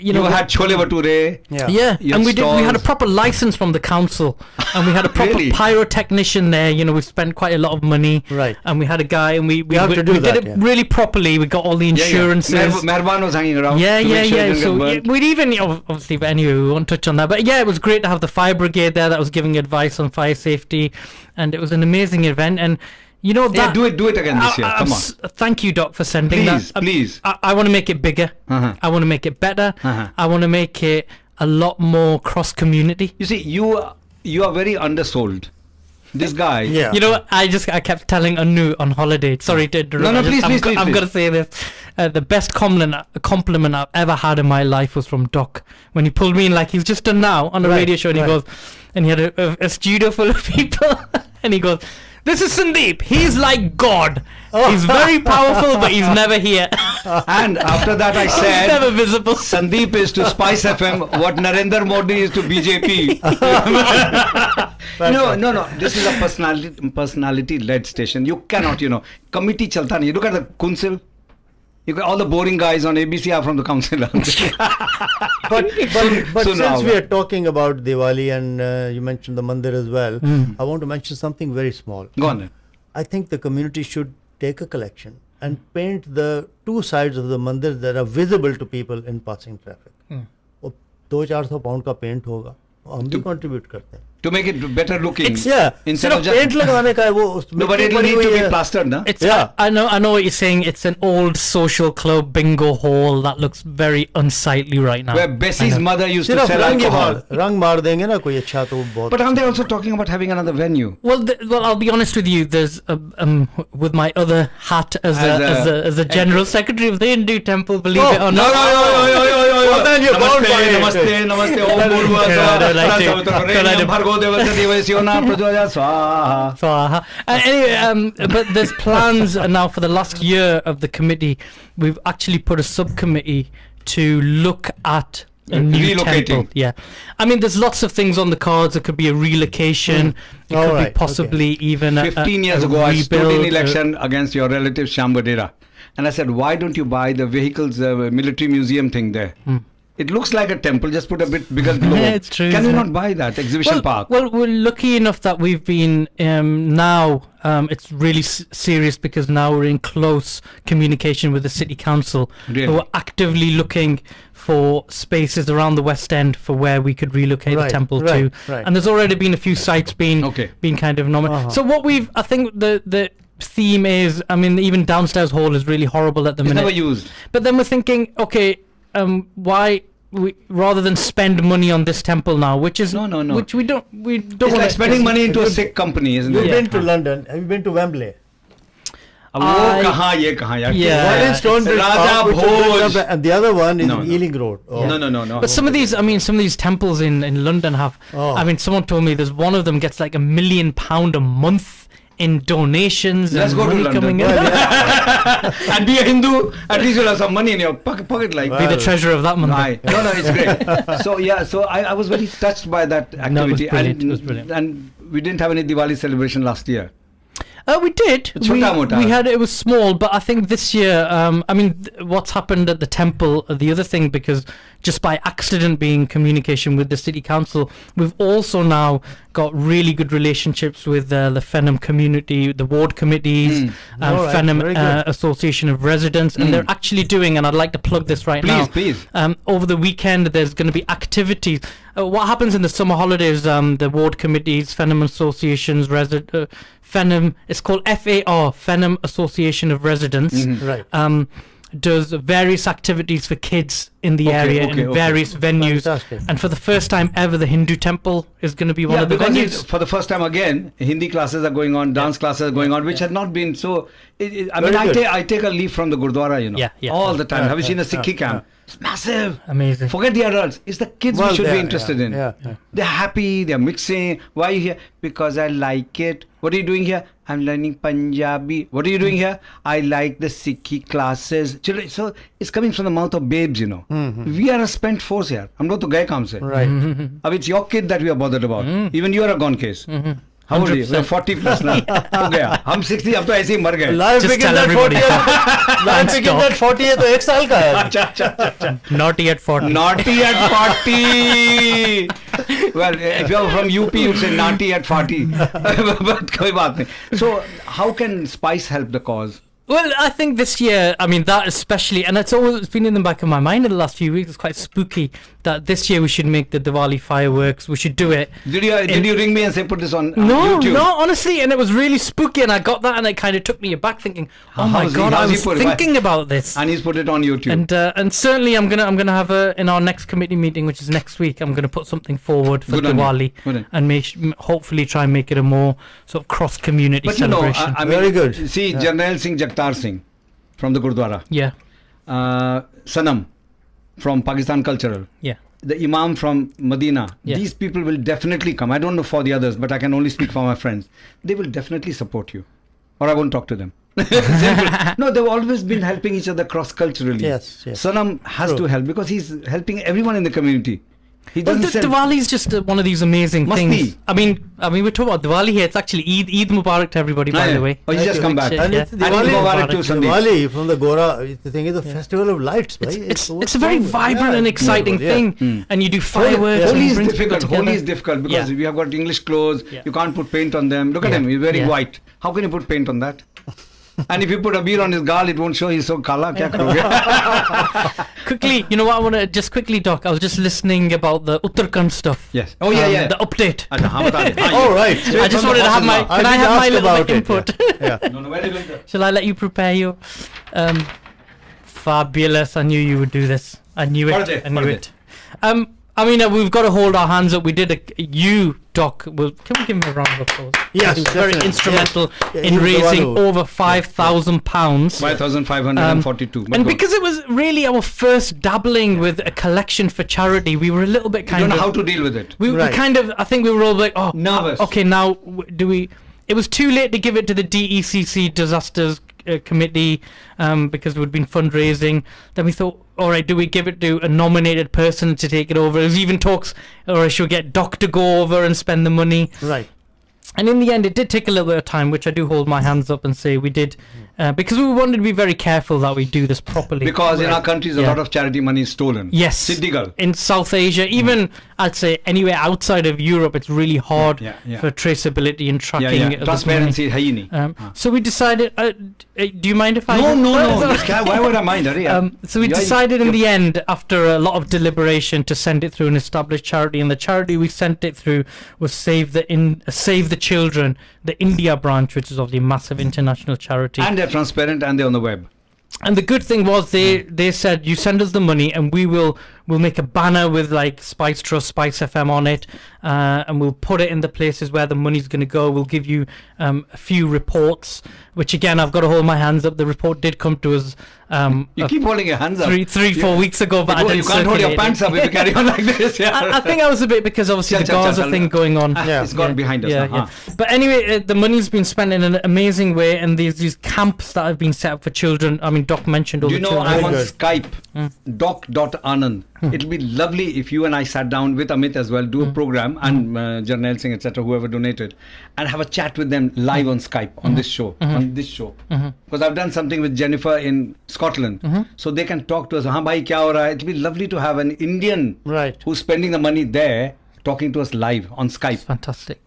You had chole bhature. Yeah. And we had a proper license from the council, and we had a proper pyrotechnician there. You know, we spent quite a lot of money, right? And we had a guy, and we did it really properly. We got all the insurances. Mehban was hanging around. Yeah. So we'd even obviously, but anyway, we won't touch on that. But yeah, it was great to have the fire brigade there that was giving advice on fire safety, and it was an amazing event. And you know that do it again this year. Come on. Thank you, Doc, for sending that. Please. I want to make it bigger. I want to make it better. I want to make it a lot more cross community. You see, you are very undersold. This guy. Yeah. You know what? I kept telling Anu on holiday. Sorry to interrupt. No, please. I'm going to say this. The best compliment I've ever had in my life was from Doc when he pulled me in, like he's just done now on a radio show, and he goes, and he had a studio full of people, and he goes, "This is Sandeep. He's like God. He's very powerful, but he's never here." And after that, I said, never visible. Sandeep is to Spice FM what Narendra Modi is to BJP. No. This is a personality-led station. You cannot, committee chalta nahi. Look at the council. You got all the boring guys on ABC are from the council. but since we are talking about Diwali and you mentioned the Mandir as well, I want to mention something very small. Go on then. I think the community should take a collection and paint the two sides of the mandir that are visible to people in passing traffic. और 200-400 pound का paint होगा, हम भी contribute करते हैं. To make it better looking. Instead of paint लगाने का है वो. No, but it will need to be plastered, na? I know what you're saying. It's an old social club bingo hall that looks very unsightly right now. Where Bessie's mother used to sell alcohol. रंग मार देंगे ना कोई अच्छा तो बहुत. But aren't they also talking about having another venue? Well, I'll be honest with you. There's with my other hat as a general secretary of the Hindu temple. Believe it or not. Namaste. Anyway, but there's plans now for the last year of the committee. We've actually put a subcommittee to look at a new temple. Yeah, I mean, there's lots of things on the cards. It could be a relocation. It could be possibly even 15 years ago, I stood in election against your relative Shambadera, and I said, why don't you buy the vehicles military museum thing there? It looks like a temple, just put a bit bigger globe. Yeah, it's true. Can we not buy that exhibition park? Well, we're lucky enough that we've been now. It's really serious because now we're in close communication with the city council, who are actively looking for spaces around the West End for where we could relocate the temple to. And there's already been a few sites being kind of nominated. So what I think the theme is, I mean, even downstairs hall is really horrible at the minute. It's never used. But then we're thinking, okay. Why we rather than spend money on this temple now, which is which we don't it's like spending money into a Sikh company, isn't it? You've been to London. Have you been to Wembley? Why is Stonebridge Park, and the other one is Ealing Road. No. But some of these temples in London have. I mean, someone told me there's one of them gets like £1 million a month in donations. Let's go to London. And be a Hindu, at least you'll have some money in your pocket. Like be the treasurer of that month. No, it's great. So I was very touched by that activity. It was brilliant. And we didn't have any Diwali celebration last year. We did. We had it was small, but I think this year, I mean, what's happened at the temple, the other thing, because just by accident being communication with the city council, we've also now got really good relationships with the Fenham community, the ward committees, Fenham Association of Residents, and they're actually doing, and I'd like to plug this now. Please. Over the weekend, there's going to be activities. What happens in the summer holidays, the ward committees, Fenham Associations, Fenham, it's called FAR, Fenham Association of Residents, does various activities for kids in the area in various venues. Fantastic. And for the first time ever, the Hindu temple is going to be one of the venues. For the first time again, Hindi classes are going on, dance classes are going on, which had not been so. I take a leaf from the Gurdwara, all the time. Have you seen a Sikhi camp? It's massive. Amazing. Forget the adults. It's the kids we should be interested in. They're happy. They're mixing. Why are you here? Because I like it. What are you doing here? I'm learning Punjabi. What are you doing here? I like the Sikhi classes. Children, so it's coming from the mouth of babes, We are a spent force here. हम लोग तो गए काम से. Right. अब it's your kid that we are bothered about. Even you are a gone case. How old are you? We're 40 plus now. हो गया. हम 60 अब तो ऐसे ही मर गए. Life begins at 40. Life begins at 40 है तो 1 साल का है. अच्छा. Naughty at 40. Naughty at 40. Well, if you're from UP, you'd say naughty at 40. But कोई बात नहीं. So, how can Spice help the cause? Well, I think this year, I mean, that especially, and it's been in the back of my mind in the last few weeks. It's quite spooky that this year we should make the Diwali fireworks. We should do it. Did you ring me and say put this on YouTube? No, honestly, and it was really spooky, and I got that, and it kind of took me aback, thinking, oh my God, I was thinking about this. And he's put it on YouTube. And certainly, I'm gonna have in our next committee meeting, which is next week, I'm gonna put something forward for Diwali, and hopefully try and make it a more sort of cross-community celebration. I mean, very good. See, Daniell Singh Jagtar Singh from the Gurdwara. Yeah. Sanam from Pakistan Cultural. Yeah. The Imam from Medina. Yeah. These people will definitely come. I don't know for the others, but I can only speak for my friends. They will definitely support you. Or I won't talk to them. No, they've always been helping each other cross-culturally. Yes. Sanam has to help because he's helping everyone in the community. Diwali is just one of these amazing things. I mean, we're talking about Diwali here. It's actually Eid Mubarak to everybody, by the way. Oh, you just come back. And it's Diwali to Diwali from the Gora. The thing is the festival of lights. It's a very vibrant and exciting thing. And you do fireworks. Holi is difficult because we have got English clothes. You can't put paint on them. Look at him. He's wearing white. How can you put paint on that? And if you put a beer on his gal, it won't show he's so kala. Kya karoge? Quickly, you know what I want to just quickly, Doc. I was just listening about the Uttarakhand stuff. Yes. Oh yeah. The update. Oh right. I just wanted to have my. Can I have my little input? Yeah. No, very good. Shall I let you prepare you? Fabulous. I knew you would do this. I knew it. I knew it. I mean, we've got to hold our hands up. We did you, Doc. Can we give him a round of applause? Yes, he was very instrumental in he was raising over £5,000. 5,542. And because it was really our first dabbling with a collection for charity, we were a little bit I don't know how to deal with it. We kind of, I think we were all like, oh, nervous. Okay, now do we? It was too late to give it to the DECC disasters committee because we'd been fundraising. Then we thought, all right, do we give it to a nominated person to take it over? There's even talks, or should we get Doc to go over and spend the money? Right. And in the end, it did take a little bit of time, which I do hold my hands up and say we did, because we wanted to be very careful that we do this properly. Because in our countries, a lot of charity money is stolen. Yes. Siddigal. In South Asia, even I'd say anywhere outside of Europe, it's really hard for traceability and tracking. Of Transparency hai nahi. So we decided. Do you mind if I? No. Why would I mind? So we decided in the end, after a lot of deliberation, to send it through an established charity, and the charity we sent it through was Save the Children, the India branch, which is obviously a massive international charity. And they're transparent and they're on the web. And the good thing was they said, you send us the money and we'll make a banner with like Spice Trust, Spice FM on it, and we'll put it in the places where the money's going to go. We'll give you a few reports, which again, I've got to hold my hands up. The report did come to us. You keep holding your hands up. 4 weeks ago, but I didn't. You can't hold your pants up if you carry on like this. Yeah. I think I was a bit because obviously the Gaza thing going on. It's gone behind us now. But anyway, the money's been spent in an amazing way, and these camps that have been set up for children. I mean, Doc mentioned all the children. I'm on Skype, doc.anand. It'll be lovely if you and I sat down with Amit as well, do a program, and Daniell Singh, etc., whoever donated, and have a chat with them live on Skype on this show. Because I've done something with Jennifer in Scotland, so they can talk to us. Haan bhai, kya ho raha hai? It'll be lovely to have an Indian who's spending the money there talking to us live on Skype. That's fantastic.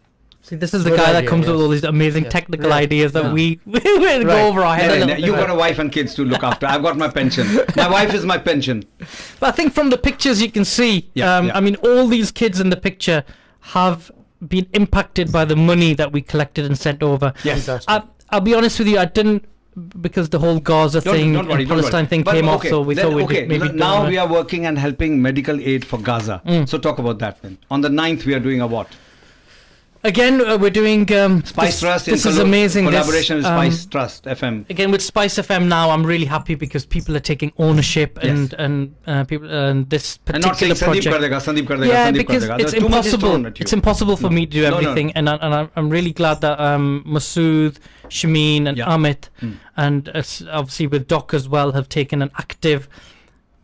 See, this is the guy that comes with all these amazing technical ideas that we go over our head. You've got a wife and kids to look after. I've got my pension. My wife is my pension. But I think from the pictures you can see, I mean, all these kids in the picture have been impacted by the money that we collected and sent over. Yes. I'll be honest with you, I didn't, because the whole Gaza thing and Palestine thing came off, so we thought we'd maybe now we are working and helping medical aid for Gaza. So talk about that then. On the 9th, we are doing a what? Again, we're doing Spice Trust. This is amazing. Collaboration with Spice Trust FM. Again, with Spice FM now, I'm really happy because people are taking ownership and people and this particular and not saying project. Sandeep kar dega, because it's impossible. It's impossible for me to do everything, and I'm really glad that Masood, Shameen, and Amit, and obviously with Doc as well, have taken an active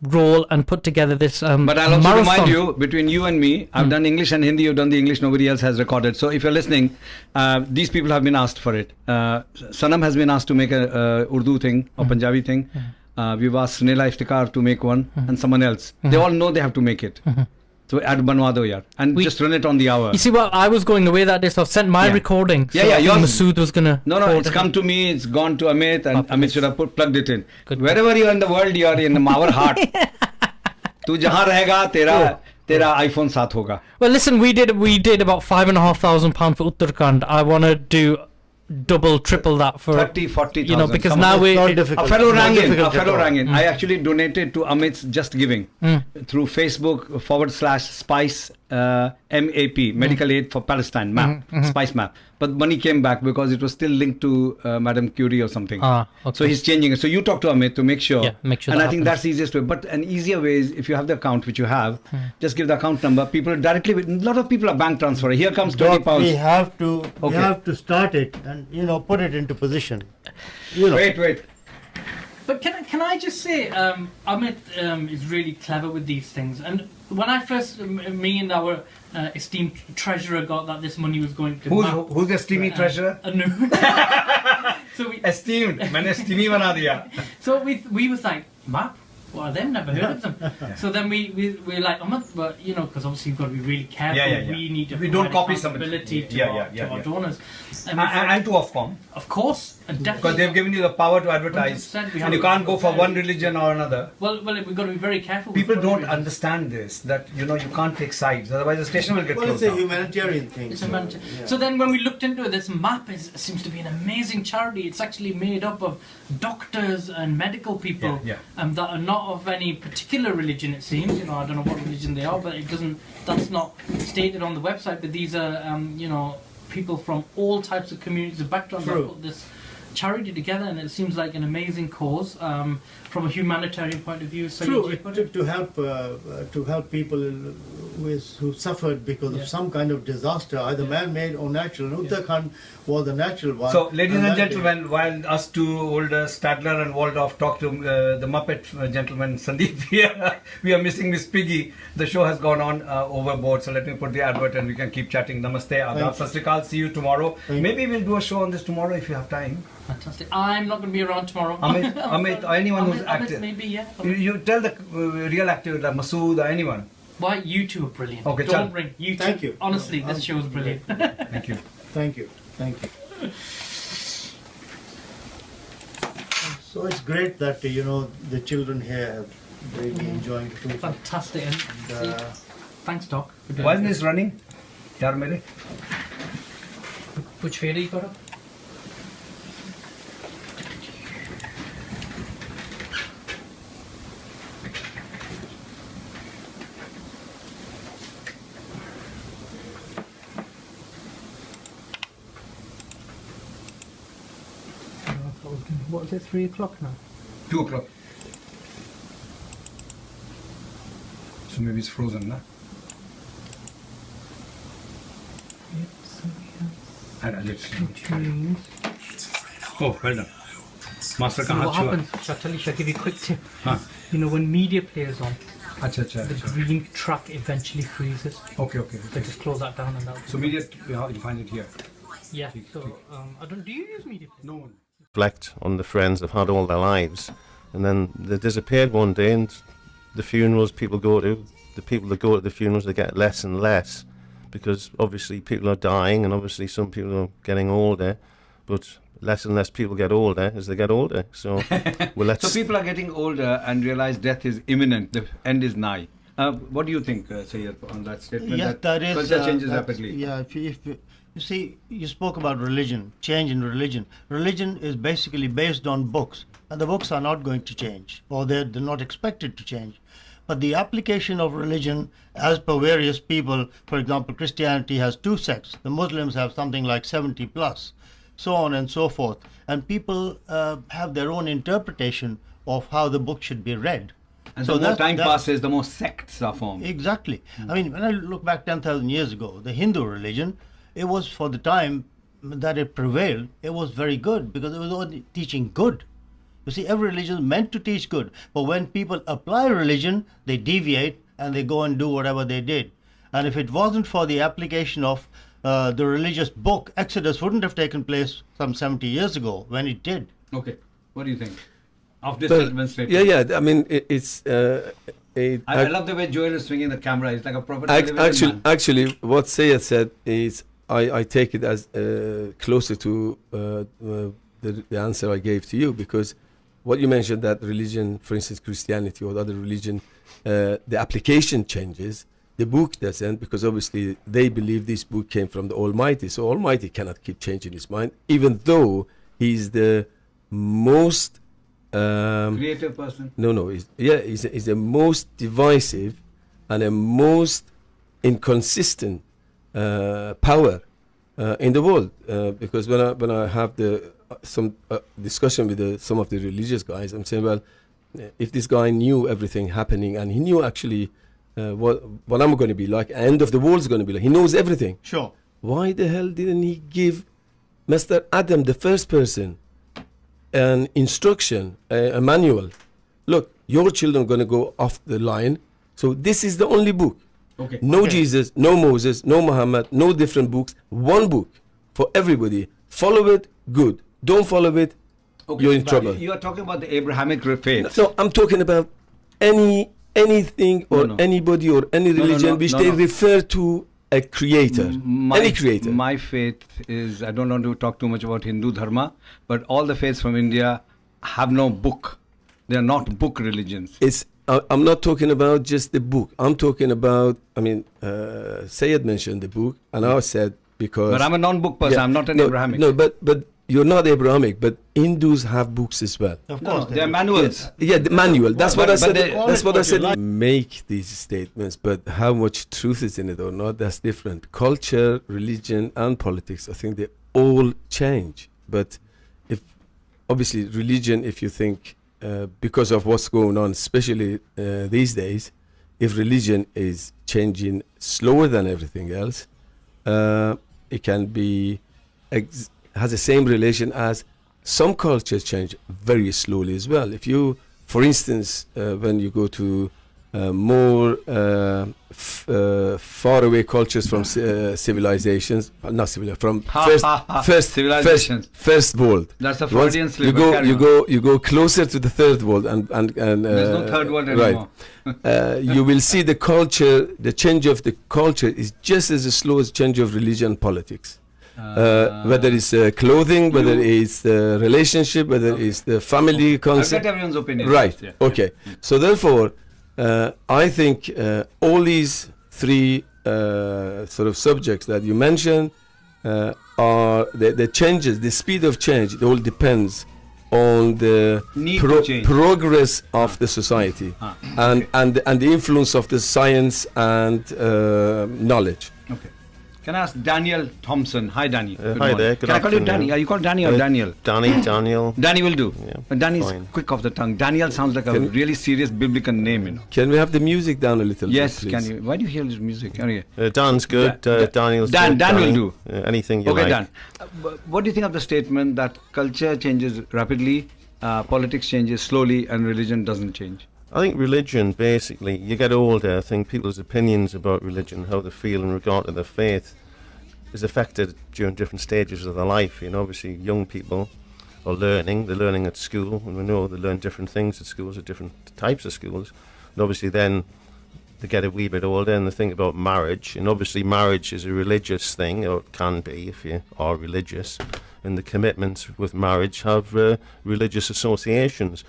role and put together this but I'll also remind you, between you and me, I've done English and Hindi, you've done the English, nobody else has recorded. So if you're listening, these people have been asked for it. Sanam has been asked to make a Urdu thing or Punjabi thing. We've asked Sunila Iftikhar to make one, and someone else. They all know they have to make it. So add banwa do yaar, and just run it on the hour. You see, well, I was going away that day, so I've sent my recording. So Masood was gonna. No, it's come to me. It's gone to Amit, and Amit should have plugged it in. Wherever you are in the world, you are in our heart. Tu jahan rahega, tera iPhone saath hoga. Well, listen, we did about £5,500 for Uttarakhand. I want to do double, triple that for 30,000-40,000. because now a fellow rang in. I actually donated to Amit's Just Giving through Facebook /Spice MAP, Medical Aid for Palestine map, Spice map. But money came back because it was still linked to Madam Curie or something. So he's changing it. So you talk to Amit to make sure. And I think that's the easiest way. But an easier way is if you have the account, which you have, just give the account number. People directly, a lot of people are bank transfer. Here comes £20. We have to start it and put it into position. Wait. But can I just say, Amit is really clever with these things. And when I first, me and our esteemed treasurer got that this money was going to who's the esteemed treasurer? Anu. So esteemed. मैंने esteemed बना दिया. So we was like, map? Well, they've never heard of them. So then we're like, but because obviously you've got to be really careful. We need to don't copy responsibility to our donors. And to Ofcom. Of course. Because they've given you the power to advertise, and you can't go for one religion or another. Well, we've got to be very careful. People don't understand this, that you can't take sides, otherwise the station will get closed down. It's a humanitarian thing. So then when we looked into it, this map seems to be an amazing charity. It's actually made up of doctors and medical people that are not of any particular religion, it seems. I don't know what religion they are, but that's not stated on the website, but these are people from all types of communities and backgrounds that put this charity together, and it seems like an amazing cause from a humanitarian point of view. So to help people who suffered because of some kind of disaster, either man-made or natural. Uttarakhand was the natural one. So, ladies and gentlemen, while us two older, Stadler and Waldorf, talk to the Muppet gentleman Sandeep here, we are missing Miss Piggy. The show has gone on overboard, so let me put the advert and we can keep chatting. Namaste, Adab, Sat Sri Akal. See you tomorrow. Maybe we'll do a show on this tomorrow if you have time. Fantastic. I'm not going to be around tomorrow. Amit, or anyone who's active. Maybe, yeah. You tell the real actor, like Masood or anyone. Why? You two are brilliant. Okay, don't bring you two. Thank you. Honestly, this show is brilliant. Thank you. Thank you. Thank you. So it's great that the children here have really enjoying the food. Fantastic. And thanks, Doc. Why isn't this running? Yaar mere? Which fader you got up? What is it, 3 o'clock now? 2 o'clock. So maybe it's frozen, na? Oh, well done. Master ka What haath happens, shall I give you a quick tip? When media players on, the green track eventually freezes. Okay. So just close that down and that. So media, you find it here. Yeah, so, do you use media players? No. Reflect on the friends they've had all their lives, and then they disappeared one day, and the funerals people go to, the people that go to the funerals, they get less and less, because obviously people are dying, and obviously some people are getting older, but less and less people get older as they get older. So, so people are getting older and realize death is imminent, the end is nigh. What do you think, Syed, on that statement? Yes, that is. Culture changes rapidly. Yeah, if you see, you spoke about religion, change in religion. Religion is basically based on books, and the books are not going to change, or they're not expected to change. But the application of religion, as per various people, for example, Christianity has 2 sects, the Muslims have something like 70 plus, so on and so forth. And people have their own interpretation of how the book should be read. And so the more time passes, the more sects are formed. Exactly. I mean, when I look back 10,000 years ago, the Hindu religion, it was, for the time that it prevailed, it was very good because it was only teaching good. You see, every religion is meant to teach good. But when people apply religion, they deviate and they go and do whatever they did. And if it wasn't for the application of the religious book, Exodus wouldn't have taken place some 70 years ago when it did. Okay. What do you think of this statement? Yeah. I mean, it's... I love the way Joel is swinging the camera. It's like a proper Actually, what Syed said is, I take it as closer to the answer I gave to you, because what you mentioned, that religion, for instance, Christianity or other religion, the application changes, the book doesn't, because obviously they believe this book came from the Almighty. So Almighty cannot keep changing his mind, even though he's the most creative person. He's the most divisive and the most inconsistent power in the world, because when I have some discussion with some of the religious guys, I'm saying, well, if this guy knew everything happening and he knew actually what I'm going to be like, end of the world's going to be like, he knows everything. Sure. Why the hell didn't he give Mr. Adam, the first person, an instruction, a manual? Look, your children are going to go off the line, so this is the only book. Okay. No Jesus, no Moses, no Muhammad, no different books. One book for everybody. Follow it, good. Don't follow it, you're in trouble. You are talking about the Abrahamic faith. No, I'm talking about anything or anybody or any religion which they refer to a creator, any creator. My faith is, I don't want to talk too much about Hindu Dharma, but all the faiths from India have no book. They are not book religions. I'm not talking about just the book. I'm talking about, Syed mentioned the book, and I said because... But I'm a non-book person. I'm not an Abrahamic. No, but you're not Abrahamic, but Hindus have books as well. Of course. They're manuals. Yeah, the manual. That's what I said. That's what I said. Like. Make these statements, but how much truth is in it or not, that's different. Culture, religion, and politics, I think they all change. But obviously religion, if you think, because of what's going on, especially these days, if religion is changing slower than everything else, it can be has the same relation as some cultures change very slowly as well. If you, for instance, when you go to more far away cultures from civilizations, not civilizations, from civilizations, first world. That's a Freudian slip. You go closer to the third world, and there's no third world anymore. Right. You will see the culture, the change of the culture is just as slow as change of religion and politics. Whether it's clothing, whether it's the relationship, whether it's the family concept. I've got everyone's opinion. Right. Yeah. Okay. So therefore, I think all these three sort of subjects that you mentioned are the changes, the speed of change. It all depends on the progress of the society and the influence of the science and knowledge. Okay. Can I ask Daniell Thompson? Hi, Danny. Hi there. Good Can I call you Danny? Are you called Danny or Daniel? Daniel. Danny will do. Yeah, But Danny's fine. quick off the tongue. Daniel sounds like a really serious biblical name, you know. Can we have the music down a little Yes, bit, can please? you? Why do you hear this music? Anyway. Dan's good. Daniel's Dan good. will do. Anything you Okay, like. Dan. What do you think of the statement that culture changes rapidly, politics changes slowly, and religion doesn't change? I think religion, basically, you get older, I think people's opinions about religion, how they feel in regard to their faith, is affected during different stages of their life. You know, obviously young people are learning, they're learning at school, and we know they learn different things at schools, at different types of schools. And obviously then they get a wee bit older and they think about marriage, and obviously marriage is a religious thing, or it can be if you are religious, and the commitments with marriage have religious associations.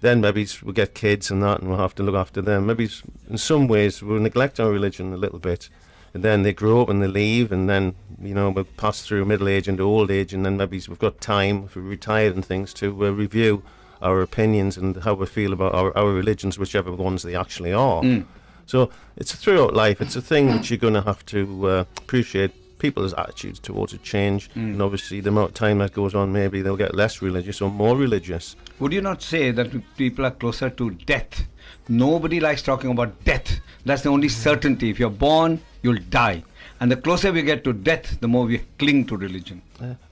Then maybe we'll get kids and that, and we'll have to look after them. Maybe in some ways we'll neglect our religion a little bit. And then they grow up and they leave, and then, you know, we'll pass through middle age into old age, and then maybe we've got time, if we're retired and things, to review our opinions and how we feel about our religions, whichever ones they actually are. So it's throughout life, it's a thing that you're going to have to appreciate. People's attitudes towards it change, and obviously the amount of time that goes on, maybe they'll get less religious or more religious. Would you not say that people are closer to death? Nobody likes talking about death. That's the only certainty. If you're born, you'll die. And the closer we get to death, the more we cling to religion.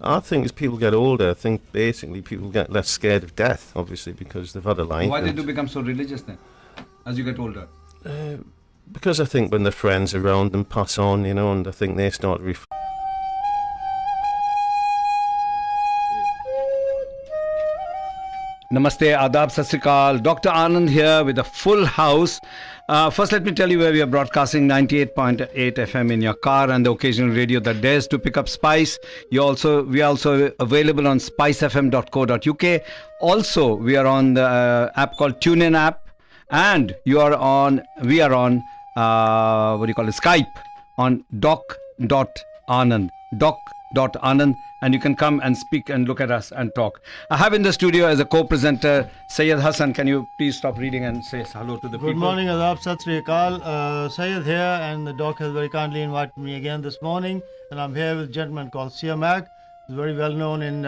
I think as people get older, I think basically people get less scared of death, obviously, because they've had a life. Why did you become so religious then, as you get older? Because I think when their friends around them pass on, you know, and I think they start Namaste, Adab, Sat Sri Akal. Dr. Anand here with a full house. First, let me tell you where we are broadcasting 98.8 FM in your car and the occasional radio that dares to pick up spice. We are also available on spicefm.co.uk. Also, we are on the app called TuneIn app, and we are on Skype on doc.anand. Doc.anand. And you can come and speak and look at us and talk. I have in the studio as a co-presenter Syed Hassan. Can you please stop reading and say hello to the people? Good morning, Adab, Sat Sri Akal. Syed here, and the doc has very kindly invited me again this morning. And I'm here with a gentleman called Siamak. He's very well known in...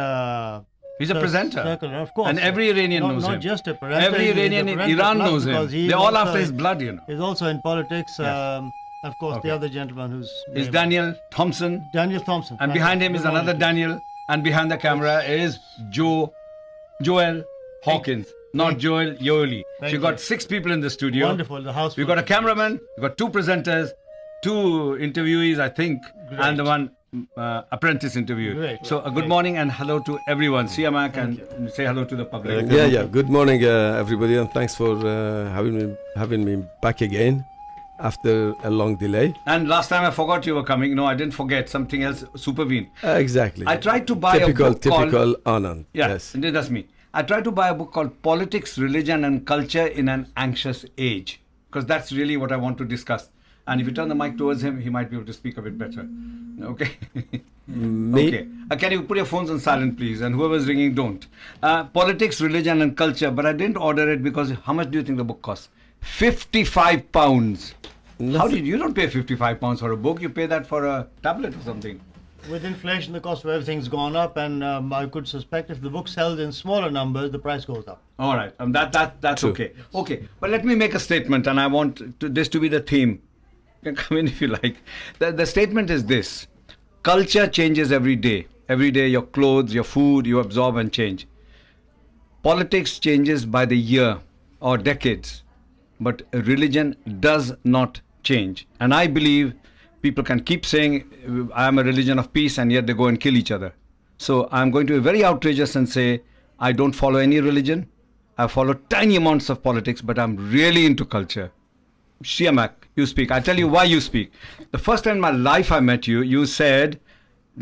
He's a presenter. Circular, of course. And every Iranian knows him. Not just a presenter. Every Iranian in Iran knows him. They're all after his blood, you know. He's also in politics. Yes. Of course, the other gentleman who's... is Daniell Thompson. Daniell Thompson. And behind him is another Daniel. And behind the camera is Joel Hawkins. Not Joel Yoli. So you got 6 people in the studio. Wonderful. The house. We've got a cameraman. We've got 2 presenters, 2 interviewees, I think, and the one apprentice interviewer. Great. So good morning and hello to everyone. Siamak, and say hello to the public. Good morning, everybody, and thanks for having me back again. after a long delay. And last time I forgot you were coming. No, I didn't forget. Something else supervened. Exactly. I tried to buy a book typical called... Anand. Yeah, Yes. that's me. I tried to buy a book called Politics, Religion and Culture in an Anxious Age, because that's really what I want to discuss. And if you turn the mic towards him, he might be able to speak a bit better. Okay? Okay. Can you put your phones on silent, please? And whoever's ringing, don't. Politics, Religion and Culture. But I didn't order it because how much do you think the book costs? £55. How did you don't pay £55 for a book? You pay that for a tablet or something. With inflation, the cost of everything's gone up, and I could suspect if the book sells in smaller numbers, the price goes up. All right. That's True. okay. Okay. But let me make a statement, and I want this to be the theme. You can come in if you like. The statement is this. Culture changes every day. Every day your clothes, your food, you absorb and change. Politics changes by the year or decades. But religion does not change. And I believe people can keep saying, I am a religion of peace, and yet they go and kill each other. So I'm going to be very outrageous and say, I don't follow any religion. I follow tiny amounts of politics, but I'm really into culture. Siamak, you speak. I'll tell you why you speak. The first time in my life I met you, you said,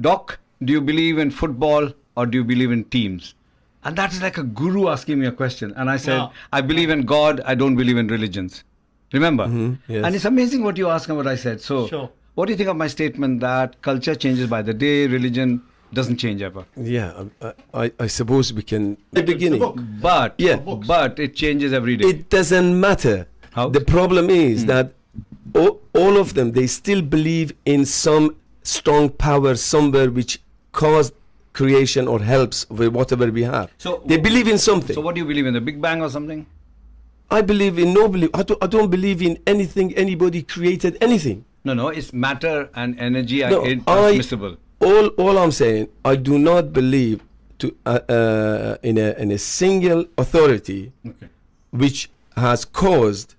Doc, do you believe in football or do you believe in teams? And that is like a guru asking me a question. And I said, I believe in God, I don't believe in religions. Remember? Yes. And it's amazing what you asked and what I said. So, Sure. What do you think of my statement that culture changes by the day, religion doesn't change ever? Yeah, I suppose we can... The beginning. But, Yeah. but it changes every day. It doesn't matter. How? The problem is that all of them, they still believe in some strong power somewhere which caused creation or helps with whatever we have. So they believe in something. So what do you believe in? The Big Bang or something? I believe in no belief. I don't believe in anything, anybody created anything. No, it's matter and energy are No, intransmissible. All I'm saying, I do not believe in a single authority which has caused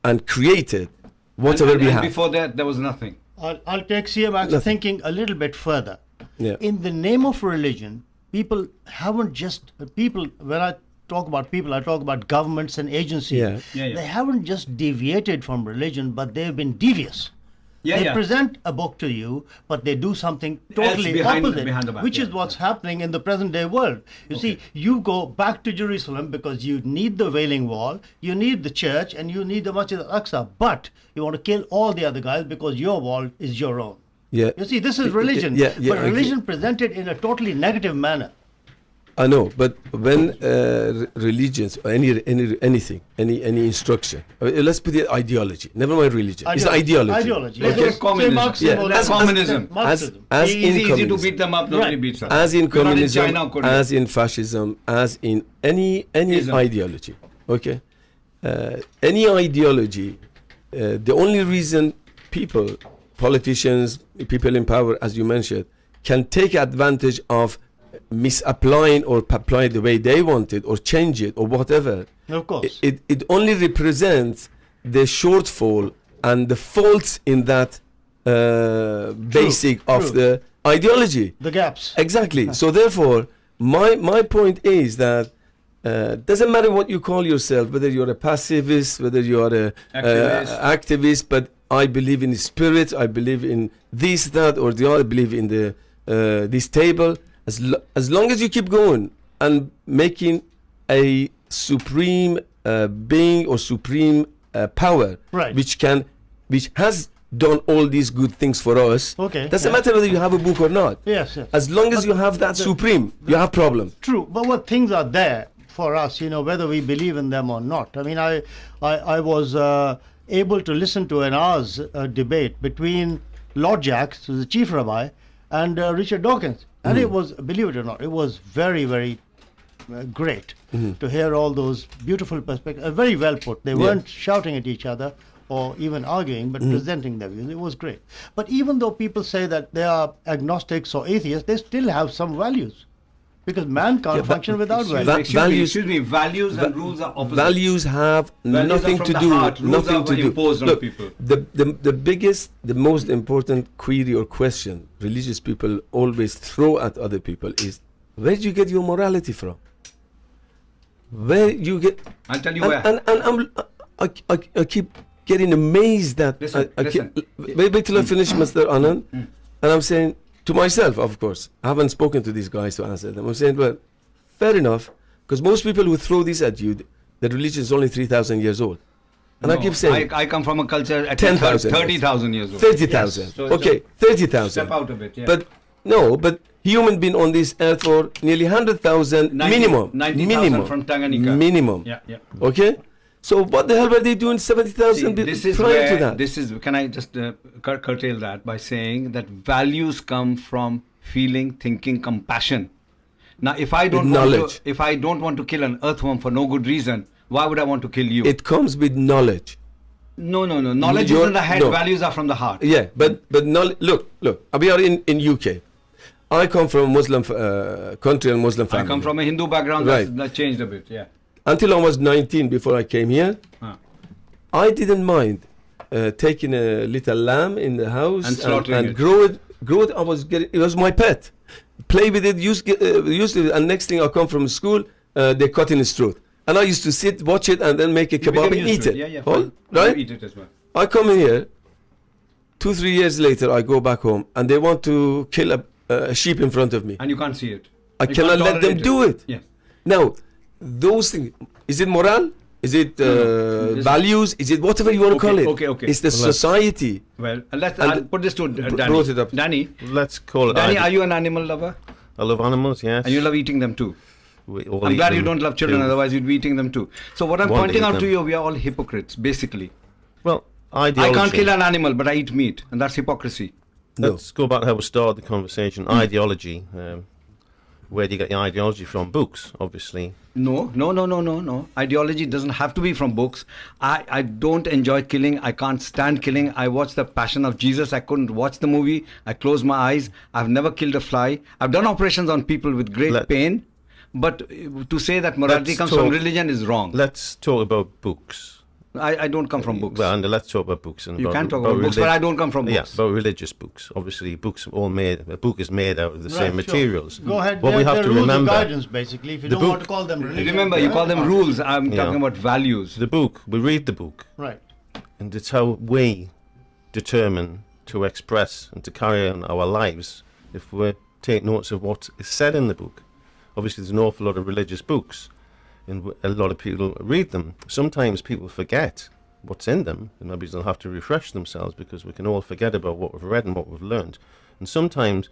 and created whatever we have. Before that, there was nothing. I'll take Siamak's thinking a little bit further. Yeah. In the name of religion, people haven't just when I talk about people, I talk about governments and agencies. Yeah. They haven't just deviated from religion, but they've been devious. They present a book to you, but they do something totally opposite, behind the back, which is what's happening in the present day world. You see, you go back to Jerusalem because you need the Wailing Wall, you need the church, and you need the Masjid al-Aqsa, but you want to kill all the other guys because your wall is your own. Yeah. You see, this is religion, but religion presented in a totally negative manner. I know, but when religions or anything, any instruction, let's put it ideology. Never mind religion. It's ideology. Ideology. Okay. Communism. As in easy to beat them up. Nobody beats us. As in communism, China, Korea. as in fascism, as in any ideology. Okay, any ideology. The only reason politicians, people in power, as you mentioned, can take advantage of misapplying or apply the way they want it or change it or whatever. Of course. It only represents the shortfall and the faults in that basic of the ideology. The gaps. Exactly. So therefore, my point is that doesn't matter what you call yourself, whether you're a pacifist, whether you are a activist, but I believe in the spirit, I believe in this, that, or the other, I believe in the this table. As long as you keep going and making a supreme being or supreme power, which has done all these good things for us. Doesn't matter whether you have a book or not. Yes. As long as you have that supreme, you have problem. True, but what things are there for us, whether we believe in them or not. I mean, I was able to listen to an hour's debate between Lord Jacques, who's the chief rabbi, and Richard Dawkins. And it was, believe it or not, it was very, very great to hear all those beautiful perspectives. Very well put. They weren't shouting at each other or even arguing, but presenting their views. It was great. But even though people say that they are agnostics or atheists, they still have some values. Because man can't function without values. Excuse me, values and rules are opposite. Values have nothing to do. Nothing to do. Look, the biggest, the most important query or question religious people always throw at other people is, where do you get your morality from? Where you get? I'll tell you where. And I keep getting amazed that Listen. wait till I finish, Mr. Anand. And I'm saying to myself, of course, I haven't spoken to these guys to answer them. I'm saying, well, fair enough, because most people who throw this at you, that religion is only 3,000 years old. And I keep saying, I come from a culture at 10,000, 30,000 years old. 30,000. Yes. So Okay, 30,000. Step out of it. Yeah. But human been on this earth for nearly 100,000 minimum. 90,000 from Tanganyika. Minimum. Yeah. Okay. So what the hell were they doing 70,000 prior to that? Can I just curtail that by saying that values come from feeling, thinking, compassion. Now, if I don't want to kill an earthworm for no good reason, why would I want to kill you? It comes with knowledge. No. Knowledge is in the head. No. Values are from the heart. Yeah, but look. We are in UK. I come from a Muslim country and Muslim family. I come from a Hindu background. Right. That changed a bit. Yeah. Until I was 19, before I came here, I didn't mind taking a little lamb in the house and slaughtering and grow it. It was my pet. Play with it, use it, and next thing I come from school, they cut in its throat. And I used to sit, watch it, and then make a kebab and eat it. Yeah, right? Eat it as well. I come in here, 2-3 years later, I go back home, and they want to kill a sheep in front of me. And you can't see it. I cannot let them do it. Yes. Now, those things, is it moral? Is it values? Is it whatever you want to call it? Okay. It's the society. Well, I'll put this to Danny. Brought it up. Danny. Let's call it. Danny, are you an animal lover? I love animals, yes. And you love eating them too? I'm glad you don't love children, otherwise you'd be eating them too. So what I'm pointing out to you, we are all hypocrites, basically. Well, ideology. I can't kill an animal, but I eat meat, and that's hypocrisy. Let's go back to how we started the conversation. Ideology. Where do you get your ideology from? Books, obviously. No. Ideology doesn't have to be from books. I don't enjoy killing. I can't stand killing. I watched The Passion of Jesus. I couldn't watch the movie. I closed my eyes. I've never killed a fly. I've done operations on people with great pain. But to say that morality comes from religion is wrong. Let's talk about books. I don't come from books. Well, and let's talk about books. And you can talk about books, but I don't come from books. Yeah, about religious books. Obviously, a book is made out of the same materials. Go ahead. What we have to remember, guidance, basically, if you don't want to call them religion. Remember, you call them rules. I'm talking about values. The book, we read the book. Right. And it's how we determine to express and to carry on our lives if we take notes of what is said in the book. Obviously, there's an awful lot of religious books, and a lot of people read them. Sometimes people forget what's in them, and maybe they'll have to refresh themselves because we can all forget about what we've read and what we've learned. And sometimes